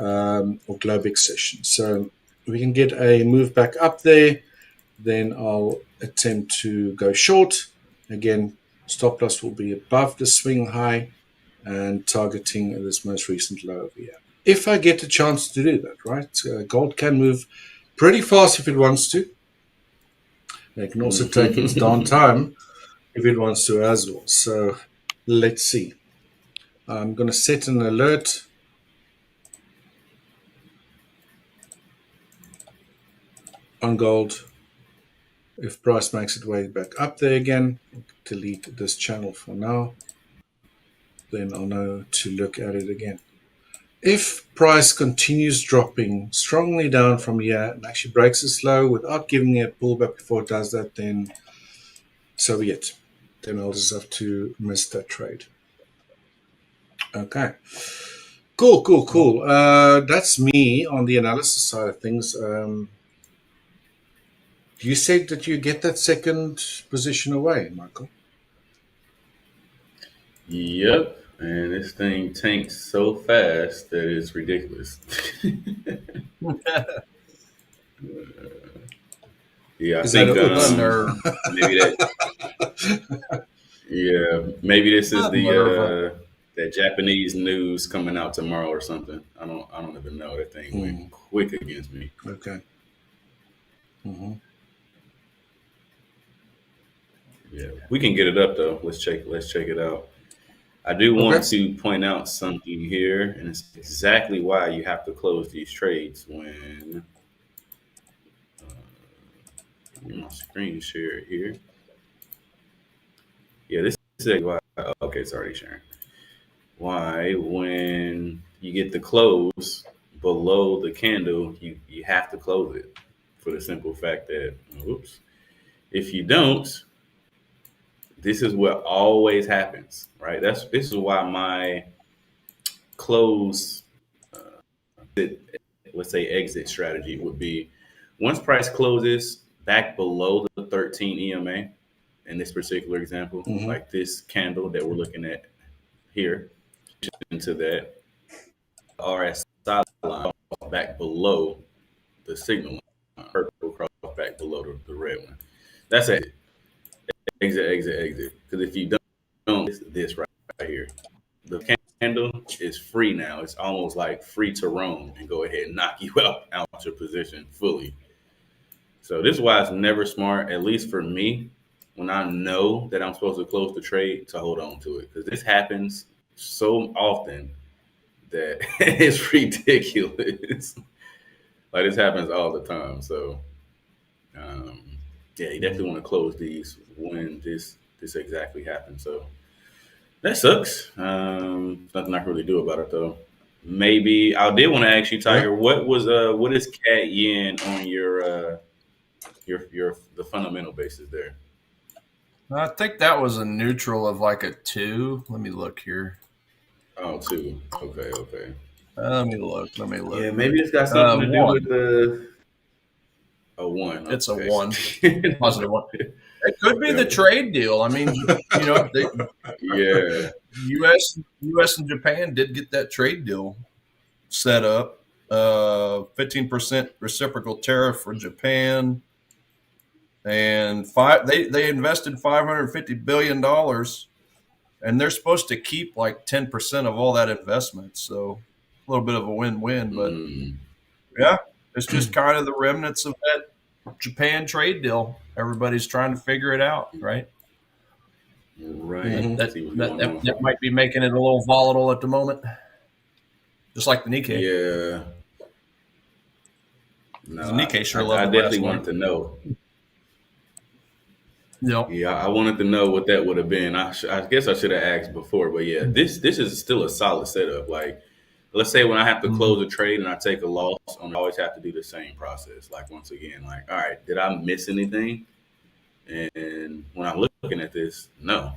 or Globex session. So we can get a move back up there, then I'll attempt to go short. Again, stop loss will be above the swing high and targeting this most recent low over here. If I get a chance to do that, right? Gold can move pretty fast if it wants to. It can also take its darn time if it wants to as well. So let's see. I'm going to set an alert. On gold. If price makes its way back up there again, delete this channel for now. Then I'll know to look at it again. If price continues dropping strongly down from here and actually breaks this low without giving it a pullback before it does that, then so be it. Then I'll just have to miss that trade. Okay. Cool. That's me on the analysis side of things. You said that you get that second position away, Michael. Yep. And this thing tanks so fast that it's ridiculous. Yeah, I think maybe that. Yeah, maybe this is the that Japanese news coming out tomorrow or something. I don't even know. That thing went quick against me. Okay. Yeah, we can get it up though. Let's check it out. I do want to point out something here, and it's exactly why you have to close these trades when my screen share here. Yeah, this is why. Okay, it's already sharing. Why, when you get the close below the candle, you have to close it for the simple fact that, if you don't, this is what always happens, right? This is why my close, let's say exit strategy would be once price closes back below the 13 EMA in this particular example, like this candle that we're looking at here, into that RSI line back below the signal line, purple cross back below the red one. That's it. Exit. Because if you don't, it's this right here. The candle is free now. It's almost like free to roam and go ahead and knock you out your position fully. So this is why it's never smart, at least for me, when I know that I'm supposed to close the trade, to hold on to it. Because this happens so often that it's ridiculous. Like this happens all the time. So yeah, you definitely want to close these when this exactly happens. So that sucks. Nothing I can really do about it though. Maybe I did want to ask you, Tiger, what is cat yen on your the fundamental basis there? I think that was a neutral of like a 2. Let me look here. Oh, 2. Okay. Let me look. Yeah, maybe it's got something to do with the. A 1. It's a 1. Positive 1. It could be the trade deal. I mean, yeah. U.S. and Japan did get that trade deal set up. 15% reciprocal tariff for Japan, and they invested $550 billion, and they're supposed to keep like 10% of all that investment. So a little bit of a win-win, but yeah, it's just kind of the remnants of that Japan trade deal. Everybody's trying to figure it out, right? Right. That might be making it a little volatile at the moment, just like the Nikkei. Yeah. No, the Nikkei sure loved I it definitely last wanted night. to know. Yep. Yeah, I wanted to know what that would have been. I guess I should have asked before, but yeah, this is still a solid setup. Like, let's say when I have to close a trade and I take a loss, I always have to do the same process. Like, once again, like, all right, did I miss anything? And when I'm looking at this, no.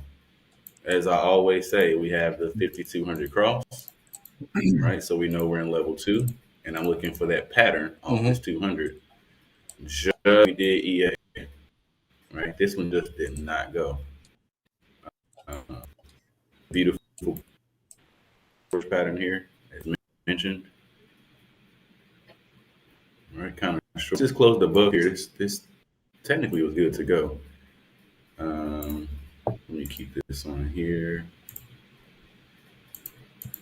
As I always say, we have the 5,200 cross, right? So we know we're in level 2, and I'm looking for that pattern on this 200. Just we did EA, right? This one just did not go. Beautiful first pattern here, as mentioned. All right, kind of short. Just closed above here. This technically was good to go. Let me keep this on here.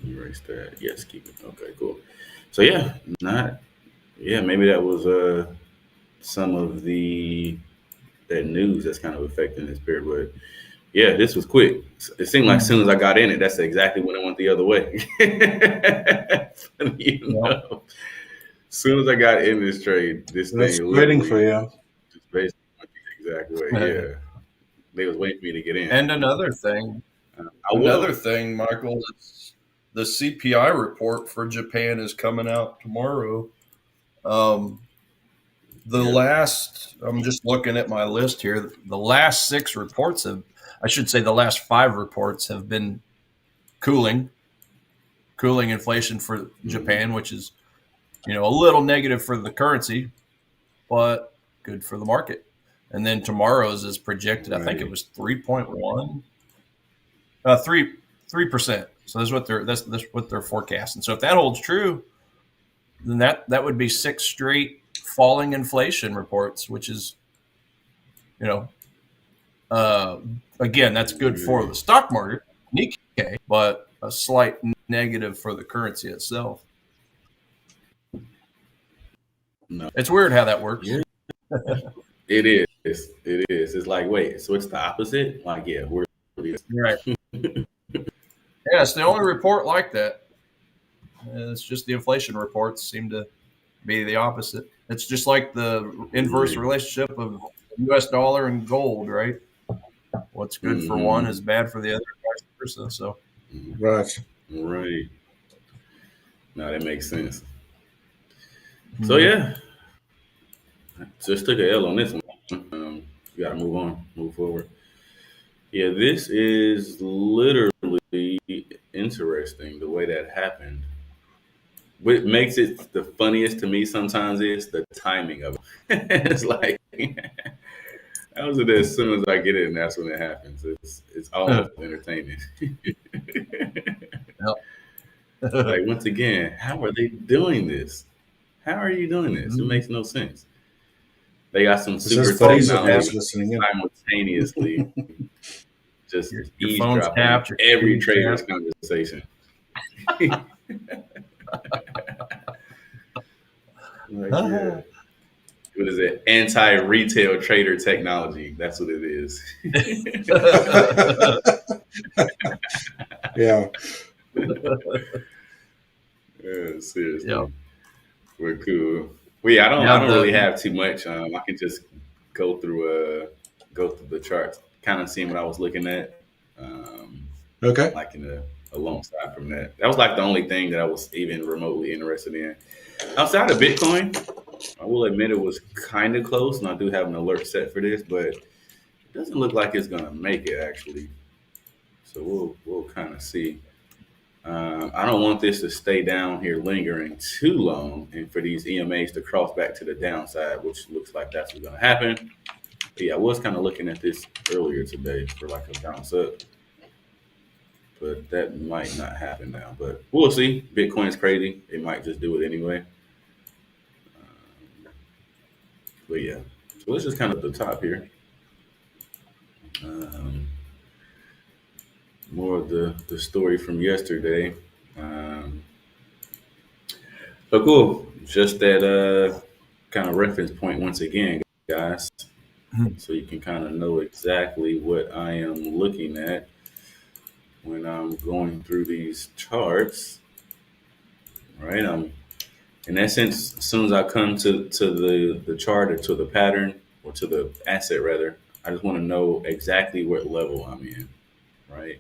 Erase that. Yes, keep it. Okay, cool. So yeah, maybe that was some of the that news that's kind of affecting this pair. But yeah, this was quick. It seemed like as soon as I got in it, that's exactly when it went the other way. As soon as I got in this trade, this That's thing waiting for you. just basically went the exact way. Yeah, they was waiting for me to get in. And another thing, Michael, is the CPI report for Japan is coming out tomorrow. I'm just looking at my list here. The last 6 reports the last 5 reports have been cooling inflation for Japan, which is, a little negative for the currency, but good for the market. And then tomorrow's is projected, I think it was 3.1, 3%. So that's what they're forecasting. So if that holds true, then that would be 6 straight falling inflation reports, which is, again, that's good for the stock market, Nikkei, but a slight negative for the currency itself. No. It's weird how that works. Yeah. It is. It is. It's like, wait, so it's the opposite? Like, yeah, we're right. Yeah, it's the only report like that. It's just the inflation reports seem to be the opposite. It's just like the inverse relationship of U.S. dollar and gold, right? What's good for one is bad for the other, vice versa. So, right. No, that makes sense. So yeah, just took an L on this one. You got to move forward. Yeah, this is literally interesting the way that happened. What makes it the funniest to me sometimes is the timing of it. It's like I was there as soon as I get it, and that's when it happens. It's almost entertaining. Like, once again, how are they doing this? How are you doing this? It makes no sense. They got some super technology simultaneously. Just eavesdropping every trader's conversation. What is it? Anti-retail trader technology. That's what it is. Yeah. Seriously. Yeah. We're cool. Well, yeah, I don't really have too much. I can just go through the charts, kind of seeing what I was looking at. Okay. Like alongside from that. That was like the only thing that I was even remotely interested in. Outside of Bitcoin, I will admit it was kind of close, and I do have an alert set for this, but it doesn't look like it's gonna make it actually. So we'll kind of see. I don't want this to stay down here lingering too long, and for these EMAs to cross back to the downside, which looks like that's what's gonna happen. But yeah, I was kind of looking at this earlier today for like a bounce up, but that might not happen now. But we'll see. Bitcoin's crazy; it might just do it anyway. But yeah, so this is kind of the top here. More of the story from yesterday. But cool. Just that kind of reference point once again, guys. So you can kind of know exactly what I am looking at when I'm going through these charts. Right? In essence, as soon as I come to the chart or to the pattern or to the asset rather, I just want to know exactly what level I'm in. Right?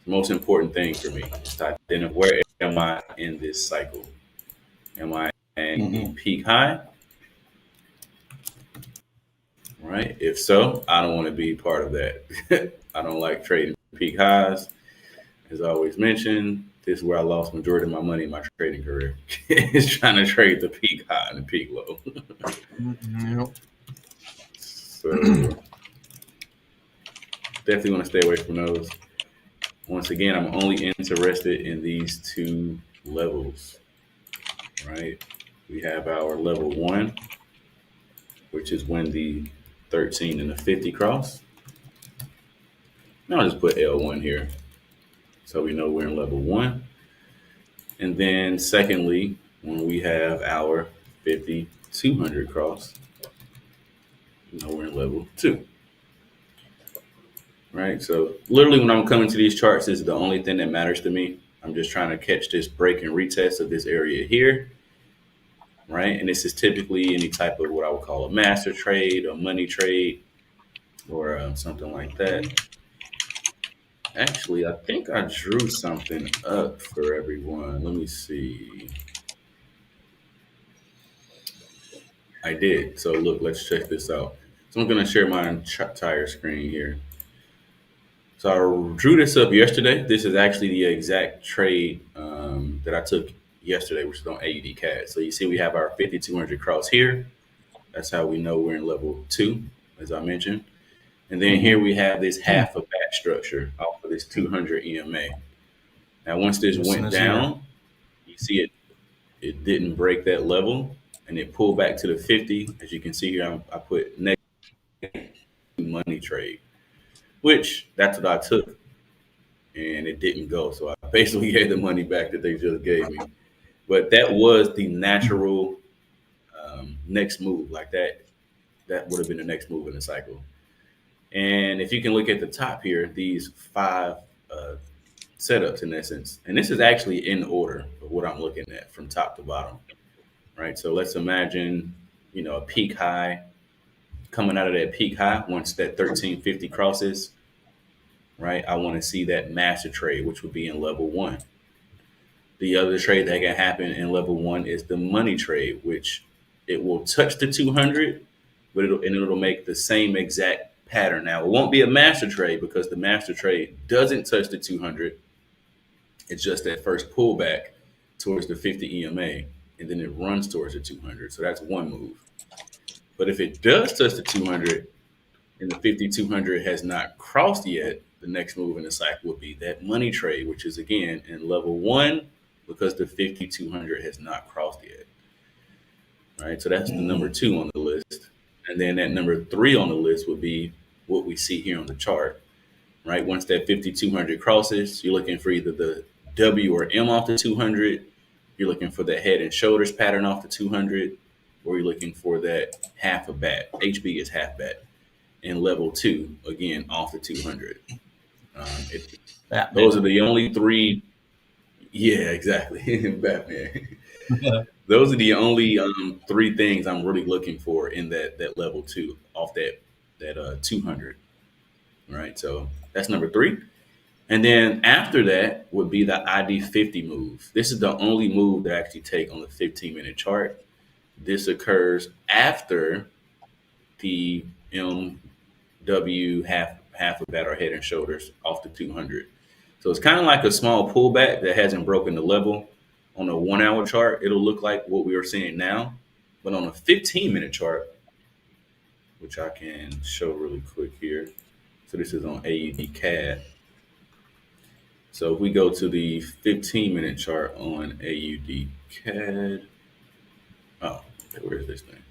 The most important thing for me is to identify where am I in this cycle. Am I in peak high? Right? If so, I don't want to be part of that. I don't like trading peak highs. As I always mentioned, this is where I lost majority of my money in my trading career. Is trying to trade the peak high and the peak low. So definitely want to stay away from those. Once again, I'm only interested in these two levels, right? We have our level 1, which is when the 13 and the 50 cross. Now I'll just put L1 here so we know we're in level 1. And then secondly, when we have our 50-200 cross, we're in level 2. Right, so literally when I'm coming to these charts, this is the only thing that matters to me. I'm just trying to catch this break and retest of this area here, right? And this is typically any type of what I would call a master trade, a money trade, or something like that. Actually, I think I drew something up for everyone. Let me see. I did. So look, let's check this out. So I'm going to share my entire screen here. So I drew this up yesterday. This is actually the exact trade that I took yesterday, which is on AUD CAD. So you see we have our 5,200 cross here. That's how we know we're in level 2, as I mentioned. And then here we have this half a bat structure off of this 200 EMA. Now, once this went down, you see it didn't break that level, and it pulled back to the 50. As you can see here, I put negative money trade, which that's what I took, and it didn't go. So I basically gave the money back that they just gave me. But that was the natural next move. Like that would have been the next move in the cycle. And if you can look at the top here, these 5 setups in essence, and this is actually in order of what I'm looking at from top to bottom, right? So let's imagine, a peak high coming out of that peak high. Once that 1350 crosses, right, I want to see that master trade, which would be in level 1. The other trade that can happen in level 1 is the money trade, which it will touch the 200, but it'll make the same exact pattern. Now, it won't be a master trade because the master trade doesn't touch the 200. It's just that first pullback towards the 50 EMA, and then it runs towards the 200. So that's one move. But if it does touch the 200 and the 5,200 has not crossed yet, the next move in the cycle would be that money trade, which is again in level 1 because the 5,200 has not crossed yet. Right, so that's the number 2 on the list. And then that number 3 on the list would be what we see here on the chart, right? Once that 5,200 crosses, you're looking for either the W or M off the 200, you're looking for the head and shoulders pattern off the 200, or you're looking for that half a bat. HB is half bat. And level 2, again, off the 200. Those are the only 3. Yeah, exactly. Batman. Those are the only 3 things I'm really looking for in that level 2 off that 200, right? So that's number 3. And then after that would be the ID 50 move. This is the only move that I actually take on the 15-minute chart. This occurs after the MW half a bat or head and shoulders off the 200. So it's kind of like a small pullback that hasn't broken the level. On a 1-hour chart, it'll look like what we are seeing now. But on a 15-minute chart, which I can show really quick here. So this is on AUD CAD. So if we go to the 15-minute chart on AUD CAD. Oh, where's this thing?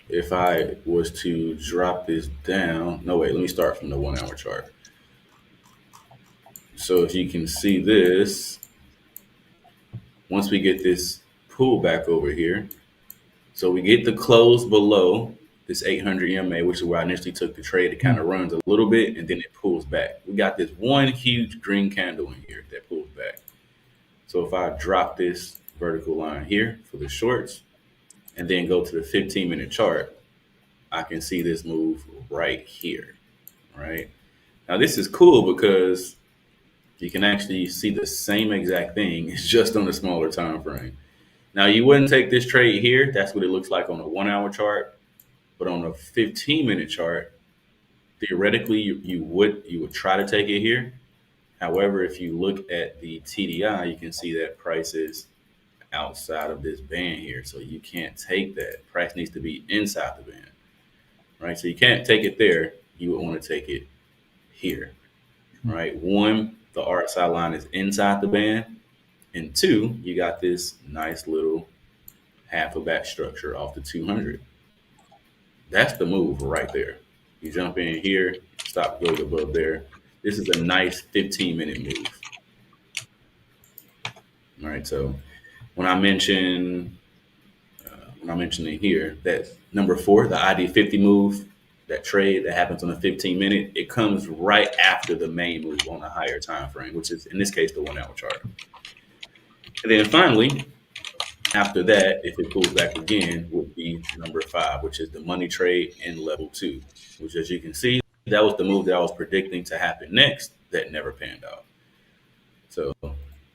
If I was to drop this down, no, wait, let me start from the 1-hour chart. So if you can see this, once we get this pullback over here, so we get the close below this 800 EMA, which is where I initially took the trade. It kind of runs a little bit and then it pulls back. We got this one huge green candle in here that pulls back. So if I drop this vertical line here for the shorts and then go to the 15-minute chart, I can see this move right here, right? Now this is cool because you can actually see the same exact thing. It's just on a smaller time frame. Now you wouldn't take this trade here. That's what it looks like on a 1-hour chart. But on a 15-minute chart, theoretically, you would try to take it here. However, if you look at the TDI, you can see that price is outside of this band here. So you can't take that. Price needs to be inside the band, right? So you can't take it there. You would want to take it here, right? 1, the RSI line is inside the band. And 2, you got this nice little half a bat structure off the 200. That's the move right there. You jump in here, stop goes above there. This is a nice 15-minute move. All right, so when I mention, and I mentioned it here, that number 4, the ID50 move, that trade that happens on a 15-minute, it comes right after the main move on a higher time frame, which is in this case the 1 hour chart. And then finally, after that, if it pulls back again, would be number 5, which is the money trade in level 2, which, as you can see, that was the move that I was predicting to happen next that never panned out. So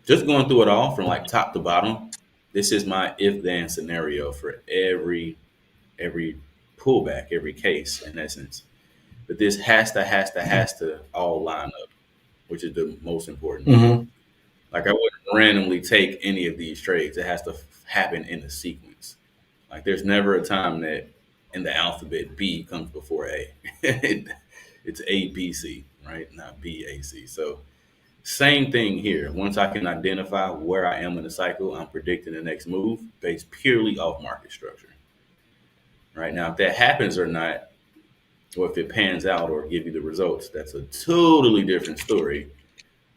just going through it all from like top to bottom, this is my if-then scenario for every pullback, every case in essence. But this has to all line up, which is the most important. Mm-hmm. Like I wouldn't randomly take any of these trades. It has to happen in a sequence. Like there's never a time that in the alphabet B comes before A. It's A, B, C, right? Not B, A, C. So same thing here. Once I can identify where I am in the cycle, I'm predicting the next move based purely off market structure. Right now, if that happens or not, or if it pans out or give you the results, that's a totally different story.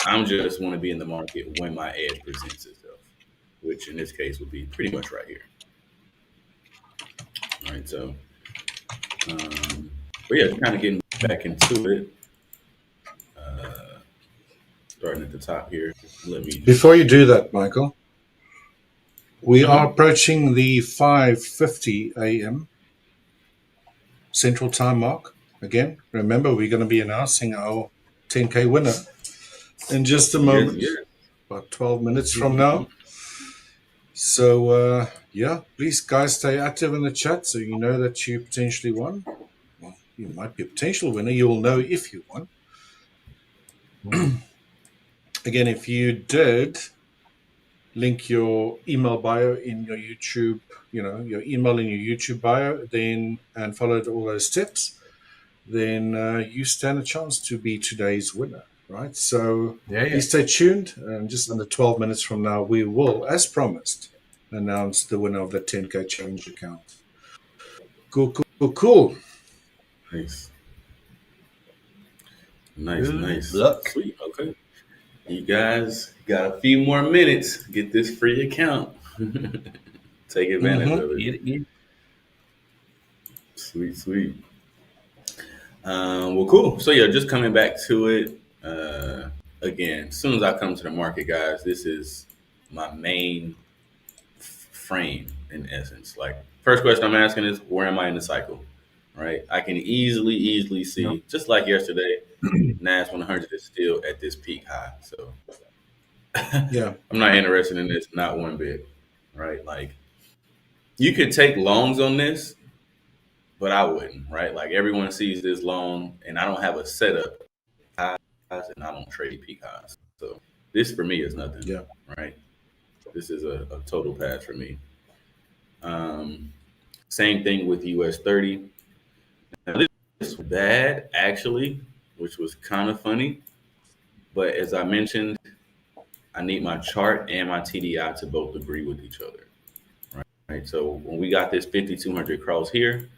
I'm just want to be in the market when my edge presents itself, which in this case would be pretty much right here. All right, so, but yeah, kind of getting back into it. Starting at the top here. Before you do that, Michael, we are approaching the 5:50 a.m. Central Time mark. Again, remember, we're going to be announcing our 10K winner in just a moment, about 12 minutes from now. So, yeah, please, guys, stay active in the chat so you know that you potentially won. Well, you might be a potential winner. You will know if you won. Again, if you did link your email bio in your YouTube, your email in your YouTube bio, then and followed all those steps, then you stand a chance to be today's winner, right? So please stay tuned. And just under 12 minutes from now, we will, as promised, announce the winner of the 10K challenge account. Cool. Nice. Sweet. Okay. You guys got a few more minutes. Get this free account. Take advantage of it. Sweet. Well, cool. So yeah, just coming back to it. Again, as soon as I come to the market, guys, this is my main frame in essence. Like, first question I'm asking is, where am I in the cycle? Right? I can easily see, just like yesterday, NAS 100 is still at this peak high. So yeah, I'm not interested in this, not one bit. Right? Like, you could take longs on this, but I wouldn't. Right? Like, everyone sees this long, and I don't have a setup highs, and I don't trade peak highs. So this for me is nothing. Yeah. Right? This is a total pass for me. Same thing with US 30. Now, this was bad, actually, which was kind of funny. But as I mentioned, I need my chart and my TDI to both agree with each other. Right? So when we got this 5,200 cross here,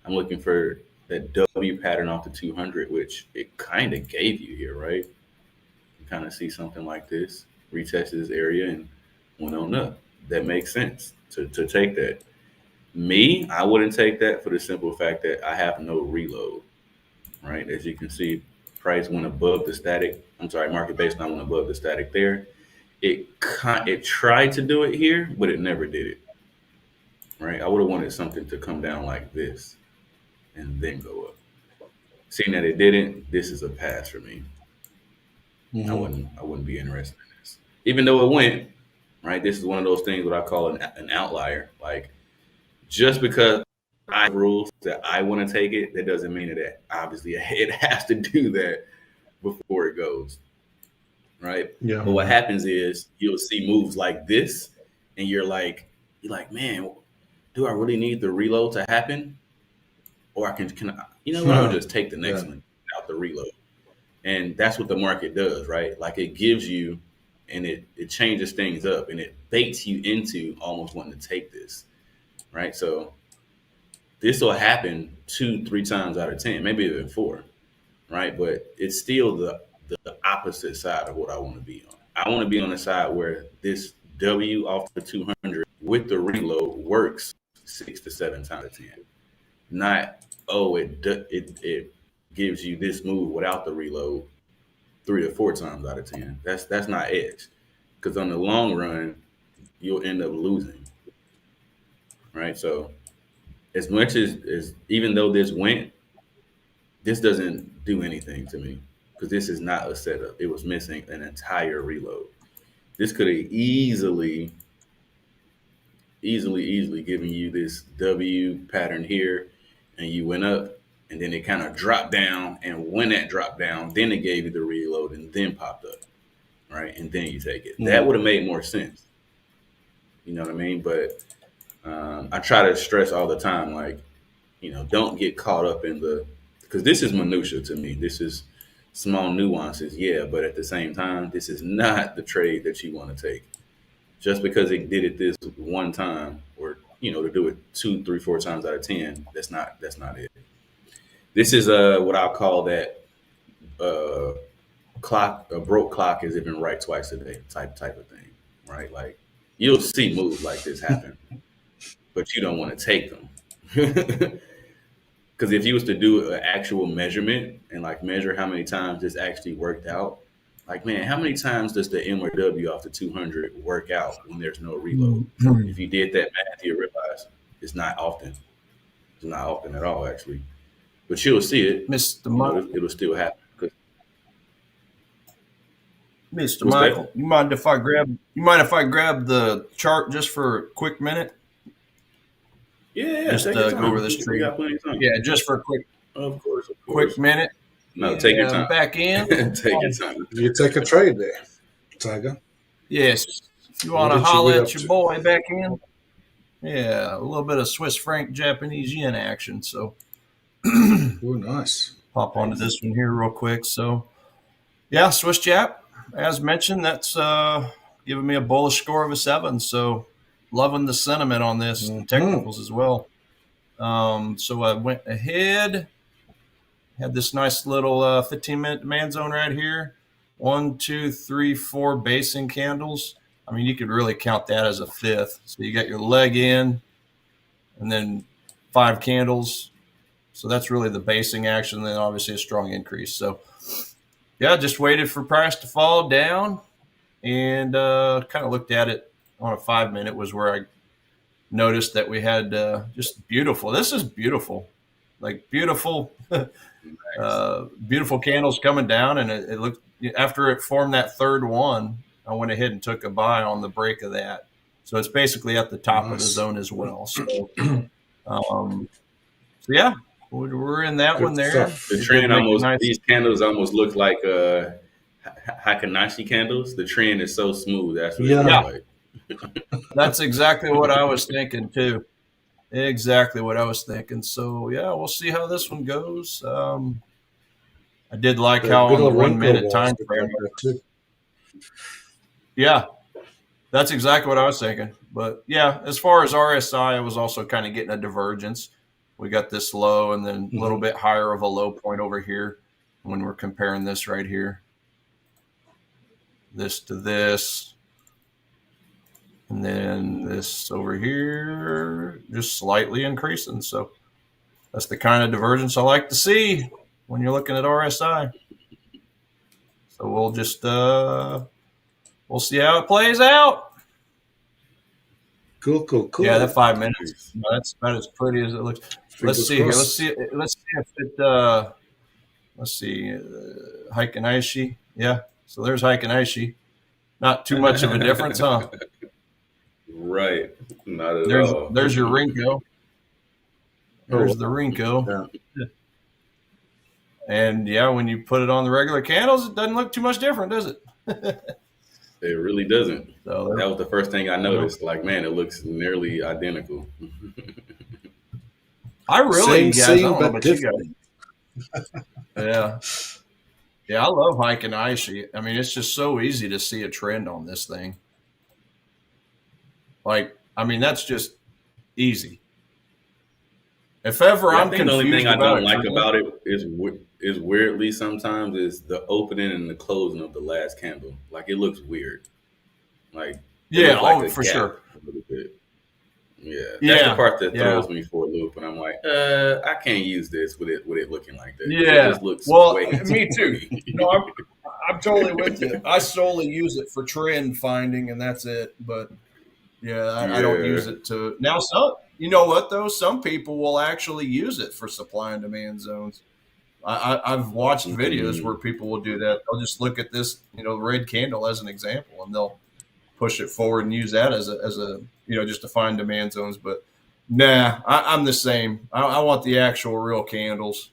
I'm looking for that W pattern off the 200, which it kind of gave you here, right? You kind of see something like this, retested this area and went on up. That makes sense to take that. Me, I wouldn't take that for the simple fact that I have no reload, right? As you can see, price went above the static. Market baseline went above the static there. It tried to do it here, but it never did it, right? I would have wanted something to come down like this and then go up. Seeing that it didn't, this is a pass for me. I wouldn't be interested in this. Even though it went, right? This is one of those things what I call an outlier. Like, just because I have rules that I want to take it, that doesn't mean that obviously it has to do that before it goes, right? Yeah. But what happens is you'll see moves like this, and you're like, man, do I really need the reload to happen, or can I, I'll just take the next one without the reload, and that's what the market does, right? Like, it gives you, and it changes things up, and it baits you into almost wanting to take this. Right, so this will happen 2-3 times out of 10, maybe even 4, right? But it's still the opposite side of what I want to be on. I want to be on the side where this W off the 200 with the reload works 6 to 7 times out of 10. Not, oh, it gives you this move without the reload 3 to 4 times out of 10. That's not edge. Because on the long run, you'll end up losing. Right? So as much as even though this went, this doesn't do anything to me. Because this is not a setup. It was missing an entire reload. This could have easily given you this W pattern here, and you went up, and then it kind of dropped down, and when that dropped down, then it gave you the reload and then popped up, right? And then you take it. That would have made more sense. You know what I mean? But I try to stress all the time, like, don't get caught up in because this is minutia to me. This is small nuances, yeah, but at the same time, this is not the trade that you want to take. Just because it did it this one time, or to do it 2, 3, 4 times out of 10, that's not it. This is what I'll call that clock. A broke clock is even right twice a day type of thing, right? Like, you'll see moves like this happen, but you don't want to take them. Because if you was to do an actual measurement and like measure how many times this actually worked out, like, man, how many times does the M or W off the 200 work out when there's no reload? If you did that math, you realize it's not often. It's not often at all, actually. But you'll see it. It'll still happen. Mr. Michael, you mind if I grab the chart just for a quick minute? Yeah, just go over this trade. Yeah, just for a quick, of course. Quick minute. No, take your time. Back in. Take your time. You take a trade there, Tiger. Yes. If you want to holler at your boy back in. Yeah, a little bit of Swiss franc Japanese yen action. So, oh, nice. Pop onto this one here real quick. So, yeah, Swiss Jap, as mentioned, that's giving me a bullish score of a 7. So, loving the sentiment on this, and technicals as well. So I went ahead. Had this nice little 15-minute demand zone right here. 1, 2, 3, 4 basing candles. I mean, you could really count that as a 5th. So you got your leg in, and then 5 candles. So that's really the basing action. Then obviously a strong increase. So yeah, just waited for price to fall down, and kind of looked at it on a 5-minute was where I noticed that we had just beautiful. This is beautiful, like beautiful. Beautiful candles coming down, and it looked, after it formed that third one, I went ahead and took a buy on the break of that. So it's basically at the top of the zone as well. So, yeah, we're in that one there. The trend these candles almost look like Hakanashi candles. The trend is so smooth. That's what it looks like. That's exactly what I was thinking too. Exactly what I was thinking. So yeah, we'll see how this one goes. I did like how on the 1 minute time frame. Yeah, that's exactly what I was thinking. But yeah, as far as RSI, I was also kind of getting a divergence. We got this low and then a little bit higher of a low point over here when we're comparing this right here. This to this. And then this over here, just slightly increasing. So that's the kind of divergence I like to see when you're looking at RSI. So we'll just, we'll see how it plays out. Cool. Yeah, that 5 minutes, that's about as pretty as it looks. Let's see here. Let's see if it, let's see, Heikenaishi. Yeah, so there's Heikenaishi. Not too much of a difference, huh? Right. Not at all. There's your Rinko. There's the Rinko. Yeah. And yeah, when you put it on the regular candles, it doesn't look too much different, does it? It really doesn't. So that was the first thing I noticed. Like, man, it looks nearly identical. I really, guys, I don't know but about you guys. Yeah. Yeah, I love Heikenaishi. I mean, it's just so easy to see a trend on this thing. Like, I mean, that's just easy. If ever I'm confused, the only thing I don't like trend, about it is weirdly sometimes is the opening and the closing of the last candle. Like, it looks weird. Like, yeah, like for sure. A little bit. That's the part that throws me for a loop, and I'm like, I can't use this with it looking like that. It just looks way me too. No, I'm totally with you. I solely use it for trend finding, and that's it. But I don't use it to now. You know what though? Some people will actually use it for supply and demand zones. I've watched videos where people will do that. They'll just look at this, red candle as an example, and they'll push it forward and use that as a just to find demand zones. But nah, I'm the same. I want the actual real candles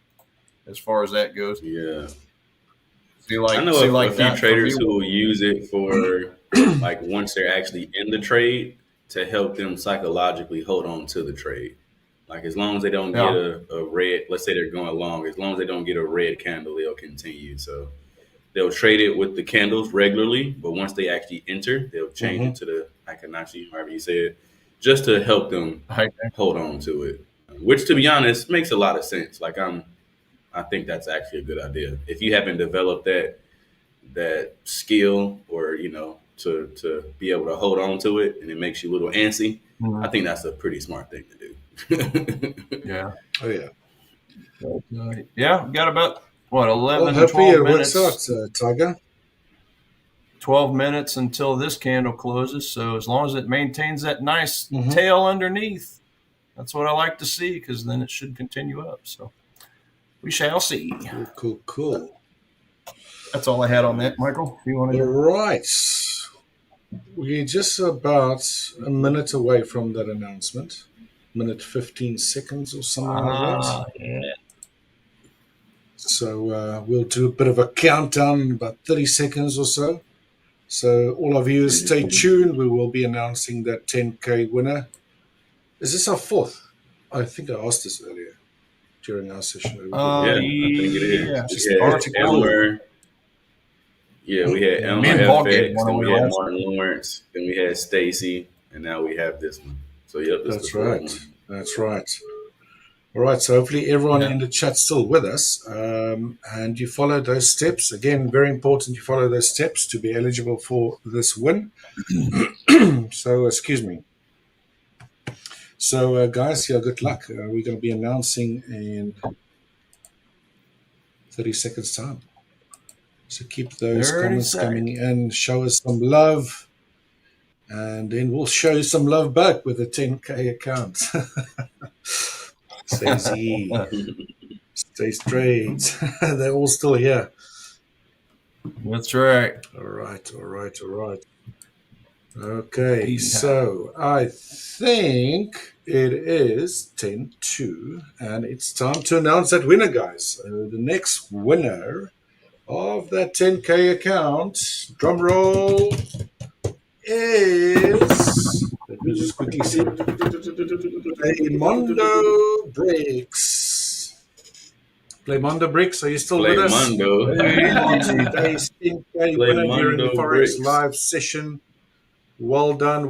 as far as that goes. Yeah. I know a few traders who will use it for like once they're actually in the trade to help them psychologically hold on to the trade. Like as long as they don't get a red, let's say they're going long, as long as they don't get a red candle, they'll continue. So they'll trade it with the candles regularly, but once they actually enter, they'll change it to the Akanashi, however you say it, just to help them hold on to it. Which, to be honest, makes a lot of sense. Like I think that's actually a good idea. If you haven't developed that skill or to be able to hold on to it, and it makes you a little antsy, I think that's a pretty smart thing to do. Yeah. Oh yeah. Yeah. We got about 11, well, 12 minutes. Works out, Tiger. 12 minutes until this candle closes. So as long as it maintains that nice tail underneath, that's what I like to see, because then it should continue up. So we shall see. Cool. That's all I had on that, Michael. You want to? All right. We're just about a minute away from that announcement. Minute 15 seconds or something like that. Yeah. So we'll do a bit of a countdown in about 30 seconds or so. So all of you stay tuned. We will be announcing that 10K winner. Is this our fourth? I think I asked this earlier during our session. I think it is. We had Elmer FX, then we had Martin Lawrence, then we had Stacy, and now we have this one. So that's right. That's right. All right. So hopefully everyone in the chat's still with us, and you follow those steps. Again, very important. You follow those steps to be eligible for this win. So excuse me. So guys, good luck. We're going to be announcing in 30 seconds time. So keep those comments coming in. Show us some love. And then we'll show you some love back with a 10K account. Stay easy. Stay straight. They're all still here. That's right. All right. Okay, so I think it is 10-2, and it's time to announce that winner, guys. The next winner of that 10K account, drum roll, is, let me just quickly see, Playmondo Bricks. Playmondo Bricks, are you still with us? Playmondo. Today's 10K winner here in the Forex Live session. Well done.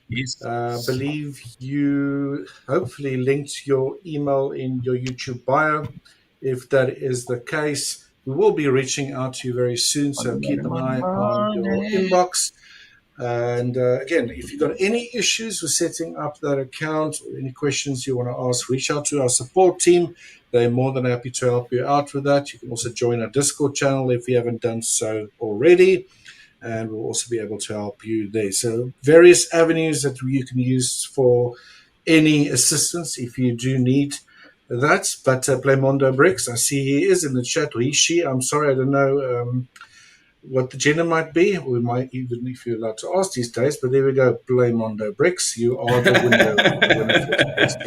Yes. Believe you hopefully linked your email in your YouTube bio. If that is the case, we will be reaching out to you very soon, so keep an eye on your inbox. And again, if you've got any issues with setting up that account or any questions you want to ask, reach out to our support team. They're more than happy to help you out with that. You can also join our Discord channel if you haven't done so already, and we'll also be able to help you there. So various avenues that you can use for any assistance if you do need that. But Playmondo Bricks, I see he is in the chat, or he, she. I'm sorry, I don't know what the gender might be. We might, even if you're allowed to ask these days, but there we go. Playmondo Bricks, you are the winner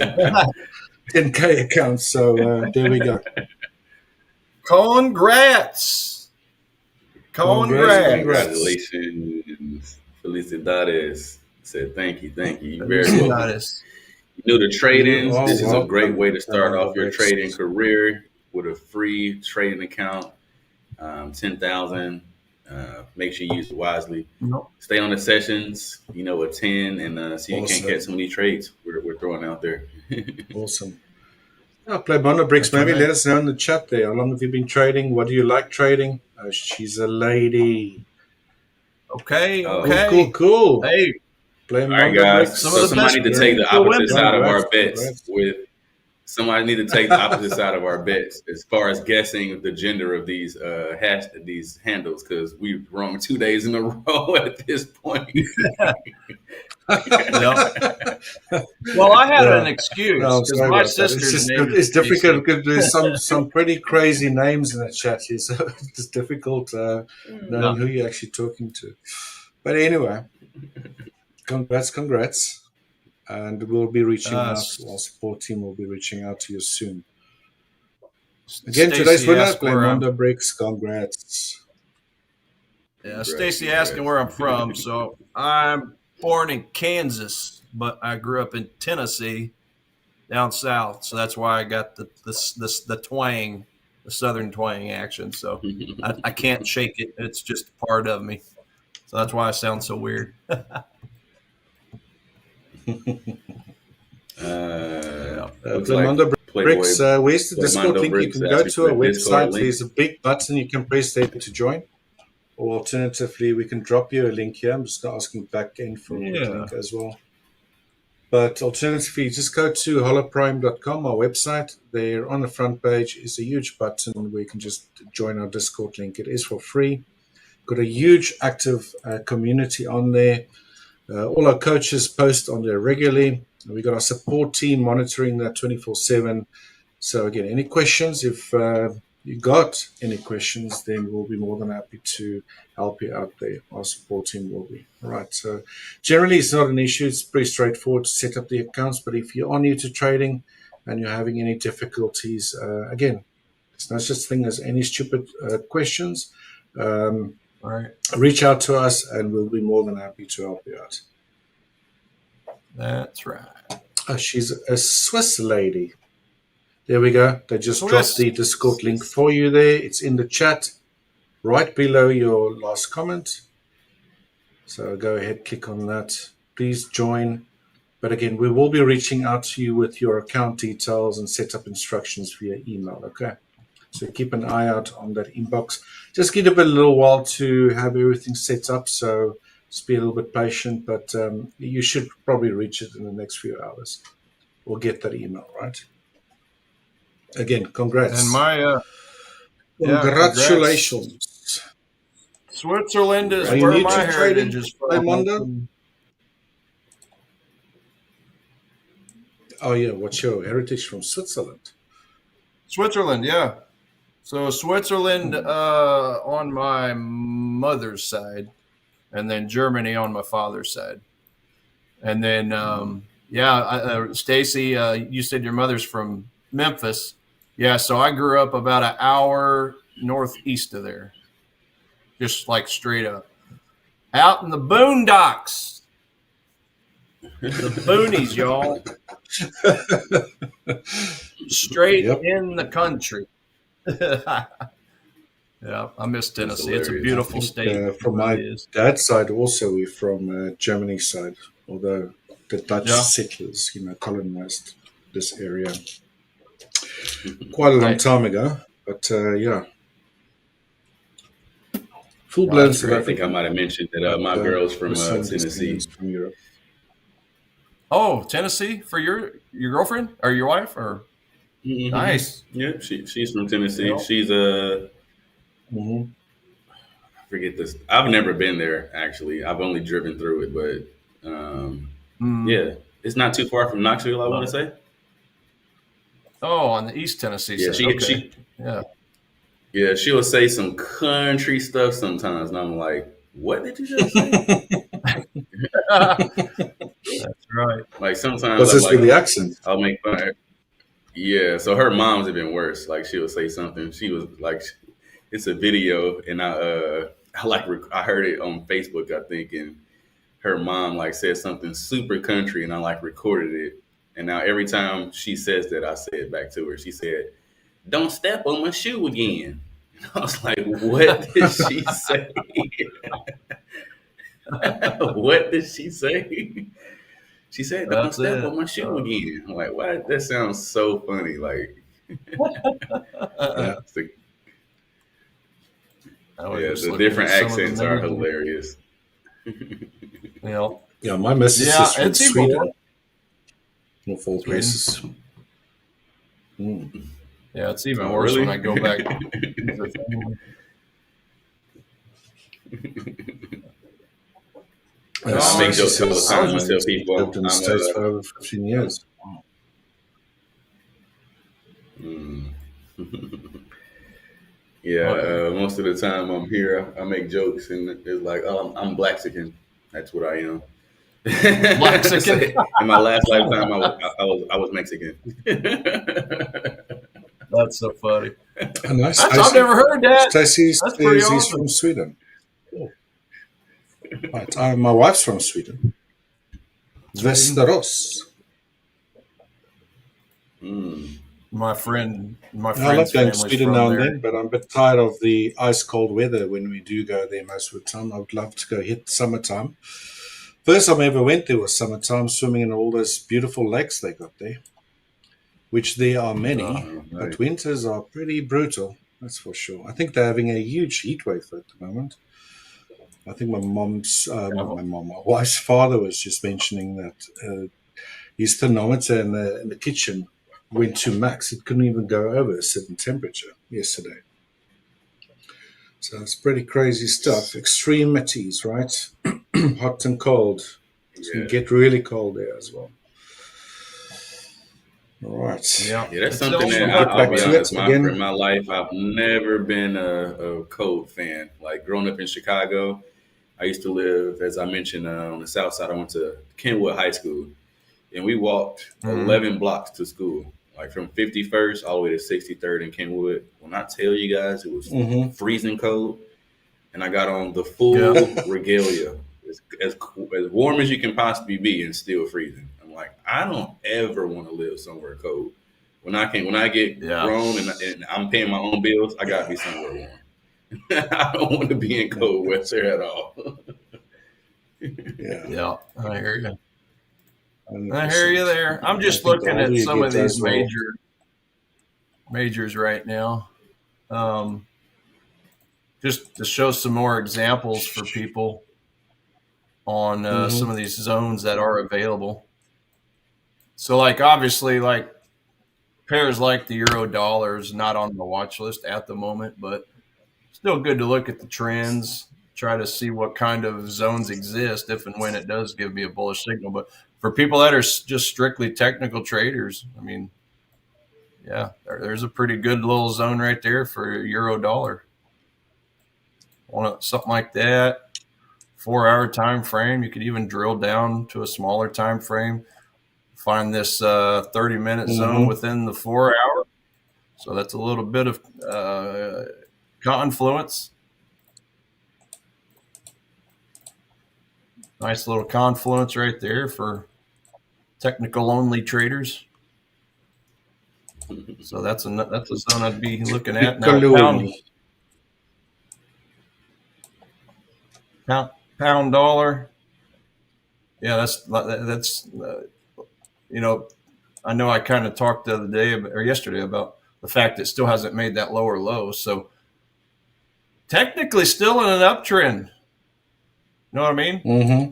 for 10K account. So there we go. Congrats. Congratulations. Felicidades. Said thank you. You're very welcome. You knew the trade-ins. This is a great way to start off your trading career with a free trading account. 10,000. Make sure you use it wisely. Stay on the sessions. A 10, and so you can't catch some of these trades we're throwing out there. Awesome. Playmondo Bricks, maybe let us know in the chat there. How long have you been trading? What do you like trading? She's a lady. Okay. Cool. Hey, Blame All right, Mondo guys. Bricks. So somebody need to take the opposite side of our bets with. Somebody need to take the opposite side of our bets as far as guessing the gender of these these handles, because we've wrong 2 days in a row at this point. Well, I had an excuse because my sister's name it's is difficult Stacy. because there's some pretty crazy names in the chat here, so it's difficult knowing who you're actually talking to. But anyway, congrats. And we'll be reaching out. Our support team will be reaching out to you soon. Again, today's winner, Mondo Bricks. Congrats. Yeah, Stacy asking where I'm from. So I'm born in Kansas, but I grew up in Tennessee, down south. So that's why I got the twang, the southern twang action. So I can't shake it. It's just part of me. So that's why I sound so weird. Mondo Bricks, where's the Discord link? You can go to our website. There's a big button you can press there to join. Or alternatively, we can drop you a link here. I'm just asking back in for a link as well. But alternatively, just go to holaprime.com, our website. There on the front page is a huge button where you can just join our Discord link. It is for free. Got a huge active community on there. All our coaches post on there regularly. We've got our support team monitoring that 24/7. So again, any questions, if you got any questions, then we'll be more than happy to help you out there. Our support team will be. All right. So generally, it's not an issue. It's pretty straightforward to set up the accounts. But if you are new to trading and you're having any difficulties, again, there's no such thing as any stupid questions. Reach out to us and we'll be more than happy to help you out. That's right. Oh, she's a Swiss lady. There we go. They just dropped the Discord link for you there. It's in the chat right below your last comment. So go ahead, click on that. Please join. But again, we will be reaching out to you with your account details and setup instructions via email, okay? So keep an eye out on that inbox. Just give it a little while to have everything set up, so just be a little bit patient, but you should probably reach it in the next few hours. We'll get that email, right? Again, congrats. And my congratulations. Congrats. Switzerland is Are you where new my to heritage trading, is from. Mondo? Oh yeah, what's your heritage from Switzerland? Switzerland, yeah. So Switzerland on my mother's side, and then Germany on my father's side. And then, Stacy, you said your mother's from Memphis. Yeah, so I grew up about an hour northeast of there, just like straight up. Out in the boondocks. The boonies, y'all. Straight in the country. Yeah, I miss Tennessee. It's a beautiful state. From my dad's side, also we're from Germany's side, although the Dutch settlers, colonized this area quite a long time ago. But full blown. I think I might have mentioned that my girl's from Tennessee. From Europe. Oh, Tennessee for your girlfriend or your wife or? Mm-hmm. Nice. Yeah, she's from Tennessee. Yep. She's I forget this. I've never been there actually. I've only driven through it, but yeah, it's not too far from Knoxville. I want to say. Oh, on the East Tennessee side. Yeah, she'll say some country stuff sometimes, and I'm like, "What did you just say?" That's right. Like sometimes, what's this with the accent? I'll make fun of her. Yeah, so her mom's even worse. Like she'll say something. She was like, it's a video, and I heard it on Facebook, I think, and her mom said something super country, and I recorded it. And now every time she says that, I say it back to her. She said, "Don't step on my shoe again." And I was like, "What did she say?" What did she say? She said, "Don't step on my shoe again." I'm like, "Why? That sounds so funny." Like, the different accents are hilarious. Yeah. Yeah, my missus Yeah, is from it's even Sweden. Of all Sweden. places. Yeah, it's even Oh, worse really? when I go back. I make jokes all the She's time. I tell people lived in the States for over 15 years. Yeah, most of the time I'm here, I make jokes, and it's like, oh, I'm Blaxican. That's what I am. Blaxican. In my last lifetime, I was Mexican. That's so funny. Nice. I've never heard that. Stacey That's pretty says he's awesome. from Sweden. Cool. Right. My wife's from Sweden. Västerås. My friend's I love going to family's Sweden from now there. and then, but I'm a bit tired of the ice cold weather when we do go there most of the time. I would love to go hit summertime. First time I ever went there was summertime, swimming in all those beautiful lakes they got there, which there are many, but winters are pretty brutal, that's for sure. I think they're having a huge heat wave at the moment. I think my wife's father was just mentioning that his thermometer in the kitchen went to max. It couldn't even go over a certain temperature yesterday. So it's pretty crazy stuff. Extremities, right? Hot and cold. It can get really cold there as well. All right. Yeah, that's something that I'll be honest, in my life, I've never been a cold fan. Like growing up in Chicago, I used to live, as I mentioned, on the south side. I went to Kenwood High School, and we walked 11 blocks to school, like from 51st all the way to 63rd in Kenwood. When I tell you guys, it was freezing cold, and I got on the full regalia, as warm as you can possibly be, and still freezing. I'm like, I don't ever want to live somewhere cold. When I get grown and I'm paying my own bills, I gotta be somewhere warm. I don't want to be in cold weather at all. Yeah, I hear you. I hear you there. I'm just looking at some of these majors right now, just to show some more examples for people on some of these zones that are available. So, like, obviously, like pairs like the euro dollar is not on the watch list at the moment, but still good to look at the trends, try to see what kind of zones exist if and when it does give me a bullish signal. But for people that are just strictly technical traders, I mean, yeah, there's a pretty good little zone right there for euro dollar. Want something like that, 4-hour time frame. You could even drill down to a smaller time frame. Find this 30-minute zone within the 4-hour. So that's a little bit of confluence. Nice little confluence right there for technical only traders. So that's a zone I'd be looking at now. Pound dollar. Yeah, that's you know, I know I kind of talked the other day or yesterday about the fact it still hasn't made that lower low. So technically still in an uptrend. You know what I mean?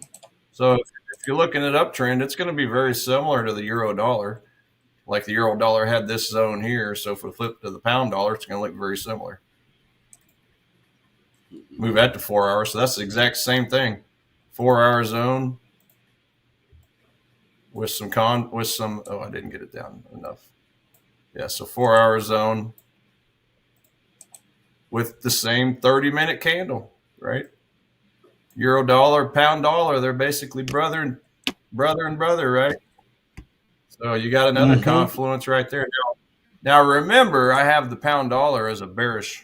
So if you're looking at uptrend, it's going to be very similar to the euro dollar. Like the euro dollar had this zone here. So if we flip to the pound dollar, it's going to look very similar. Move that to 4 hours. So that's the exact same thing. 4-hour zone with some oh, I didn't get it down enough. Yeah, so 4-hour zone with the same 30-minute candle, right? Euro dollar, pound dollar, they're basically brother and brother, right? So you got another confluence right there. Now remember, I have the pound dollar as a bearish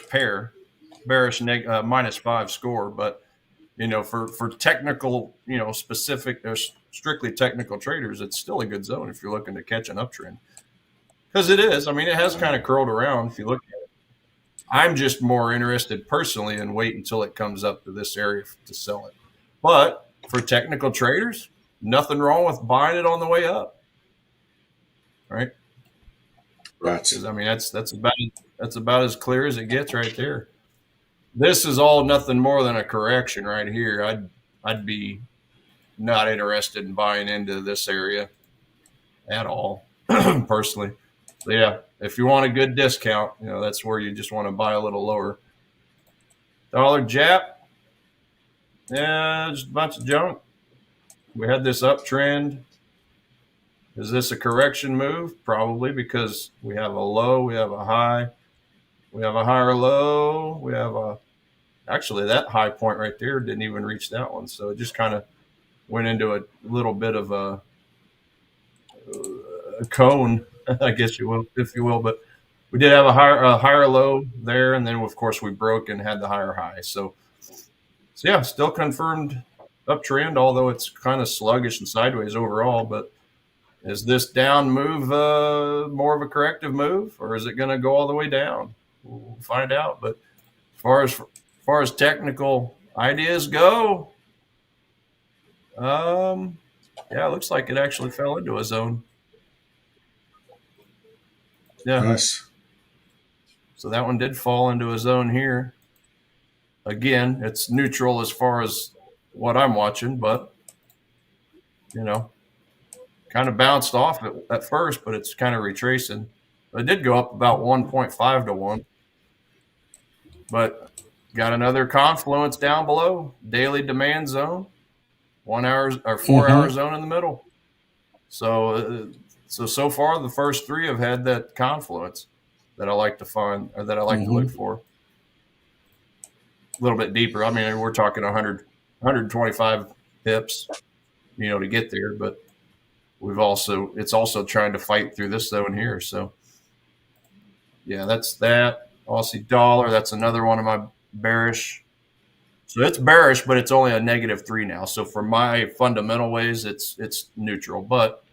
pair, -5 score, but you know, for technical, you know, specific, strictly technical traders, it's still a good zone if you're looking to catch an uptrend. Because it is. I mean, it has kind of curled around if you look at it. I'm just more interested personally in wait until it comes up to this area to sell it. But for technical traders, nothing wrong with buying it on the way up. Right? Right. I mean, that's about as clear as it gets right there. This is all nothing more than a correction right here. I'd be not interested in buying into this area at all, personally. So yeah, if you want a good discount, that's where you just want to buy a little lower. Dollar Jap, yeah, just a bunch of junk. We had this uptrend. Is this a correction move? Probably, because we have a low, we have a high, we have a higher low, we have actually that high point right there didn't even reach that one. So it just kind of went into a little bit of a cone, I guess you will, if you will. But we did have a higher low there, and then of course we broke and had the higher high. So yeah, still confirmed uptrend, although it's kind of sluggish and sideways overall. But is this down move more of a corrective move, or is it going to go all the way down? We'll find out. But as far as technical ideas go, yeah, it looks like it actually fell into a zone. Yeah. Nice. So that one did fall into a zone here. Again, it's neutral as far as what I'm watching, but kind of bounced off at first, but it's kind of retracing. It did go up about 1.5 to 1, but got another confluence down below, daily demand zone, 1 hour or 4 hour zone in the middle. So far the first three have had that confluence that I like to find, or that I like to look for. A little bit deeper. I mean, we're talking 100, 125 pips, to get there, but it's also trying to fight through this zone here. So yeah, that's that. Aussie dollar, that's another one of my bearish. So it's bearish, but it's only a -3 now. So for my fundamental ways, it's neutral. But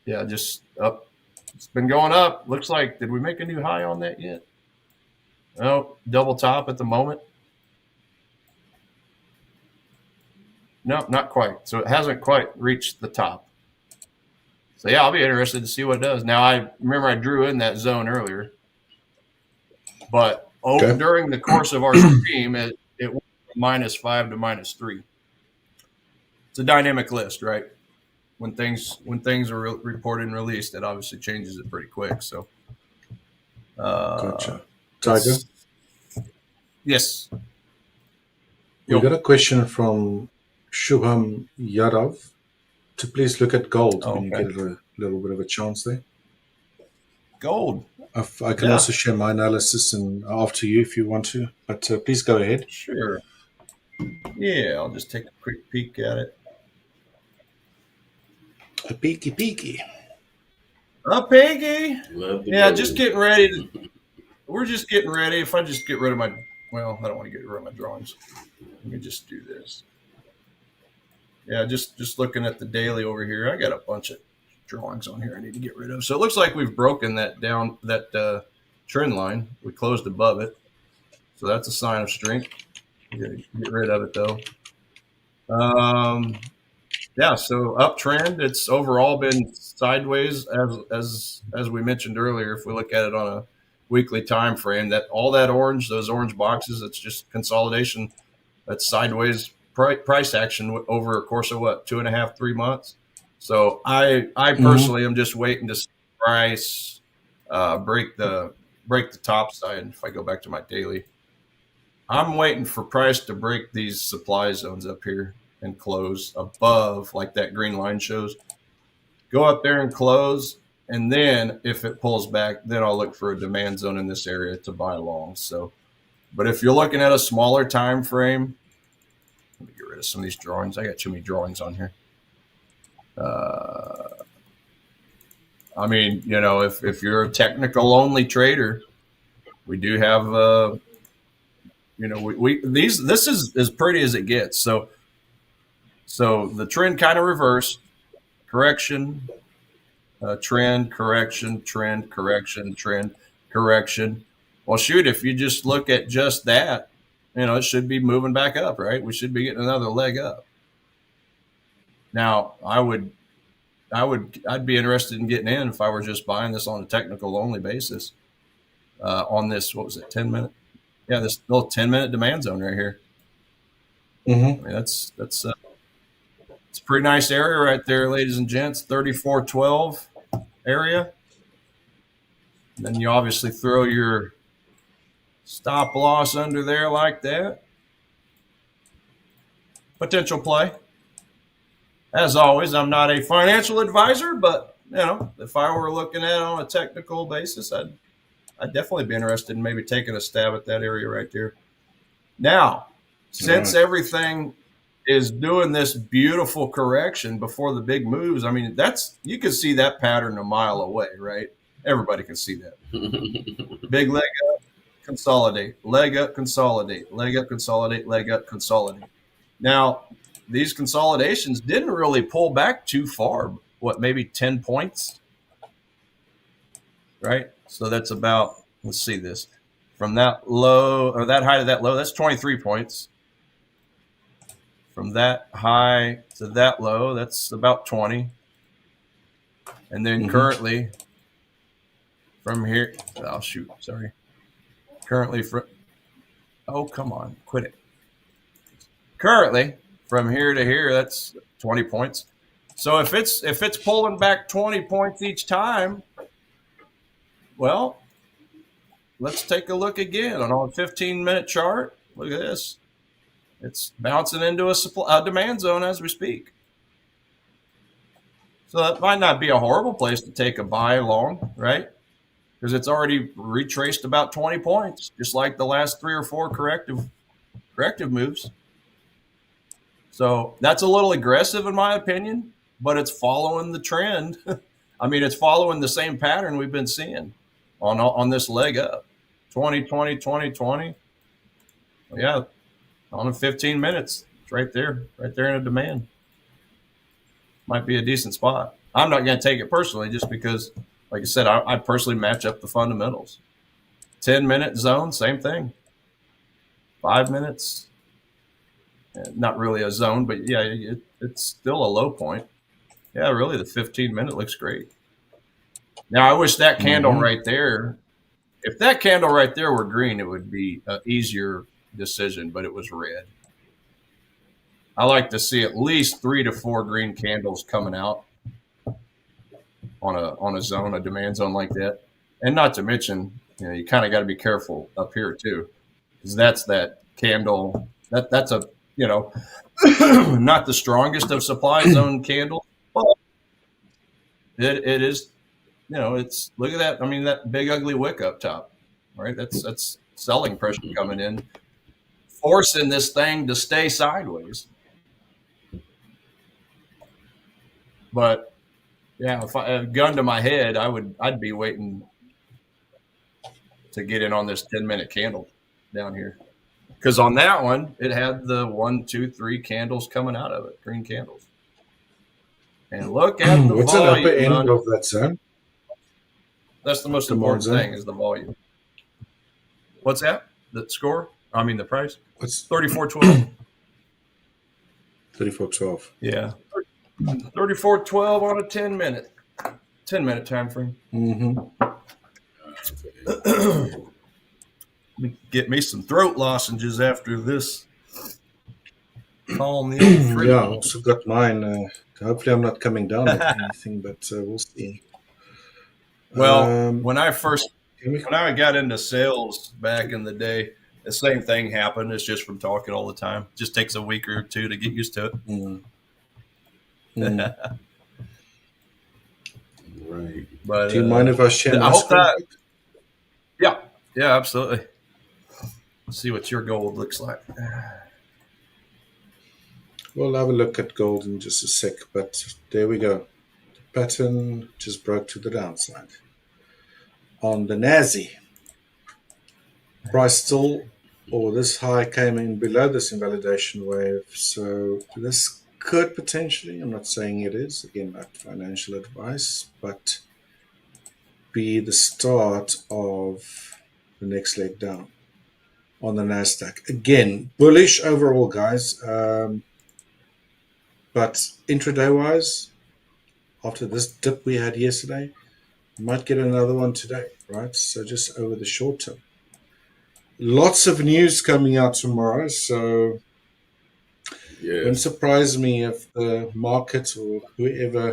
yeah, just up. It's been going up. Looks like, did we make a new high on that yet? No, double top at the moment. No, not quite. So it hasn't quite reached the top. So yeah, I'll be interested to see what it does. Now, I remember I drew in that zone earlier, but during the course of our stream, it went from -5 to -3. It's a dynamic list, right? When things are reported and released, it obviously changes it pretty quick. So, gotcha. Tiger? Yes. We got a question from Shubham Yadav to please look at gold when you get a little bit of a chance there. Gold. I can also share my analysis and after you if you want to, but please go ahead. Sure. Yeah, I'll just take a quick peek at it. A peeky. A piggy. Yeah, gold. just getting ready. We're just getting ready. If I just get rid of I don't want to get rid of my drawings. Let me just do this. Yeah, just looking at the daily over here. I got a bunch of drawings on here I need to get rid of. So it looks like we've broken that trend line. We closed above it. So that's a sign of strength. We got to get rid of it though. Yeah, so uptrend. It's overall been sideways as we mentioned earlier. If we look at it on a weekly time frame, those orange boxes, it's just consolidation. That's sideways price action over a course of 2.5, 3 months. So I personally am just waiting to see price break the top side. If I go back to my daily, I'm waiting for price to break these supply zones up here and close above, like that green line shows. Go up there and close, and then if it pulls back, then I'll look for a demand zone in this area to buy long. So, but if you're looking at a smaller time frame, let me get rid of some of these drawings. I got too many drawings on here. I mean, if you're a technical only trader, we do have, this is as pretty as it gets. So the trend kind of reversed, correction, trend, correction, trend, correction, trend, correction. Well, shoot, if you just look at just that, it should be moving back up, right? We should be getting another leg up. Now, I'd be interested in getting in if I were just buying this on a technical only basis. On this, 10 minute? Yeah, this little 10-minute demand zone right here. I mean, that's it's a pretty nice area right there, ladies and gents. 3412 area. And then you obviously throw your stop loss under there like that. Potential play. As always, I'm not a financial advisor, but you know, if I were looking at it on a technical basis, I'd definitely be interested in maybe taking a stab at that area right there. Now, since everything is doing this beautiful correction before the big moves, I mean, you can see that pattern a mile away, right? Everybody can see that. Big leg up, consolidate, leg up, consolidate, leg up, consolidate, leg up, consolidate. Now, these consolidations didn't really pull back too far. What, maybe 10 points? Right? So that's about, let's see this. From that low, or that high to that low, that's 23 points. From that high to that low, that's about 20. And then currently, from here, oh, shoot, sorry. Currently, oh, come on, quit it. Currently, from here to here, that's 20 points. So if it's pulling back 20 points each time, well, let's take a look again on a 15-minute chart. Look at this. It's bouncing into a demand zone as we speak. So that might not be a horrible place to take a buy long, right? Because it's already retraced about 20 points, just like the last 3 or 4 corrective moves. So that's a little aggressive in my opinion, but it's following the trend. I mean, it's following the same pattern we've been seeing on this leg up. 20, 20, 20, 20. Yeah, on 15 minutes. It's right there in a demand. Might be a decent spot. I'm not going to take it personally just because, like I said, I personally match up the fundamentals. 10-minute zone, same thing. 5 minutes. Not really a zone, but yeah, it's still a low point. Yeah, really, the 15-minute looks great. Now, I wish that candle right there, if that candle right there were green, it would be an easier decision, but it was red. I like to see at least 3 to 4 green candles coming out on a zone, a demand zone like that. And not to mention, you know, you kind of got to be careful up here too, because that's that candle. That's a, you know, not the strongest of supply zone candles, but it is, you know, it's, look at that. I mean, that big ugly wick up top, right? That's selling pressure coming in, forcing this thing to stay sideways. But yeah, if I had a gun to my head, I'd be waiting to get in on this 10-minute candle down here. Because on that one, it had the 1, 2, 3 candles coming out of it, green candles. And look at the what's volume. the upper end of that zone? That's the most important thing is the volume. What's that? The score? I mean the price? What's 34.12? 34.12. Yeah. 34.12 on a 10-minute time frame. Get me some throat lozenges after this. Calm the old fruit. Yeah, I also got mine. Hopefully I'm not coming down with anything, but we'll see. Well, when I got into sales back in the day, the same thing happened. It's just from talking all the time. It just takes a week or two to get used to it. Right. But, do you mind if I share my screen? Yeah, absolutely. Let's see what your gold looks like. We'll have a look at gold in just a sec, but there we go. The pattern just broke to the downside. On the NASI, price still, or this high came in below this invalidation wave, so this could potentially, I'm not saying it is, again, not financial advice, but be the start of the next leg down on the NASDAQ. Again, bullish overall, guys. But intraday-wise, after this dip we had yesterday, we might get another one today, right? So just over the short term. Lots of news coming out tomorrow, so Wouldn't surprise me if the market or whoever,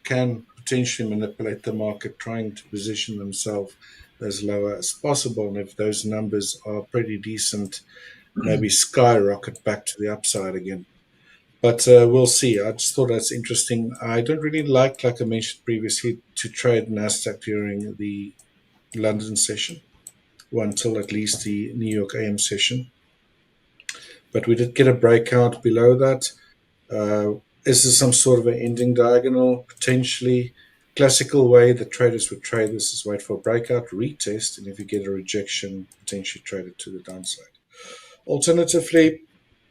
can potentially manipulate the market, trying to position themselves as low as possible. And if those numbers are pretty decent, maybe skyrocket back to the upside again. But we'll see. I just thought that's interesting. I don't really like I mentioned previously, to trade NASDAQ during the London session, or until at least the New York AM session. But we did get a breakout below that. Is this some sort of an ending diagonal? Potentially. Classical way that traders would trade this is wait for a breakout, retest, and if you get a rejection, potentially trade it to the downside. Alternatively,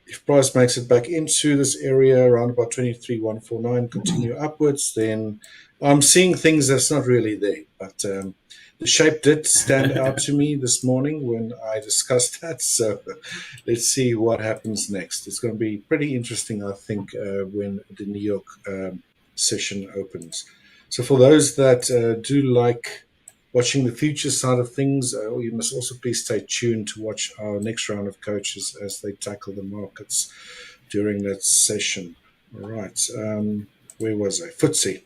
if price makes it back into this area around about 23,149, continue upwards, then I'm seeing things that's not really there. But the shape did stand out to me this morning when I discussed that. So let's see what happens next. It's going to be pretty interesting, I think, when the New York session opens. So for those that do like watching the future side of things, you must also please stay tuned to watch our next round of coaches as they tackle the markets during that session. All right. Where was I? FTSE.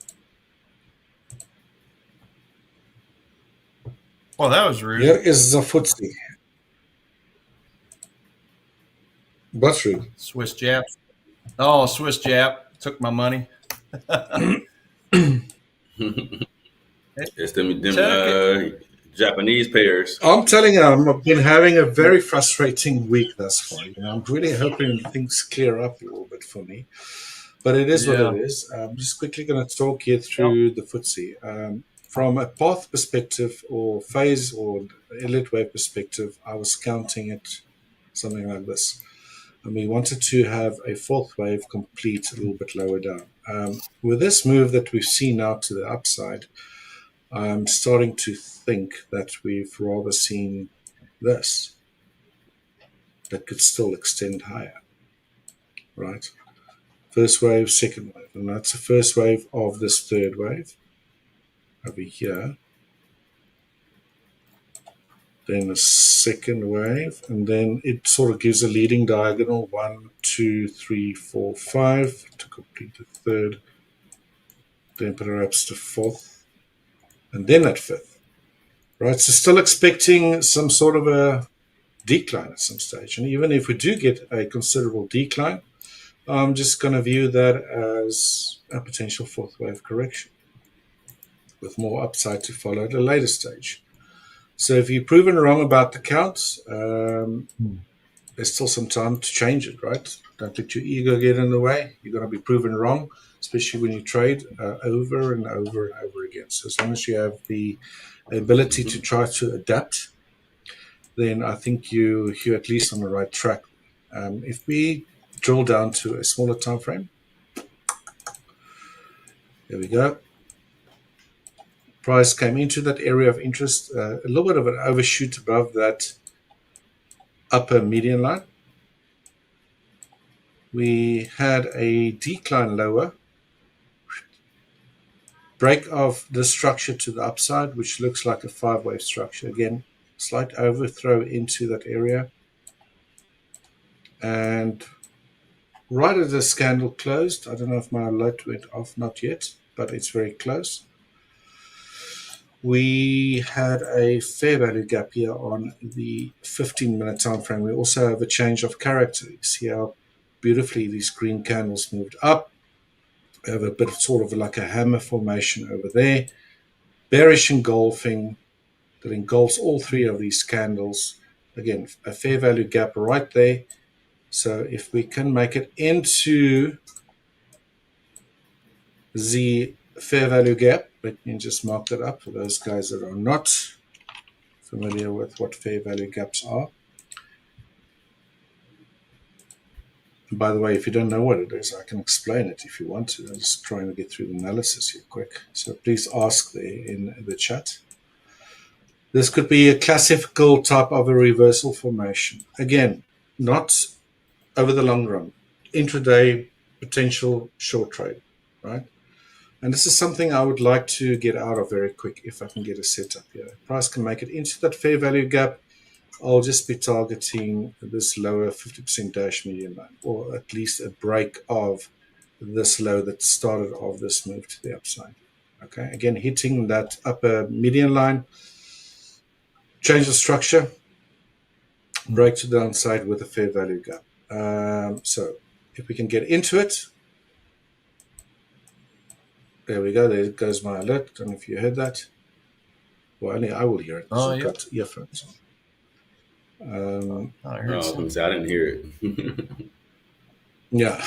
Well, that was rude. Here is the FTSE. What's rude? Swiss Jap. Oh, Swiss Jap took my money. It's them Japanese pairs. I'm telling you, I've been having a very frustrating week thus far. I'm really hoping things clear up a little bit for me. But it is what it is. I'm just quickly going to talk you through the FTSE. From a path perspective or phase or Elliott wave perspective, I was counting it something like this. And we wanted to have a fourth wave complete a little bit lower down. With this move that we've seen now to the upside, I'm starting to think that we've rather seen this that could still extend higher, right? First wave, second wave, and that's the first wave of this third wave over here. Then the second wave, and then it sort of gives a leading diagonal 1, 2, 3, 4, 5 to complete the third, then perhaps the fourth, and then that fifth, right? So still expecting some sort of a decline at some stage. And even if we do get a considerable decline, I'm just going to view that as a potential fourth wave correction with more upside to follow at a later stage. So if you're proven wrong about the count, there's still some time to change it, right? Don't let your ego get in the way. You're going to be proven wrong, especially when you trade over and over and over again. So as long as you have the ability to try to adapt, then I think you're at least on the right track. If we drill down to a smaller time frame, there we go. Price came into that area of interest, a little bit of an overshoot above that upper median line. We had a decline lower, break of the structure to the upside, which looks like a five-wave structure. Again, slight overthrow into that area. And right as the candle closed, I don't know if my alert went off, not yet, but it's very close. We had a fair value gap here on the 15-minute time frame. We also have a change of character. You see how beautifully these green candles moved up. We have a bit of sort of like a hammer formation over there. Bearish engulfing that engulfs all three of these candles. Again, a fair value gap right there. So if we can make it into the fair value gap, let me just mark that up for those guys that are not familiar with what fair value gaps are. And by the way, if you don't know what it is, I can explain it if you want to. I'm just trying to get through the analysis here quick. So please ask there in the chat. This could be a classical type of a reversal formation. Again, not over the long run. Intraday potential short trade, right? And this is something I would like to get out of very quick if I can get a setup here. Price can make it into that fair value gap, I'll just be targeting this lower 50% dash median line, or at least a break of this low that started off this move to the upside. Okay, again, hitting that upper median line, change the structure, break to the downside with a fair value gap. So if we can get into it, there we go. There goes my alert. Don't know if you heard that. Well, only I will hear it because I've got earphones on. I didn't hear it. Yeah.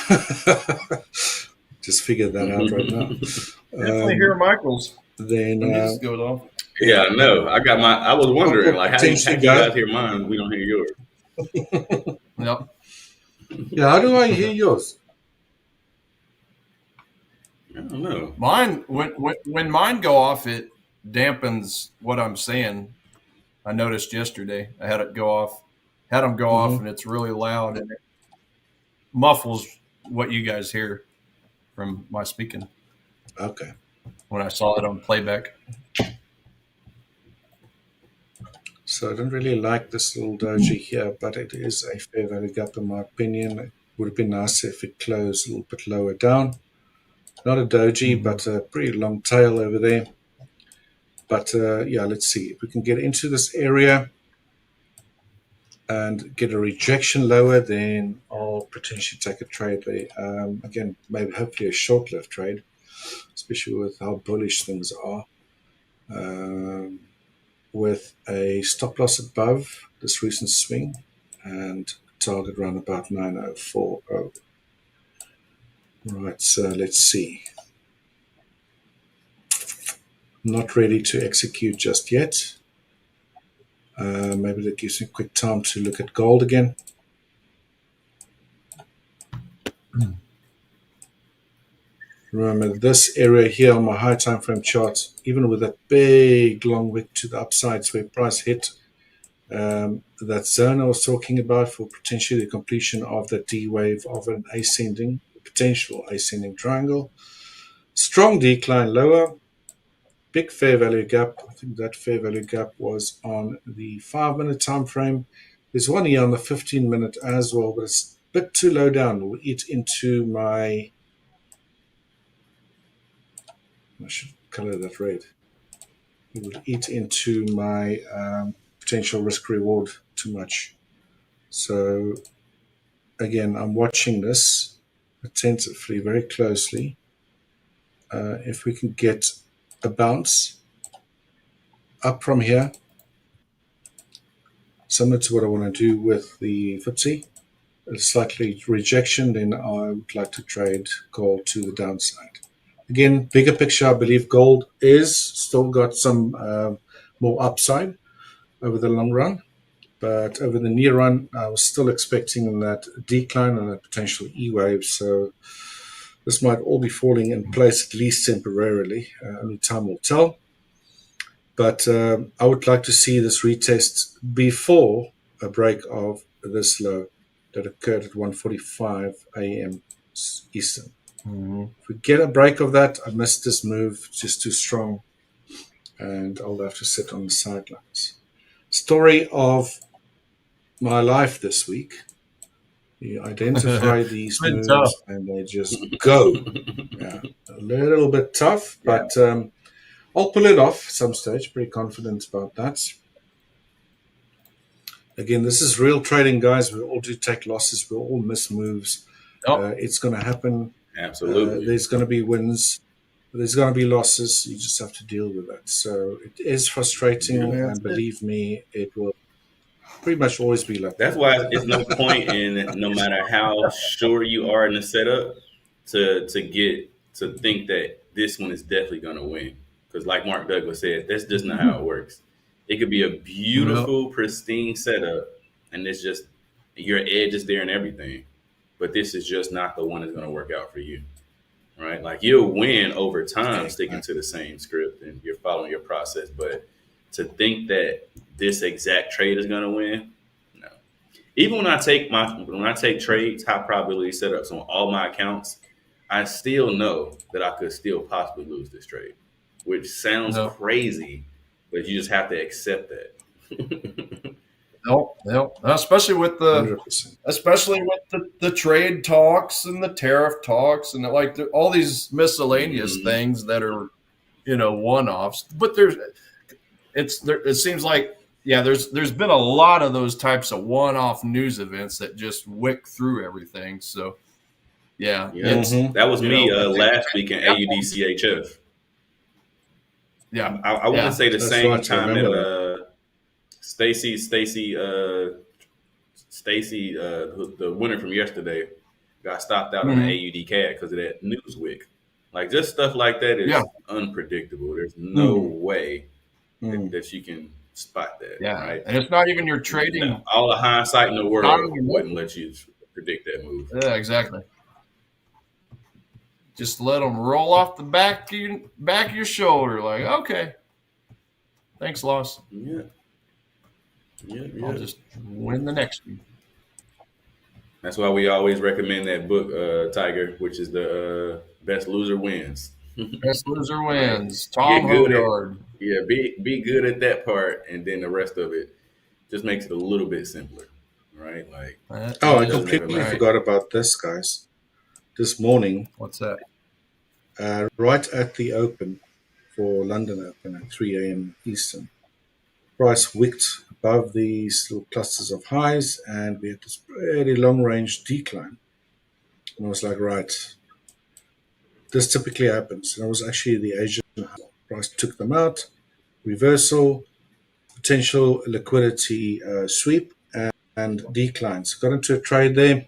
Just figured that out right now. Definitely hear Michael's. Then just goes off. Yeah, I know. I was wondering, like, how do you guys hear mine? We don't hear yours. Yep. Yeah, how do I hear yours? I don't know. Mine, when mine go off, it dampens what I'm saying. I noticed yesterday. I had it go off, and it's really loud, and it muffles what you guys hear from my speaking. Okay. When I saw it on playback. So I don't really like this little doji here, but it is a fair value gap in my opinion. It would have been nicer if it closed a little bit lower down. Not a doji, but a pretty long tail over there. But yeah, let's see. If we can get into this area and get a rejection lower, then I'll potentially take a trade there. Again, maybe hopefully a short-lived trade, especially with how bullish things are. With a stop loss above this recent swing and target around about 9040. Right, so let's see. Not ready to execute just yet. Maybe that gives me quick time to look at gold again. Remember this area here on my high time frame chart, even with a big long wick to the upsides where price hit that zone I was talking about for potentially the completion of the D wave of an potential ascending triangle. Strong decline lower, big fair value gap. I think that fair value gap was on the 5-minute time frame. There's one here on the 15-minute as well, but it's a bit too low down. We'll eat into my... I should color that red. It would eat into my potential risk reward too much. So again, I'm watching this attentively, very closely. If we can get a bounce up from here, similar to what I want to do with the FTSE, a slightly rejection, then I would like to trade gold to the downside. Again, bigger picture, I believe gold is still got some more upside over the long run. But over the near run, I was still expecting that decline and a potential E-wave. So this might all be falling in place, at least temporarily. Only time will tell. But I would like to see this retest before a break of this low that occurred at 1:45 a.m. Eastern. If we get a break of that, I missed this move, just too strong, and I'll have to sit on the sidelines. Story of my life this week. You identify these moves and they just go. Yeah, a little bit tough, but I'll pull it off at some stage. Pretty confident about that. Again, this is real trading, guys. We all do take losses. We all miss moves. It's going to happen. Absolutely. There's going to be wins. There's going to be losses. You just have to deal with that. So it is frustrating, and believe me, it will pretty much always be like that. That's why it's no point in, no matter how sure you are in the setup, to think that this one is definitely going to win. Because like Mark Douglas said, that's just not how it works. It could be a beautiful, pristine setup, and it's just your edge is there and everything. But this is just not the one that's going to work out for you, right? Like you'll win over time sticking to the same script and you're following your process. But to think that this exact trade is going to win, no. Even when I take trades, high probability setups on all my accounts, I still know that I could still possibly lose this trade, which sounds crazy, but you just have to accept that. Especially with the 100%. trade talks and the tariff talks and like all these miscellaneous things that are, one-offs. But it seems like there's been a lot of those types of one-off news events that just wick through everything. So that was me last week in AUDCHF. Yeah, I want to say the same right, time that Stacy, the winner from yesterday, got stopped out on the AUD CAD because of that Newsweek. Like, just stuff like that is unpredictable. There's no way that you can spot that. Right? And it's not even your trading. No, all the hindsight in the world wouldn't let you predict that move. Yeah, exactly. Just let them roll off the back of your shoulder. Like, okay, thanks, Loss. Yeah. I'll just win the next one. That's why we always recommend that book, Tiger, which is the Best Loser Wins. Best Loser Wins. Tom Hodard. Be good at that part, and then the rest of it just makes it a little bit simpler, right? Like, I completely forgot about this, guys. This morning. What's that? Right at the open for London Open at 3 a.m. Eastern, price wicked above these little clusters of highs, and we had this pretty long-range decline. And I was like, right, this typically happens. And it was actually the Asian price took them out, reversal, potential liquidity sweep, and declines. Got into a trade there.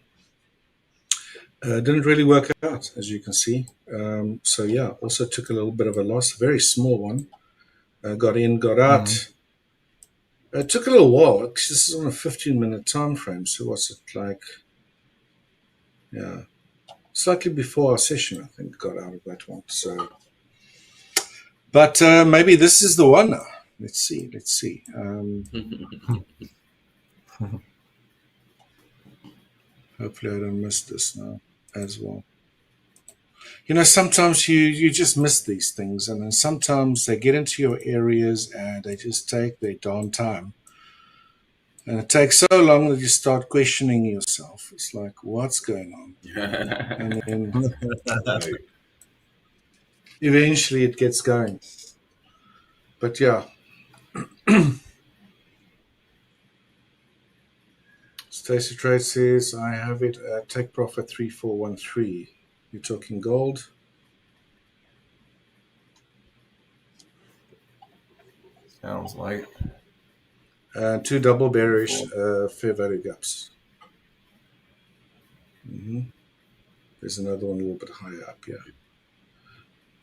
Didn't really work out, as you can see. Also took a little bit of a loss, a very small one. Got in, got out. It took a little while. This is on a 15-minute time frame. So what's it like? Yeah, slightly before our session, I think, got out of that one. So, but maybe this is the one now. Let's see. Hopefully I don't miss this now as well. Sometimes you just miss these things, and then sometimes they get into your areas and they just take their darn time. And it takes so long that you start questioning yourself. It's like, what's going on? And then eventually it gets going. But yeah. Stacy Trade says, I have it at take profit 3413. You're talking gold? Sounds like. Two double bearish fair value gaps. There's another one a little bit higher up here.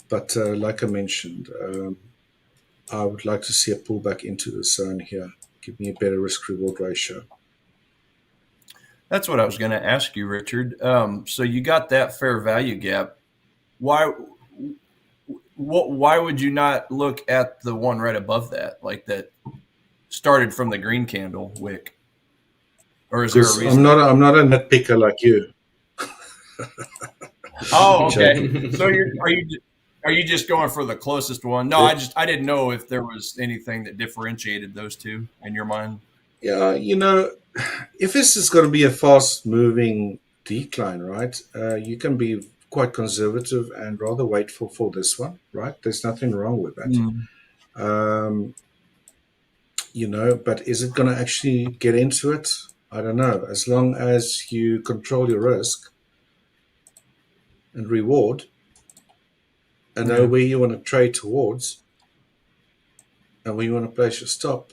But like I mentioned, I would like to see a pullback into the zone here. Give me a better risk-reward ratio. That's what I was going to ask you, Richard. So you got that fair value gap. Why would you not look at the one right above that, like that started from the green candle wick? Or is there a reason? I'm not a nitpicker like you. Oh, okay. So are you just going for the closest one? No, I didn't know if there was anything that differentiated those two in your mind. Yeah, if this is going to be a fast-moving decline, right, you can be quite conservative and rather wait for this one, right? There's nothing wrong with that. But is it going to actually get into it? I don't know. As long as you control your risk and reward and know where you want to trade towards and where you want to place your stop.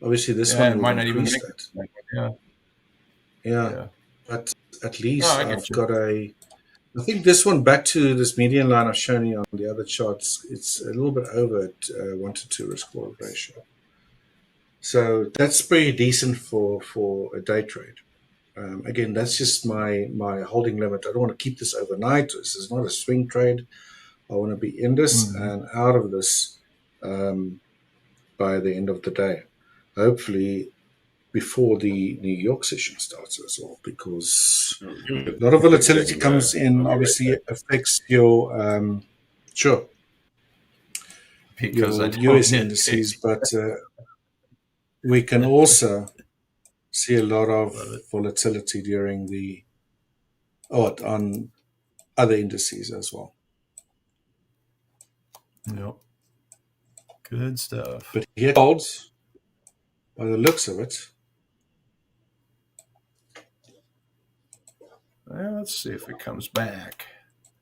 Obviously, this one might not even make that. Yeah. But at least I've got I think this one, back to this median line I've shown you on the other charts, it's a little bit over at 1 to 2 risk-reward ratio. So that's pretty decent for a day trade. Again, that's just my holding limit. I don't want to keep this overnight. This is not a swing trade. I want to be in this and out of this by the end of the day. Hopefully before the New York session starts as well, because a lot of volatility comes in, obviously it affects your because your US indices, but we can also see a lot of volatility during on other indices as well. Yep. Good stuff. But here holds, by the looks of it. Well, let's see if it comes back.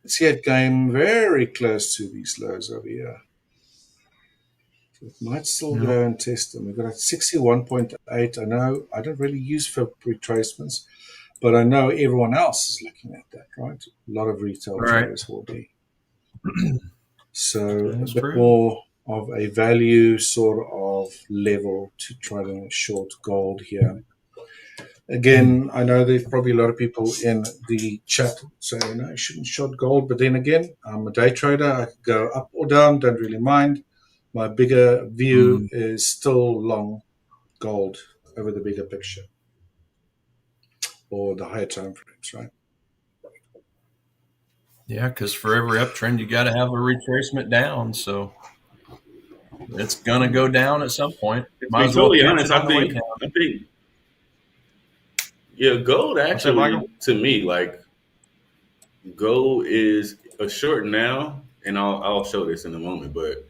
See it came very close to these lows over here. So it might still go and test them. We've got at 61.8. I know I don't really use for retracements, but I know everyone else is looking at that, right? A lot of retail traders will be. So a bit more of a value sort of level to try to short gold here. Again, I know there's probably a lot of people in the chat saying, no, you shouldn't short gold. But then again, I'm a day trader. I could go up or down, don't really mind. My bigger view is still long gold over the bigger picture or the higher time frames, right? Yeah, because for every uptrend, you got to have a retracement down. So it's going to go down at some point. To be totally honest, I think yeah, gold actually, to me, like gold is a short now, and I'll show this in a moment, but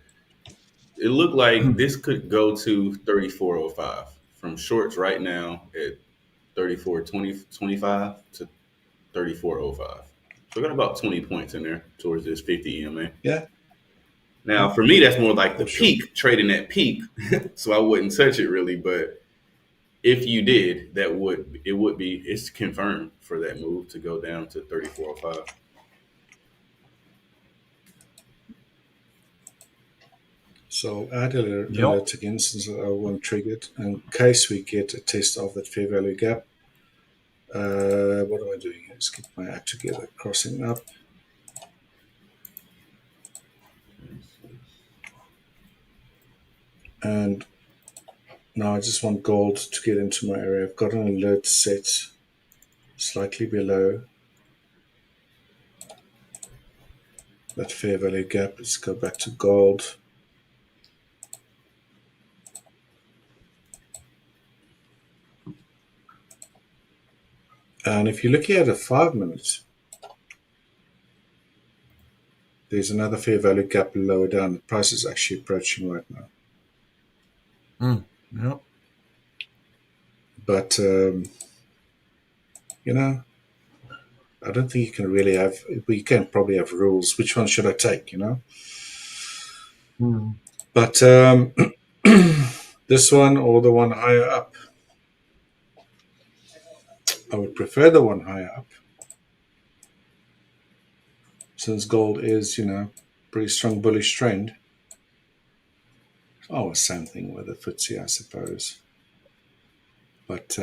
it looked like this could go to 34.05 from shorts right now at 34.25 to 34.05. So we got about 20 points in there towards this 50 EMA. Yeah. Now, for me, that's more like the peak, trading at peak, so I wouldn't touch it really, but if you did, it's confirmed for that move to go down to 34.05. So add alert again since I won't trigger it in case we get a test of that fair value gap. What am I doing here? Just get my act together, crossing up. And now I just want gold to get into my area. I've got an alert set slightly below that fair value gap. Let's go back to gold. And if you're looking at a 5 minutes, there's another fair value gap lower down. The price is actually approaching right now. Yep. But, you know, I don't think you can really have, you can probably have rules. Which one should I take, you know? But this one or the one higher up? I would prefer the one higher up. Since gold is, you know, pretty strong bullish trend. Oh, same thing with the FTSE, I suppose. But,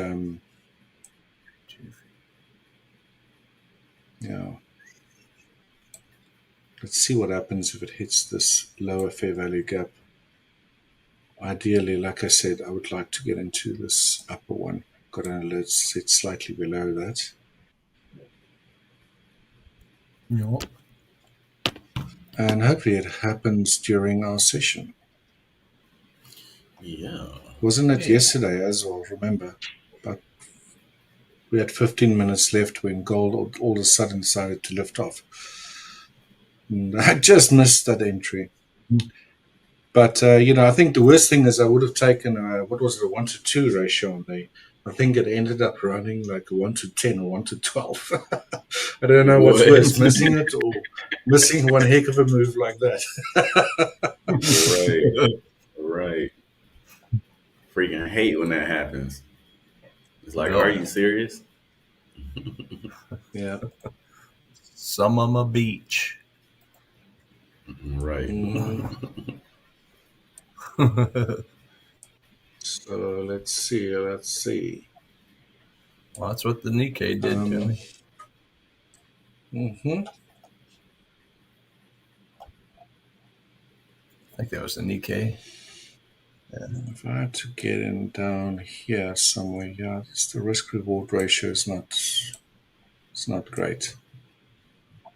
yeah. Let's see what happens if it hits this lower fair value gap. Ideally, like I said, I would like to get into this upper one. Got an alert set slightly below that. Yep. And hopefully it happens during our session. Yeah. Wasn't it yesterday as well, remember? But we had 15 minutes left when gold all of a sudden decided to lift off. And I just missed that entry. But, you know, I think the worst thing is I would have taken, what was it, a 1 to 2 ratio on the, I think it ended up running like a 1 to 10 or 1 to 12. I don't know what's worse, missing it or missing one heck of a move like that. Right. Freaking hate when that happens. It's like, are you serious? Yeah. Some of a beach. Right. So let's see. Well, that's what the Nikkei did to me. I think that was the Nikkei. Yeah. If I had to get in down here somewhere, yeah, the risk reward ratio is not great.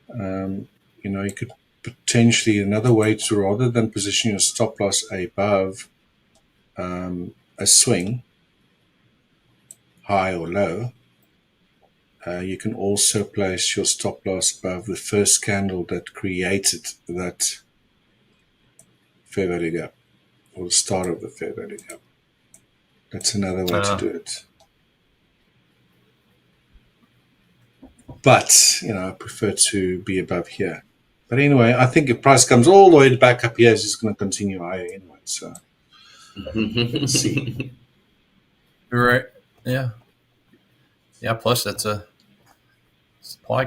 You know, you could potentially, another way to, rather than position your stop loss above a swing, high or low, you can also place your stop loss above the first candle that created that fair value gap, or the start of the fair value gap. That's another way to do it. But, I prefer to be above here. But anyway, I think if price comes all the way back up here, it's just going to continue higher anyway. So, let's see. Right. Yeah. Yeah. Plus, that's a supply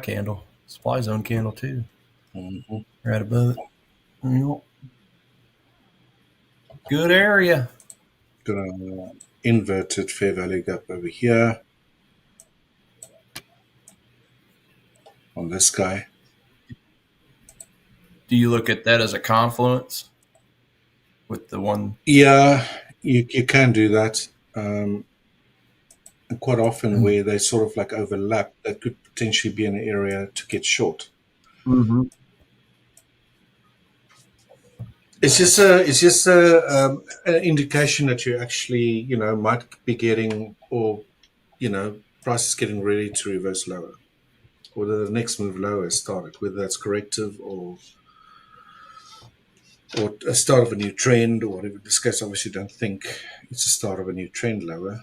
zone candle too. Mm-hmm. Right above it. Good area. Got an inverted fair value gap over here on this guy. Do you look at that as a confluence with the one? Yeah, you can do that. And quite often where they sort of like overlap, that could potentially be an area to get short. Mm-hmm. It's just an indication that you actually, might be getting, or, price is getting ready to reverse lower, or the next move lower has started, whether that's corrective or a start of a new trend or whatever. In this case, obviously don't think it's a start of a new trend lower.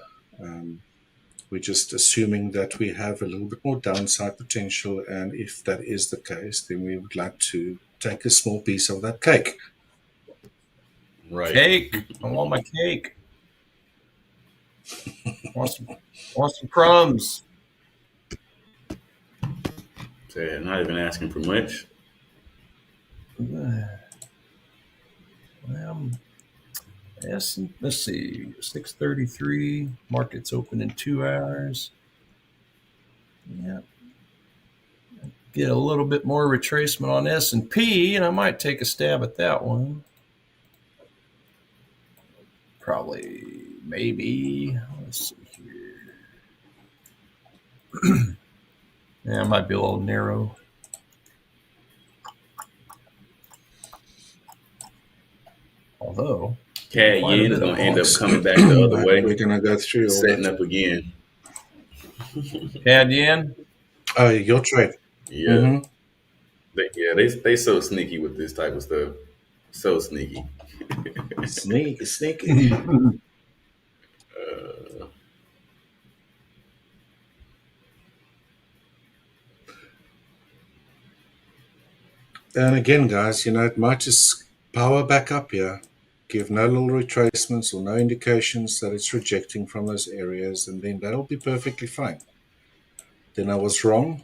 We're just assuming that we have a little bit more downside potential, and if that is the case, then we would like to take a small piece of that cake. Right. Cake. I want my cake. want some crumbs. So not even asking for much. Yes, let's see. 6:33. Market's open in 2 hours. Yeah. Get a little bit more retracement on S&P, and I might take a stab at that one. Probably, maybe. Let's see here. Yeah, it might be a little narrow. Although, CAD yen is going to end up coming back the other way. We're going to go through setting up again. CAD yen? Oh, your trade. Yeah. Mm-hmm. They so sneaky with this type of stuff. So sneaky. Sneaky. And again, guys, it might just power back up here, give no little retracements or no indications that it's rejecting from those areas, and then that'll be perfectly fine. Then I was wrong.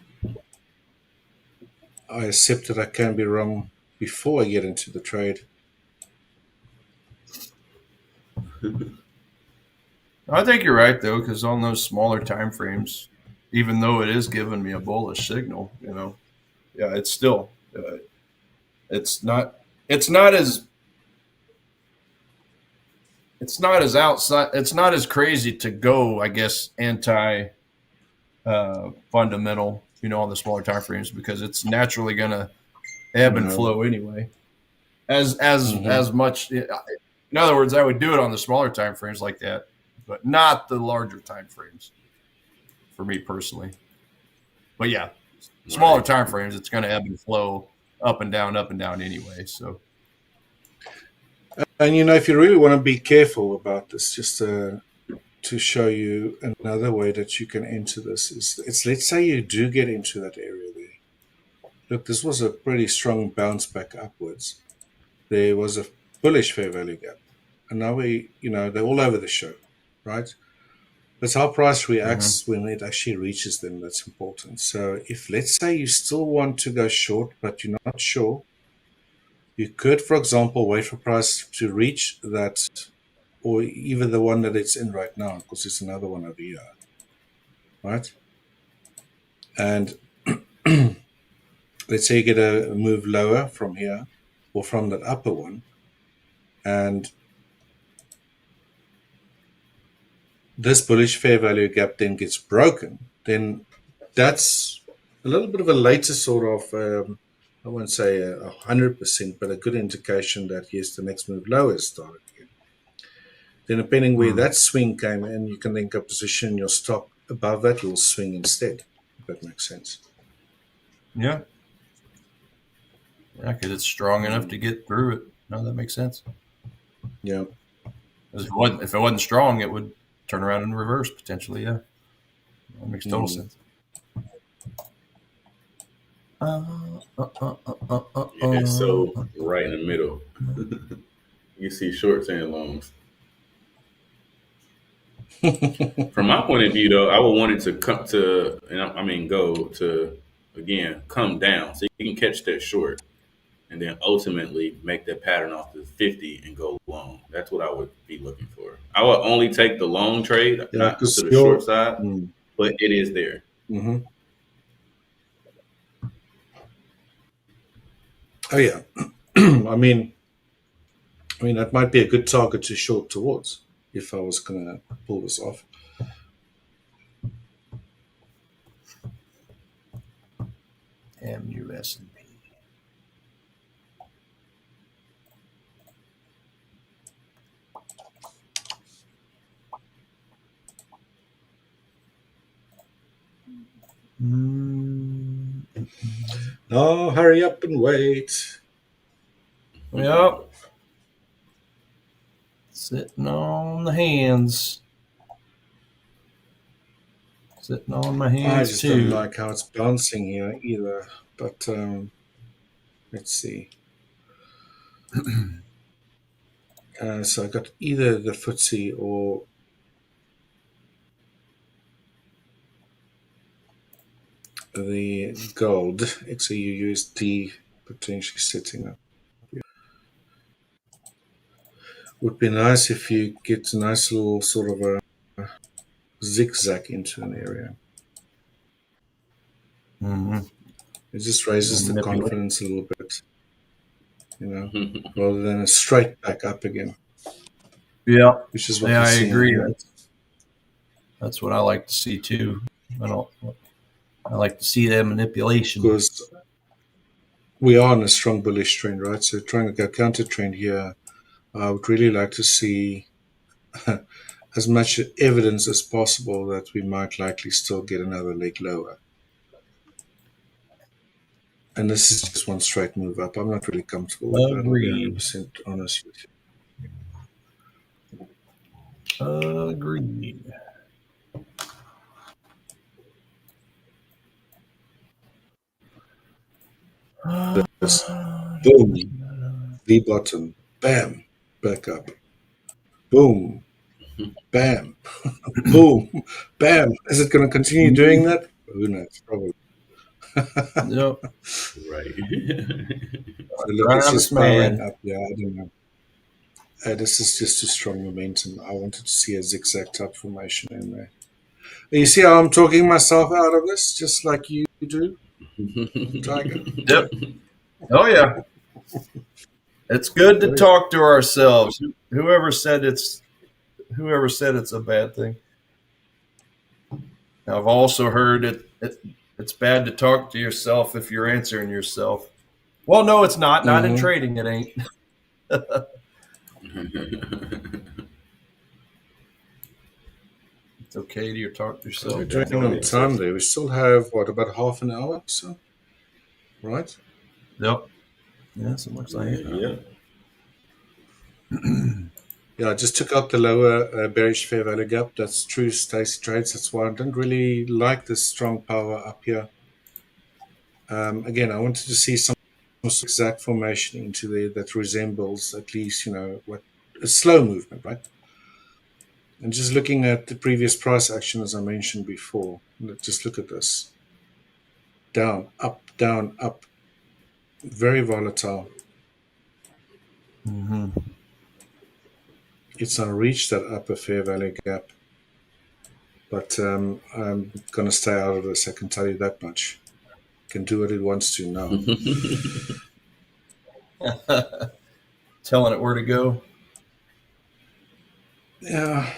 I accept that I can be wrong before I get into the trade. I think you're right, though, because on those smaller time frames, even though it is giving me a bullish signal, yeah, it's still it's not as crazy to go, I guess, anti fundamental, on the smaller time frames, because it's naturally going to ebb and flow anyway. As much, in other words, I would do it on the smaller time frames like that, but not the larger time frames for me personally. But yeah, smaller time frames, it's going to ebb and flow up and down anyway. So, and if you really want to be careful about this, just to show you another way that you can enter this it's let's say you do get into that area there. Look, this was a pretty strong bounce back upwards. There was a bullish fair value gap, and now they're all over the show, right? That's how price reacts when it actually reaches them. That's important. So if, let's say, you still want to go short, but you're not sure, you could, for example, wait for price to reach that, or even the one that it's in right now, because it's another one over here, right? And let's say you get a move lower from here, or from that upper one, and this bullish fair value gap then gets broken, then that's a little bit of a later sort of, I won't say 100%, but a good indication that, yes, the next move lower has started again. then depending where that swing came in, you can then go position your stop above that, you'll swing instead, if that makes sense. Yeah. Yeah, because it's strong enough to get through it. No, that makes sense. Yeah. If it wasn't strong, it would turn around and reverse potentially. Yeah. That makes total sense. Yeah, so right in the middle. You see shorts and longs. From my point of view, though, I would want it to come to, go to, again, come down so you can catch that short and then ultimately make that pattern off the 50 and go long. That's what I would be looking for. I would only take the long trade, not to the short side, but it is there. Mm-hmm. Oh, yeah. I mean, that might be a good target to short towards if I was going to pull this off. MUSD. No, hurry up and wait. Yep. Sitting on the hands. Sitting on my hands I just too. don't like how it's bouncing here either. But let's see. So I got either the FTSE or the gold XAU-USD potentially sitting up. Would be nice if you get a nice little sort of a zigzag into an area. Mm-hmm. It just raises the confidence a little bit, rather than a straight back up again. Yeah, which is what I we're seeing agree. here. That's what I like to see too. I like to see that manipulation. Because we are in a strong bullish trend, right? So trying to go counter trend here, I would really like to see as much evidence as possible that we might likely still get another leg lower. And this is just one straight move up. I'm not really comfortable with that. I'll be 100% honest with you. Agreed. Boom, the bottom, bam, back up, boom, bam, boom, bam. Is it going to continue doing that? Who knows? Probably. Yep. Right. So look, it's just powering up. Yeah, I don't know. This is just too strong momentum. I wanted to see a zigzag type formation in there. You see how I'm talking myself out of this, just like you do, Tiger? Yep. Oh yeah. It's good to talk to ourselves. Whoever said it's a bad thing. Now, I've also heard it's bad to talk to yourself if you're answering yourself. Well, no, it's not. Not in trading, it ain't. It's okay to talk to yourself. We're doing on time there. We still have, about half an hour or so? Right? Yep. Yeah, so looks like it. Yeah. Yeah, I just took out the lower bearish fair value gap. That's true Stacy trades. That's why I don't really like this strong power up here. Again, I wanted to see some exact formation into there that resembles at least, what a slow movement, right? And just looking at the previous price action, as I mentioned before, just look at this. Down, up, very volatile. Mm-hmm. It's not reached that upper fair value gap. But I'm going to stay out of this, I can tell you that much. It can do what it wants to now. Telling it where to go. Yeah.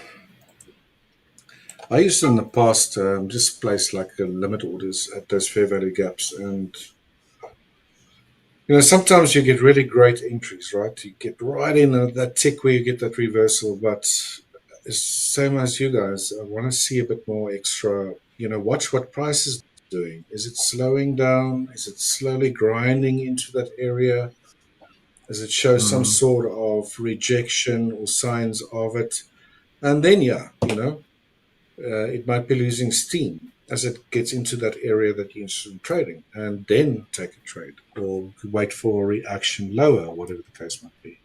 I used to in the past just place like limit orders at those fair value gaps, and sometimes you get really great entries, right? You get right in that tick where you get that reversal, but same as you guys. I want to see a bit more extra. Watch what price is doing. Is it slowing down? Is it slowly grinding into that area? Does it show some sort of rejection or signs of it? And then, it might be losing steam as it gets into that area that you're interested in trading, and then take a trade or wait for a reaction lower, whatever the case might be.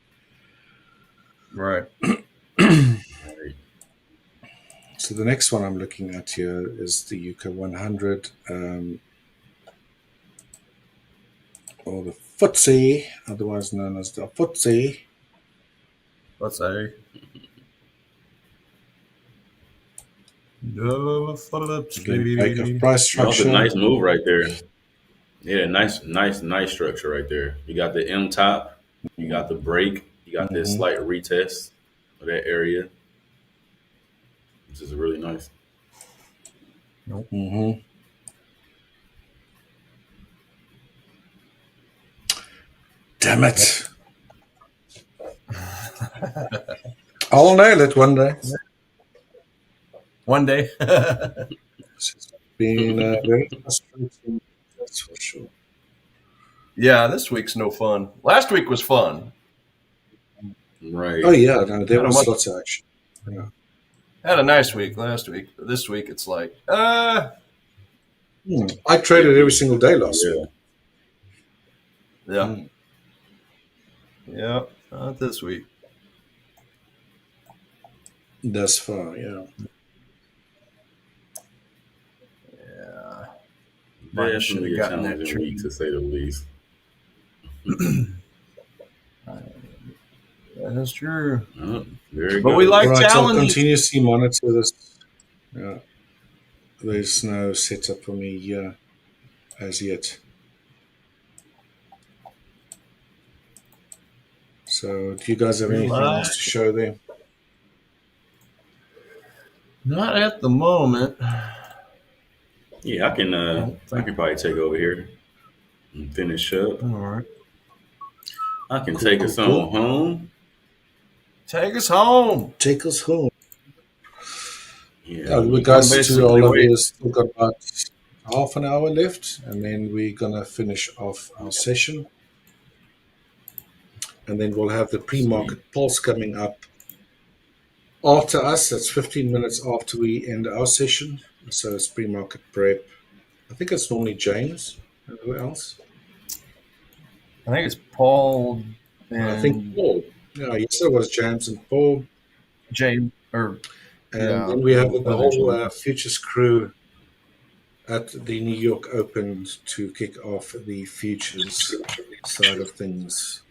Right. So the next one I'm looking at here is the UK 100, or the FTSE, otherwise known as the FTSE. Let's say. Price structure. That's a nice move right there. Yeah, nice structure right there. You got the M top, you got the break, you got this slight retest of that area. This is really nice. Damn it. I'll nail it one day. One day. It's been very frustrating, that's for sure. Yeah, this week's no fun. Last week was fun. Right. Oh, yeah, no, there was lots of action. Yeah. Had a nice week last week. This week it's like, I traded every single day last week. Yeah. Yeah, not this week. Thus far, yeah. Yeah. Definitely a challenging week, to say the least. That's true. Very but good. we like Right, challenges. I'll continuously monitor this. Yeah. There's no setup for me here as yet. So, do you guys have anything else to show there? Not at the moment. Yeah, I can probably take over here and finish up. All right. I can take us on home. Take us home. Take us home. Yeah, we guys, to all of you, still got about half an hour left, and then we're gonna finish off our session, and then we'll have the pre-market pulse coming up after us. That's 15 minutes after we end our session, so it's pre-market prep. I think it's normally James. And who else? I think it's Paul. And I think Paul. Yeah, yesterday was James and Paul. James, and then we have the whole futures crew at the New York Open to kick off the futures side of things.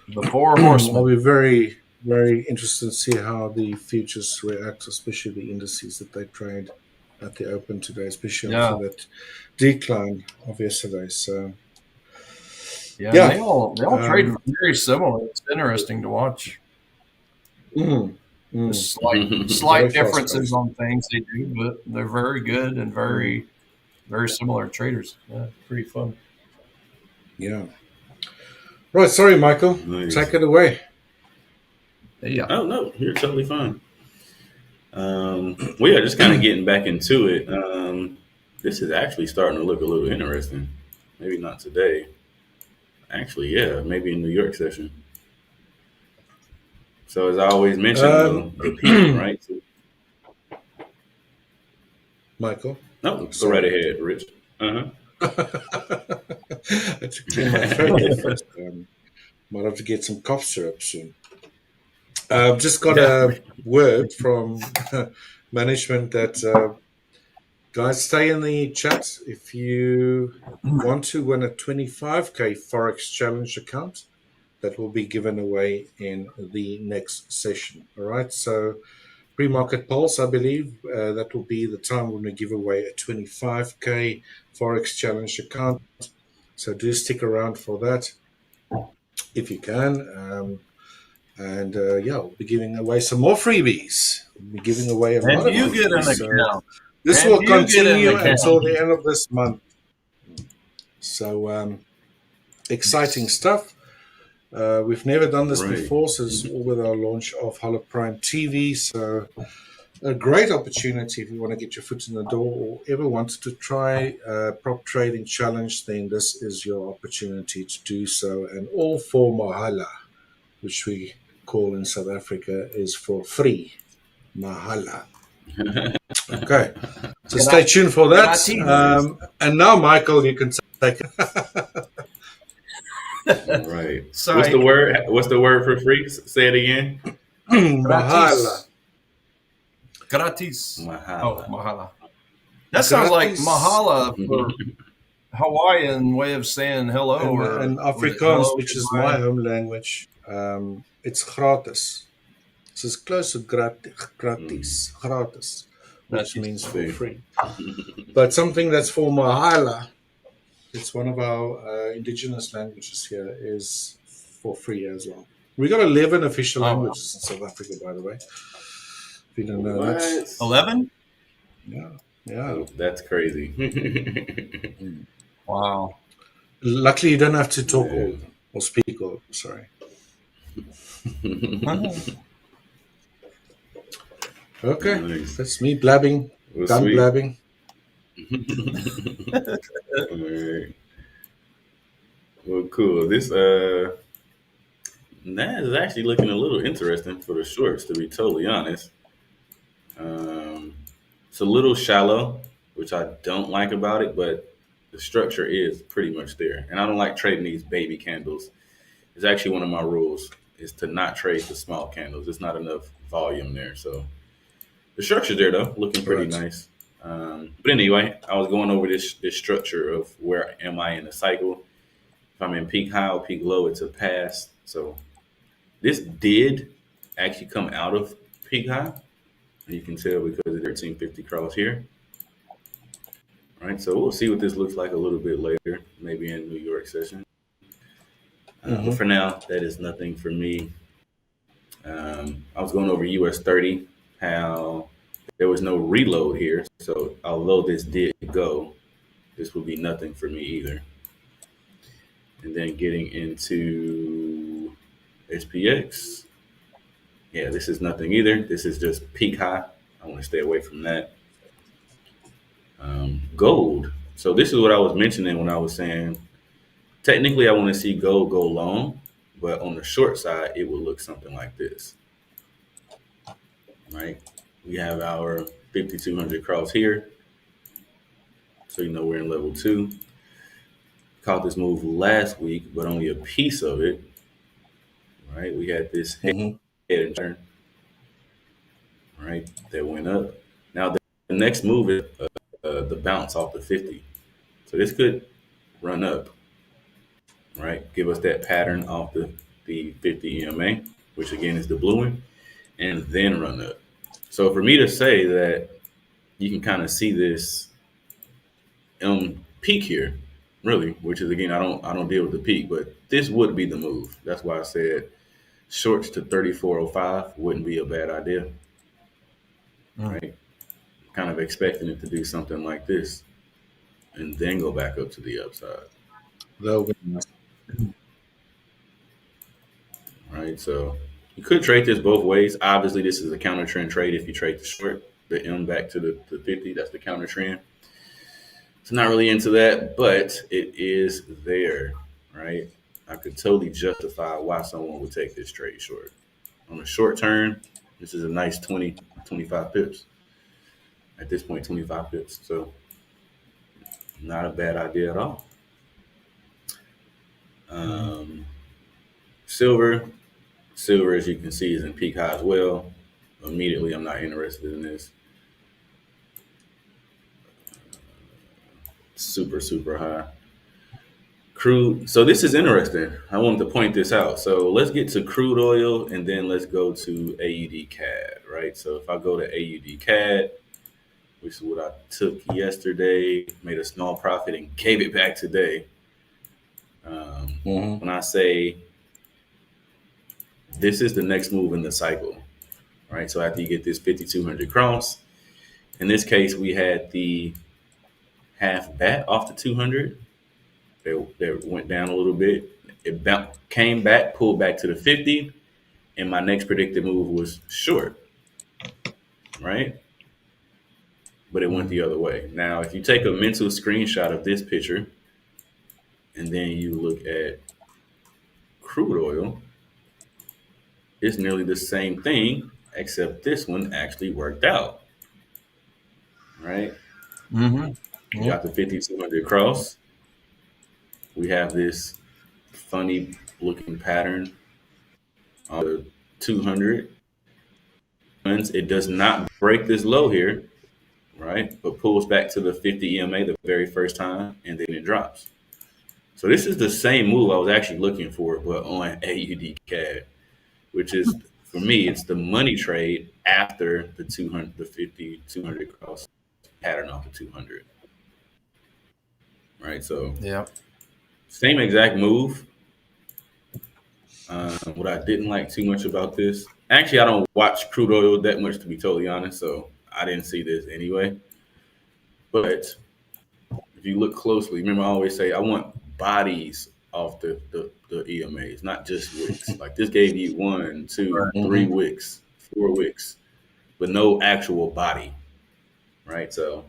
The four horsemen. I'll be very, very interested to see how the futures react, especially the indices that they trade at the Open today, especially after that decline of yesterday. So, yeah. They all trade very similar. It's interesting to watch. Slight differences on things they do, but they're very good and very, very similar traders. Yeah, pretty fun. Yeah. Right, sorry, Michael. Nice. Take it away. Yeah. Oh no, you're totally fine. We are just kind of getting back into it. This is actually starting to look a little interesting. Maybe not today. Actually, yeah, maybe in New York session. So as I always mention, the peak, right? Michael? No, go right ahead, Rich. I took to my throat first. Might have to get some cough syrup soon. Just got a word from management that guys, stay in the chat if you want to win a 25K Forex Challenge account. That will be given away in the next session. All right. So pre-market pulse, I believe that will be the time when we give away a 25K Forex Challenge account. So do stick around for that if you can. We'll be giving away some more freebies. We'll be giving away a lot of freebies. Get an account. This will continue until the end of this month. So exciting stuff. We've never done this Right. before, so this is all with our launch of Hola Prime TV. So a great opportunity if you want to get your foot in the door or ever wanted to try a prop trading challenge, then this is your opportunity to do so. And all for Mahala, which we call in South Africa is for free. Mahala. Okay. So stay tuned for that. And now, Michael, you can take it. Right. Sorry. What's the word? What's the word for free? Say it again. Mahala. Gratis. Mahala. Oh, mahala. That sounds like mahala for Hawaiian way of saying hello. And Afrikaans, which is my home language, it's gratis. So it's close to gratis, which means for free. But something that's for mahala, it's one of our indigenous languages here, is for free as well. We got 11 official languages in South Africa, by the way. If you don't know that. 11? Yeah. Oh, that's crazy. Wow. Luckily, you don't have to talk or speak or, sorry. Okay, that's me blabbing. Done sweet. blabbing. All right. Well, cool. This that is actually looking a little interesting for the shorts, to be totally honest. It's a little shallow, which I don't like about it, but the structure is pretty much there. And I don't like trading these baby candles. It's actually one of my rules is to not trade the small candles. There's not enough volume there. So the structure's there though, looking pretty nice. But anyway, I was going over this structure of where am I in the cycle. If I'm in peak high or peak low, it's a pass. So this did actually come out of peak high. You can tell because of 1350 cross here. All right, so we'll see what this looks like a little bit later, maybe in New York session. But for now, that is nothing for me. I was going over US 30, how there was no reload here. So although this did go, this will be nothing for me either. And then getting into SPX. Yeah, this is nothing either. This is just peak high. I want to stay away from that. Gold. So this is what I was mentioning when I was saying, technically I want to see gold go long, but on the short side, it will look something like this. Right? We have our 5,200 cross here. So you know we're in level 2. Caught this move last week, but only a piece of it. Right? We had this head and turn. Right? That went up. Now the next move is the bounce off the 50. So this could run up. Right? Give us that pattern off the 50 EMA, which again is the blue one, and then run up. So for me to say that you can kind of see this peak here, really, which is again, I don't deal with the peak, but this would be the move. That's why I said shorts to 34.05 wouldn't be a bad idea. Right? Kind of expecting it to do something like this and then go back up to the upside. Right, so you could trade this both ways. Obviously, this is a counter trend trade. If you trade the short, the M back to the 50, that's the counter trend. So not really into that, but it is there, right? I could totally justify why someone would take this trade short. On the short term, this is a nice 20, 25 pips. At this point, 25 pips. So not a bad idea at all. Silver, as you can see, is in peak high as well. Immediately, I'm not interested in this. Super, super high. Crude. So this is interesting. I wanted to point this out. So let's get to crude oil and then let's go to AUD CAD, right? So if I go to AUD CAD, which is what I took yesterday, made a small profit and gave it back today. When I say this is the next move in the cycle, right? So after you get this 5,200 cross, in this case, we had the half bat off the 200. That went down a little bit. It came back, pulled back to the 50, and my next predicted move was short, right? But it went the other way. Now, if you take a mental screenshot of this picture and then you look at crude oil, it's nearly the same thing, except this one actually worked out, right? Mm-hmm. You got the 5200 cross. We have this funny looking pattern on the 200. It does not break this low here, right? But pulls back to the 50 EMA the very first time, and then it drops. So this is the same move I was actually looking for, but on AUD CAD, which is, for me, it's the money trade after the 200, the 50, 200 cross pattern off the 200. Right, so yeah, same exact move. What I didn't like too much about this, actually, I don't watch crude oil that much, to be totally honest, so I didn't see this anyway. But if you look closely, remember I always say I want bodies off the EMAs, not just wicks. Like this gave you 1, 2, 3 wicks, 4 wicks, but no actual body, right? So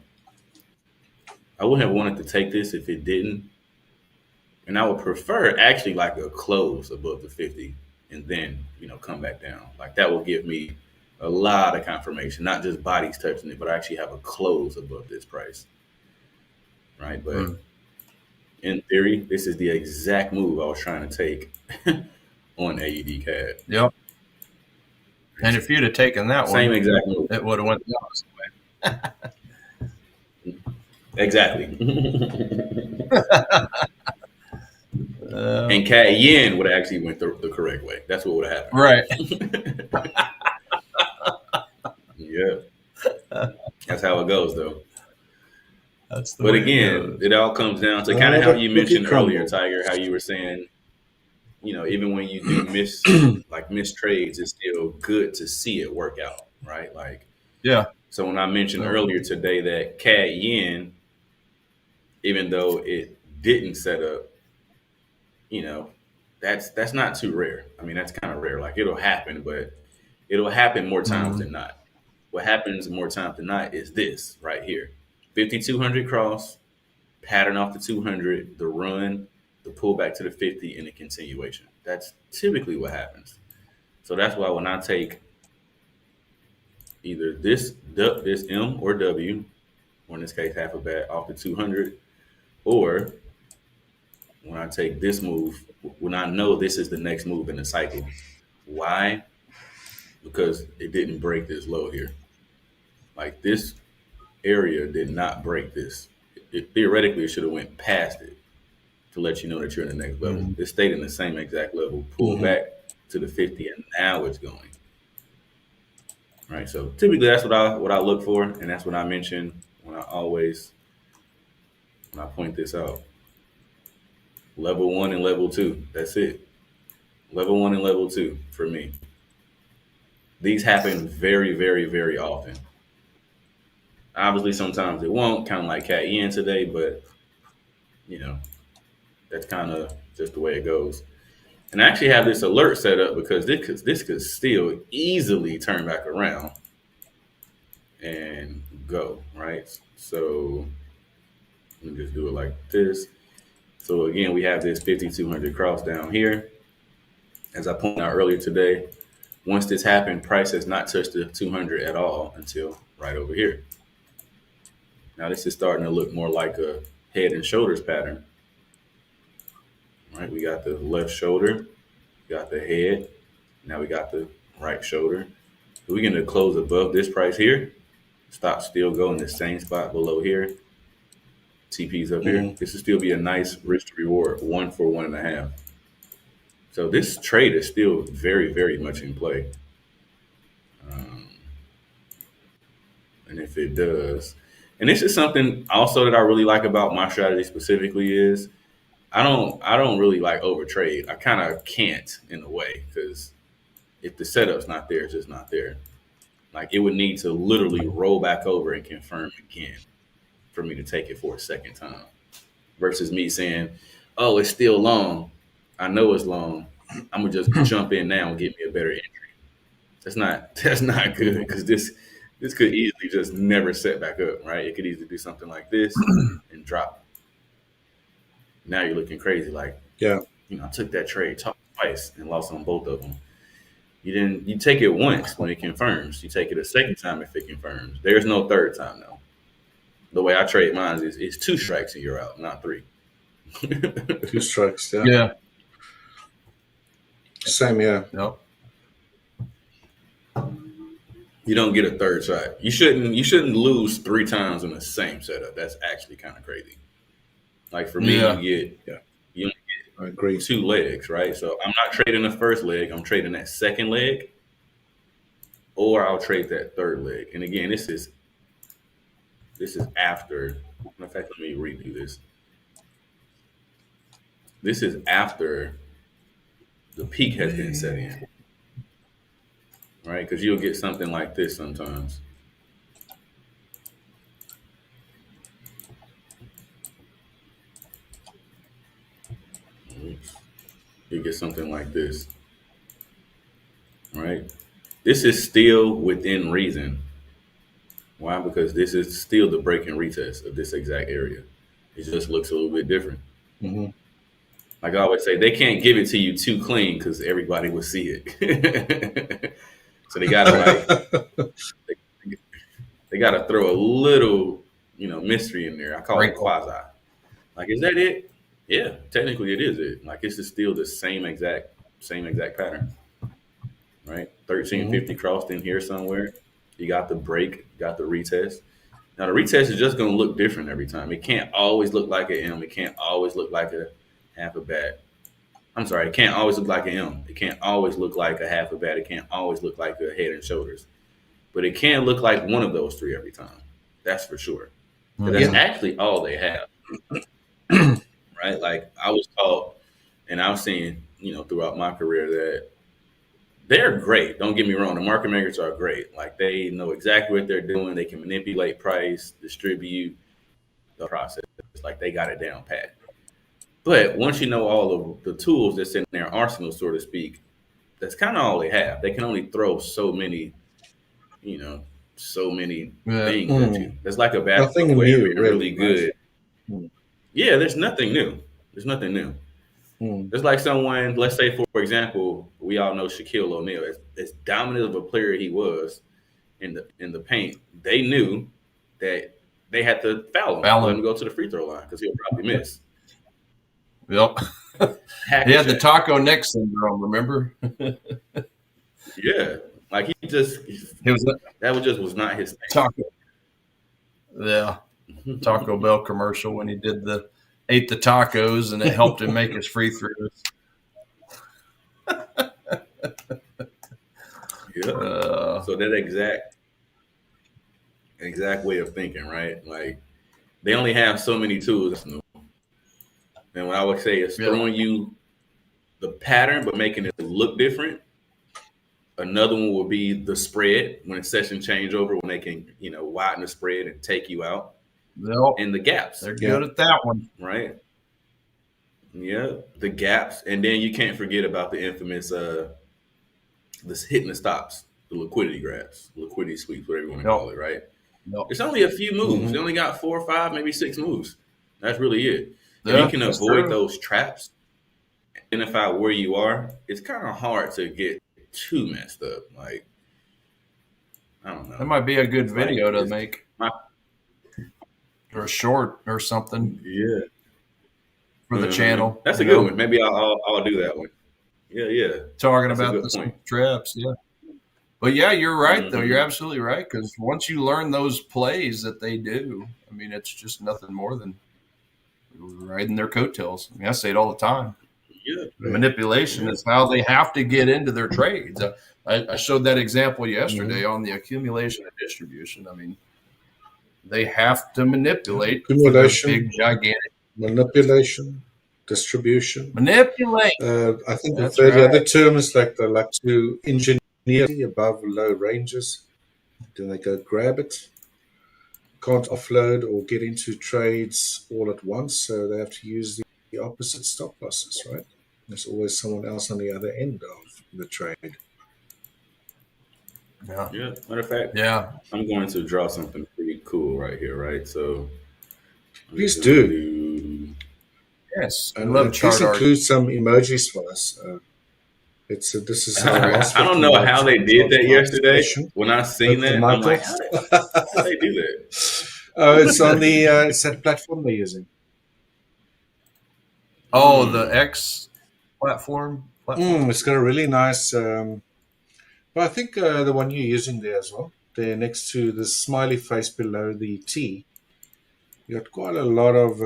I wouldn't have wanted to take this if it didn't. And I would prefer actually like a close above the 50 and then, come back down. Like that will give me a lot of confirmation, not just bodies touching it, but I actually have a close above this price. Right. But in theory, this is the exact move I was trying to take on AUD CAD. Yep. And if you'd have taken that same one, exact move, it would have went the opposite way. Exactly. And CAD yen would have actually went the correct way. That's what would have happened. Right. Yeah. That's how it goes, though. That's the but way again, it all comes down to kind of how you mentioned earlier, Tiger, how you were saying, even when you do miss trades, it's still good to see it work out, right? Like, yeah. So when I mentioned earlier today that CAD yen, even though it didn't set up, that's not too rare. I mean, that's kind of rare. Like it'll happen, but it'll happen more times than not. What happens more times than not is this right here. 5200 cross, pattern off the 200, the run, the pullback to the 50, and the continuation. That's typically what happens. So that's why when I take either this M or W, or in this case half a bat off the 200, or when I take this move, when I know this is the next move in the cycle. Why? Because it didn't break this low here. Like this area did not break this. Theoretically, it should have went past it to let you know that you're in the next level. It stayed in the same exact level, pulled back to the 50, and now it's going. Right. So typically, that's what I look for, and that's what I mention when I point this out. Level 1 and level 2. That's it. Level 1 and level 2 for me. These happen very, very, very often. Obviously, sometimes it won't, kind of like CAD yen today, but that's kind of just the way it goes. And I actually have this alert set up because this could still easily turn back around and go, right? So let me just do it like this. So again, we have this 5200 cross down here. As I pointed out earlier today, once this happened, price has not touched the 200 at all until right over here. Now this is starting to look more like a head and shoulders pattern. Right, we got the left shoulder, got the head, now we got the right shoulder. We're going to close above this price here. Stop still go in the same spot below here. TP's up here. This will still be a nice risk to reward, 1 for 1.5. So this trade is still very, very much in play. And if it does, and this is something also that I really like about my strategy specifically is I don't really like overtrade. I kind of can't in a way because if the setup's not there, it's just not there. Like it would need to literally roll back over and confirm again for me to take it for a second time versus me saying, oh, it's still long. I know it's long. I'm gonna just jump in now and get me a better entry. That's not good because this could easily just never set back up, right? It could easily do something like this and drop. Now you're looking crazy. Like, Yeah. I took that trade twice and lost on both of them. You take it once when it confirms. You take it a second time if it confirms. There's no third time though. The way I trade mine is 2 strikes and you're out, not 3. 2 strikes, yeah. Yeah. Same, yeah. Yep. You don't get a third shot. You shouldn't lose 3 times in the same setup. That's actually kind of crazy. Like for me, you only get I agree. 2 legs, right? So I'm not trading the first leg. I'm trading that second leg, or I'll trade that third leg. And again, this is after. In fact, let me redo this. This is after the peak has been set in, right? Because you'll get something like this sometimes. You get something like this, right? This is still within reason. Why? Because this is still the break and retest of this exact area. It just looks a little bit different. Mm-hmm. Like I always say, they can't give it to you too clean because everybody will see it. So they gotta they gotta throw a little, mystery in there. I call it quasi. Like, is that it? Yeah, technically it is it. Like, it's still the same exact pattern, right? 1350 crossed in here somewhere. You got the break, you got the retest. Now the retest is just going to look different every time. It can't always look like an M. It can't always look like a half a bat. I'm sorry, it can't always look like an M. It can't always look like a half a bat. It can't always look like a head and shoulders. But it can look like one of those 3 every time. That's for sure. That's actually all they have. Right? Like, I was taught, and I've seen, throughout my career that they're great. Don't get me wrong. The market makers are great. Like, they know exactly what they're doing. They can manipulate price, distribute the process. Like, they got it down pat. But once you know all of the tools that's in their arsenal, so to speak, that's kind of all they have. They can only throw so many, things at you. It's like a basketball player being really good. Yeah, there's nothing new. It's like someone, let's say, for example, we all know Shaquille O'Neal. As dominant of a player he was in the paint, they knew that they had to foul him. Let him go to the free throw line because he'll probably miss. Yep. He had the taco neck syndrome, remember? Yeah. Like, that was not his thing. Taco. Yeah. Taco Bell commercial when he ate the tacos and it helped him make his free throws. Yeah. So that exact way of thinking, right? Like, they only have so many tools. And what I would say is throwing you the pattern, but making it look different. Another one will be the spread when session changeover, when they can, widen the spread and take you out. Yep. And the gaps. They're good at that one. Right. Yeah. The gaps. And then you can't forget about the infamous this hitting the stops, the liquidity grabs, liquidity sweeps, whatever you want to call it, right? It's only a few moves. They only got 4 or 5, maybe 6 moves. That's really it. If you can avoid those traps, identify where you are, it's kind of hard to get too messed up. Like, I don't know. That might be a good video to make. Or a short or something. Yeah. For the channel. That's a good one. Maybe I'll do that one. Yeah. Talking about the traps, yeah. But yeah, you're right, though. You're absolutely right. Because once you learn those plays that they do, I mean, it's just nothing more than riding their coattails. I mean, I say it all the time. Yeah. Manipulation is how they have to get into their trades. I showed that example yesterday on the accumulation and distribution. I mean, they have to manipulate accumulation, big, gigantic manipulation, distribution. Manipulate. I think the other term is like they like to engineer above low ranges. Then they go grab it. Can't offload or get into trades all at once, so they have to use the opposite stop losses, right? There's always someone else on the other end of the trade. Yeah. Yeah. Matter of fact, Yeah. I'm going to draw something pretty cool right here, right? So Please do. Yes. I And love please chart art. include some emojis for us. This is our last. I don't know how they did that yesterday. Session. When I seen that, I'm like, how did they do that? It's on the it's that platform they're using. Oh, the X platform. It's got a really nice. But I think the one you're using there as well. There next to the smiley face below the T, you got quite a lot of.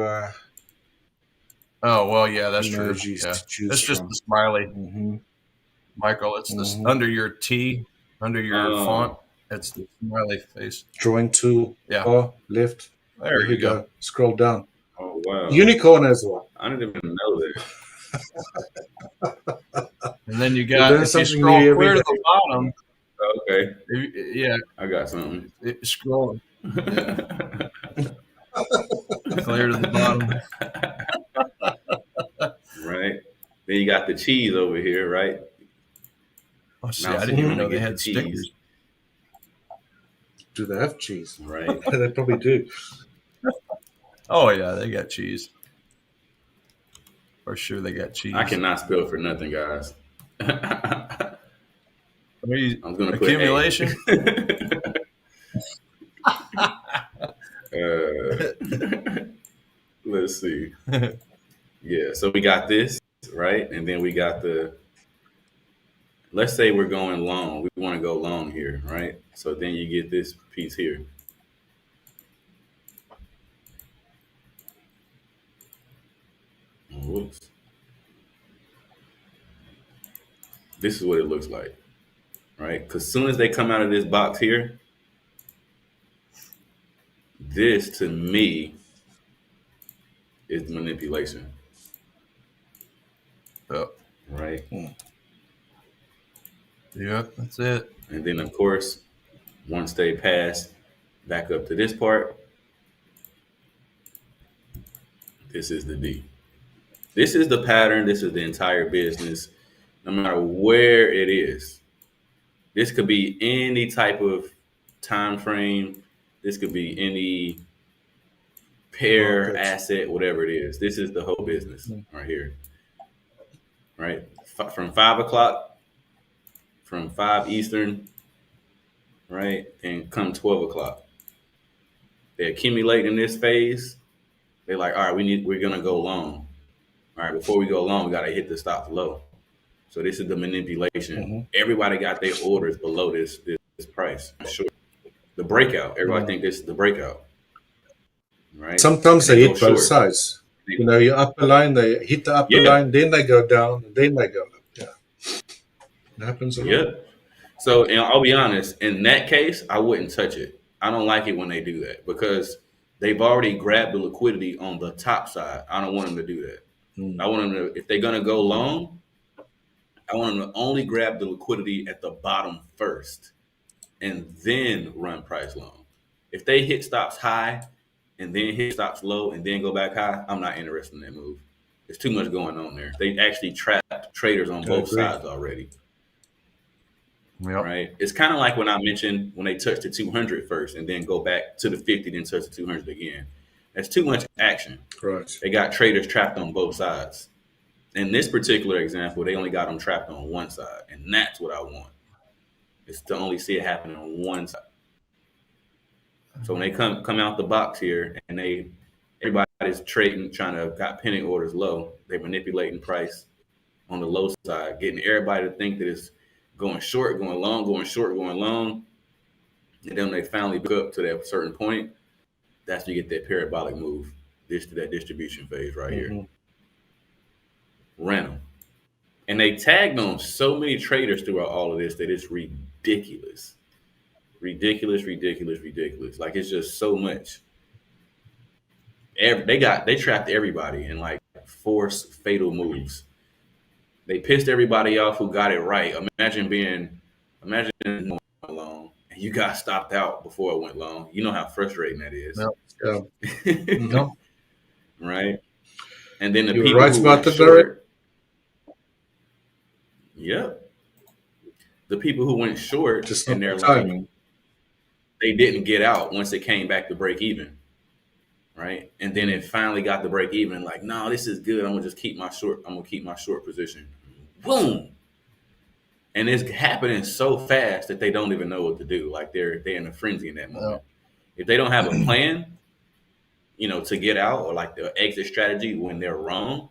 Oh well, yeah, that's true. emojis Yeah. to choose That's just from. the smiley, Mhm. Michael. It's this Mhm. under your T, under your font. It's the smiley face. Drawing tool. Yeah. Far left. There we you go. Scroll down. Oh wow. Unicorn as well. I didn't even know that. And then you Learn got, if you something scroll new every clear to day. the bottom, Okay. yeah, I got something. scroll clear to the bottom. Right. Then you got the cheese over here, right? Oh, see, Now I so didn't you even wanna know they get had the cheese. stickers. Do they have cheese? Right. They probably do. Oh yeah, they got cheese. For sure, they got cheese. I cannot spell for nothing, guys. I'm gonna put accumulation. Let's see. Yeah, so we got this, right? And then we got the, let's say we're going long. We want to go long here, right? So then you get this piece here. Whoops. This is what it looks like, right? Because as soon as they come out of this box here, this to me is manipulation. Oh. Right? Yep, that's it. And then, of course, once they pass back up to this part, this is the D. This is the pattern. This is the entire business, no matter where it is. This could be any type of time frame. This could be any pair, asset, whatever it is. This is the whole business right here. Right? From 5 o'clock, from 5 Eastern, right? And come 12 o'clock. They accumulate in this phase. They're like, all right, we're gonna go long. All right, before we go long, we gotta hit the stop low. So this is the manipulation. Everybody got their orders below this price. Sure. The breakout. Everybody think this is the breakout. Right? Sometimes they hit both short. sides. You know, your upper line, they hit the upper line, then they go down, and then they go up. Yeah. It happens a lot. Yeah. So, and I'll be honest, in that case, I wouldn't touch it. I don't like it when they do that because they've already grabbed the liquidity on the top side. I don't want them to do that. I want them to, if they're going to go long, I want them to only grab the liquidity at the bottom first and then run price long. If they hit stops high and then hit stops low and then go back high, I'm not interested in that move. There's too much going on there. They actually trapped traders on both sides already. Yep. Right? It's kind of like when I mentioned when they touch the 200 first and then go back to the 50, then touch the 200 again. That's too much action. Right. They got traders trapped on both sides. In this particular example, they only got them trapped on one side, and that's what I want. It's to only see it happen on one side. So when they come out the box here, and everybody's trading, trying to got pending orders low, they're manipulating price on the low side, getting everybody to think that it's going short, going long, going short, going long, and then they finally go up to that certain point. That's when you get that parabolic move, that distribution phase right here. Random. And they tagged on so many traders throughout all of this that it's ridiculous. Ridiculous. Like, it's just so much. They trapped everybody in like force fatal moves. They pissed everybody off who got it right. Imagine going long and you got stopped out before it went long. You know how frustrating that is. No. Right? And then the You're people right who about went the short, Yep. The people who went short Just and not they're the like, timing. they didn't get out once it came back to break even. Right. And then it finally got to break even. Like, no, this is good. I'm gonna just keep my short. I'm gonna keep my short position. Boom. And it's happening so fast that they don't even know what to do. Like they're in a frenzy in that moment. If they don't have a plan, you know, to get out or like the exit strategy when they're wrong,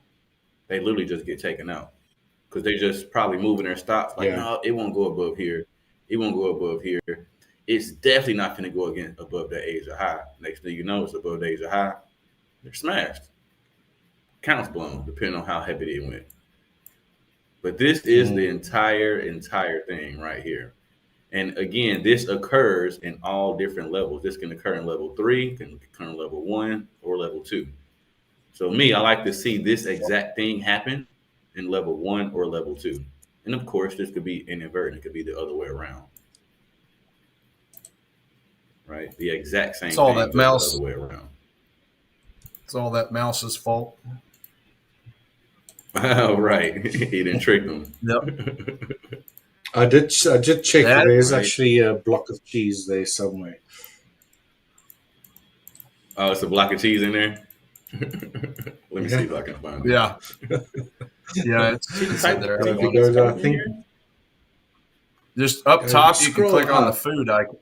they literally just get taken out because they just probably moving their stops. Like, no, it won't go above here. It won't go above here. It's definitely not going to go again above that Asia high. Next thing you know, it's above the Asia high. They're smashed. Counts blown, depending on how heavy they went. But this is the entire thing right here. And again, this occurs in all different levels. This can occur in level 3, can occur in level 1 or level 2. So me, I like to see this exact thing happen in level 1 or level 2. And of course, this could be inverted. It could be the other way around. Right? The exact same It's all thing, that just mouse. the other way around. It's all that mouse's fault. Oh, right. He didn't trick them. Yep. I did check. That- There's right. actually a block of cheese there somewhere. Oh, it's a block of cheese in there? Let me see if I can find it. Yeah. Yeah, it's in there. If you go to, I think, Just up top, you can scroll click on the up. food icon.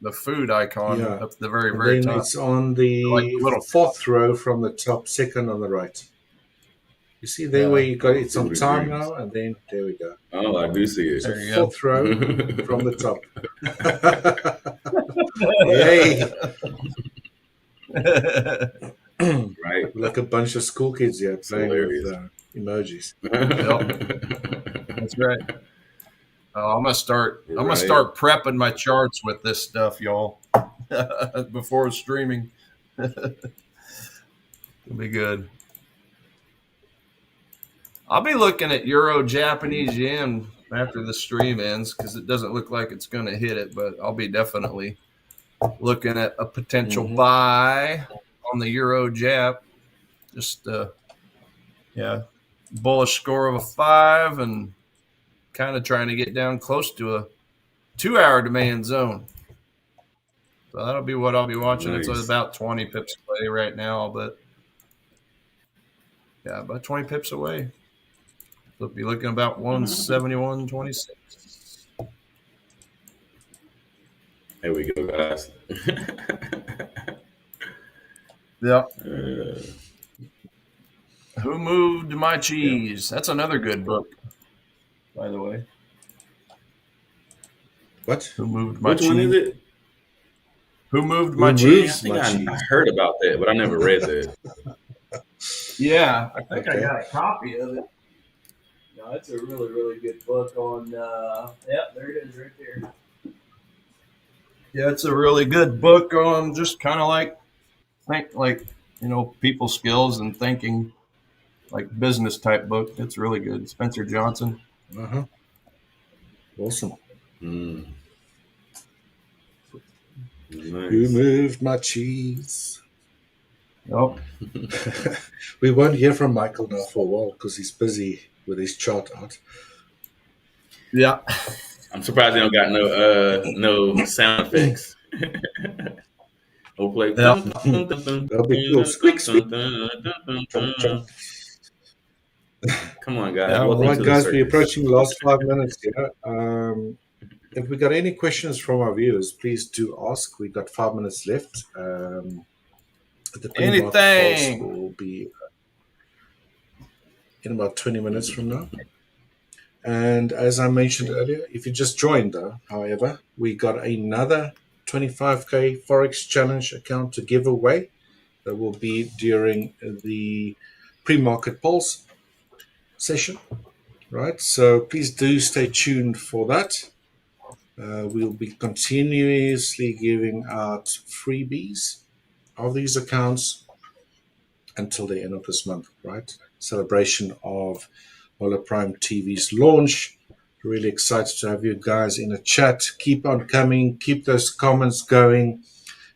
The food icon Yeah. up the very, And very then top. it's on the Like little- fourth row from the top, second on the right. You see there Yeah. where you got it's on Food time ingredients. now, and then there we go. Oh, I do see it. There you go. Fourth row from the top. Yay! Right. Like a bunch of school kids here playing hilarious. with emojis. That's right. I'm gonna start. I'm gonna Right. start prepping my charts with this stuff, y'all, before streaming. It'll be good. I'll be looking at Euro Japanese yen after the stream ends because it doesn't look like it's going to hit it, but I'll be definitely looking at a potential buy on the Euro Jap. Just bullish score of a 5 and kind of trying to get down close to a 2-hour demand zone. So that'll be what I'll be watching. Nice. It's about 20 pips away right now, but yeah, about 20 pips away. So be looking about 171.26. There we go, guys. Yeah. Who Moved My Cheese? That's another good book, by the way. What? Who Moved My Which Cheese? one is it? Who Moved My Who Cheese? Moves I think My I Cheese? heard about that, but I never read that. Yeah, I think I Okay. got a copy of it. No, it's a really, really good book on. Yep, there it is, right there. Yeah, it's a really good book on just kind of like people skills and thinking, like business type book. It's really good. Spencer Johnson. Uh-huh. Awesome. Mm. Who Nice. moved my cheese? Yep. We won't hear from Michael now for a while because he's busy with his chart out. Yeah. I'm surprised they don't got no sound effects. Oh, play. Yeah. That'll be cool. Squeak, squeak. Come on, guys. Yeah, All Welcome right, to the guys, we're circus. approaching the last 5 minutes here. If we got any questions from our viewers, please do ask. We've got 5 minutes left. The pre-market Anything. pulse will be in about 20 minutes from now. And as I mentioned earlier, if you just joined, though, however, we got another 25K Forex Challenge account to give away. That will be during the pre-market pulse session, right? So please do stay tuned for that. We'll be continuously giving out freebies of these accounts until the end of this month, right? Celebration of Hola Prime TV's launch. Really excited to have you guys in the chat. Keep on coming, keep those comments going.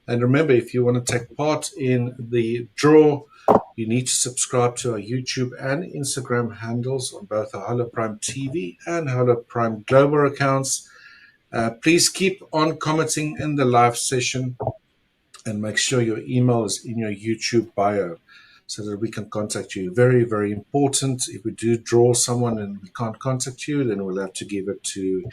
And remember, if you want to take part in the draw, you need to subscribe to our YouTube and Instagram handles on both our Hola Prime TV and Hola Prime Global accounts. Please keep on commenting in the live session and make sure your email is in your YouTube bio so that we can contact you. Very, very important. If we do draw someone and we can't contact you, then we'll have to give it to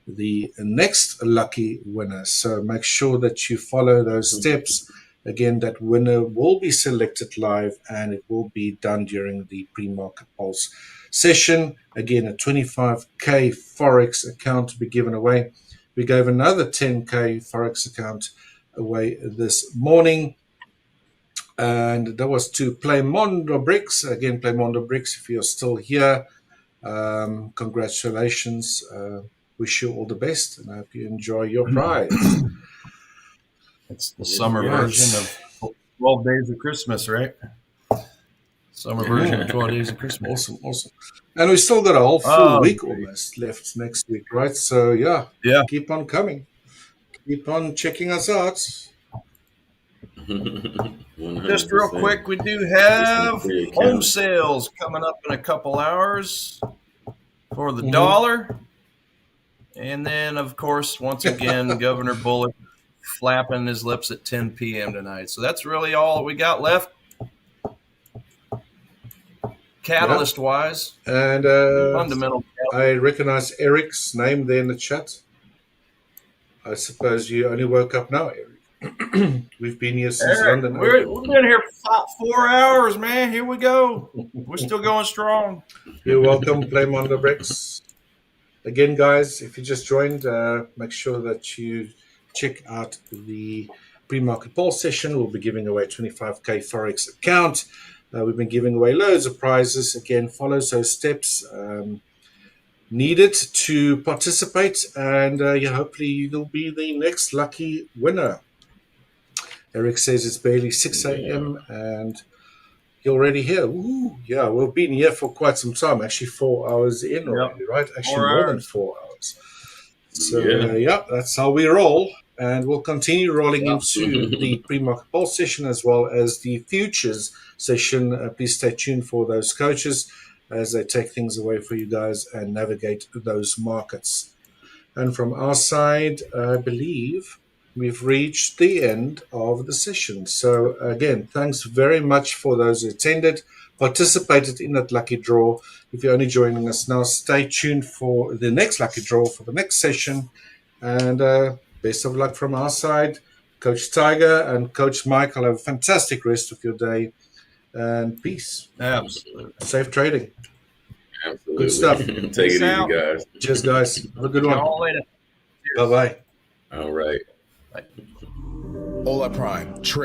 the next lucky winner. So make sure that you follow those steps. Again, that winner will be selected live and it will be done during the pre-market pulse session. Again, a 25K Forex account to be given away. We gave another 10K Forex account away this morning. And that was to Playmondo Bricks. Again, Playmondo Bricks, if you're still here, congratulations. Wish you all the best and I hope you enjoy your prize. It's the summer version of 12 Days of Christmas, right? Summer version of 12 Days of Christmas. Awesome, awesome. And we still got a whole full week almost left next week, right? So, yeah, keep on coming. Keep on checking us out. Just real quick, we do have home sales coming up in a couple hours for the dollar. And then, of course, once again, Governor Bullock flapping his lips at 10 p.m. tonight. So that's really all that we got left, catalyst-wise. And fundamental. I recognize Eric's name there in the chat. I suppose you only woke up now, Eric. We've been here since London. We've been here for 4 hours, man. Here we go. We're still going strong. You're welcome, Playmondo Bricks. Again, guys, if you just joined, make sure that you check out the pre-market poll session. We'll be giving away a 25K Forex account. We've been giving away loads of prizes. Again, follow those steps needed to participate, and hopefully you'll be the next lucky winner. Eric says it's barely 6 a.m. and you're already here. Ooh, yeah, we've been here for quite some time. Actually, 4 hours in already, right? Actually, more than 4 hours. So, that's how we roll. And we'll continue rolling into the pre-market poll session as well as the futures session. Please stay tuned for those coaches as they take things away for you guys and navigate those markets. And from our side, I believe we've reached the end of the session. So again, thanks very much for those who attended, participated in that lucky draw. If you're only joining us now, stay tuned for the next lucky draw for the next session. And best of luck from our side. Coach Tiger and Coach Mike, I'll have a fantastic rest of your day. And peace. Absolutely. Safe trading. Absolutely. Good stuff. Take it easy, guys. Cheers, guys. Have a good one. All later. Bye-bye. All right. Hola Prime. Trade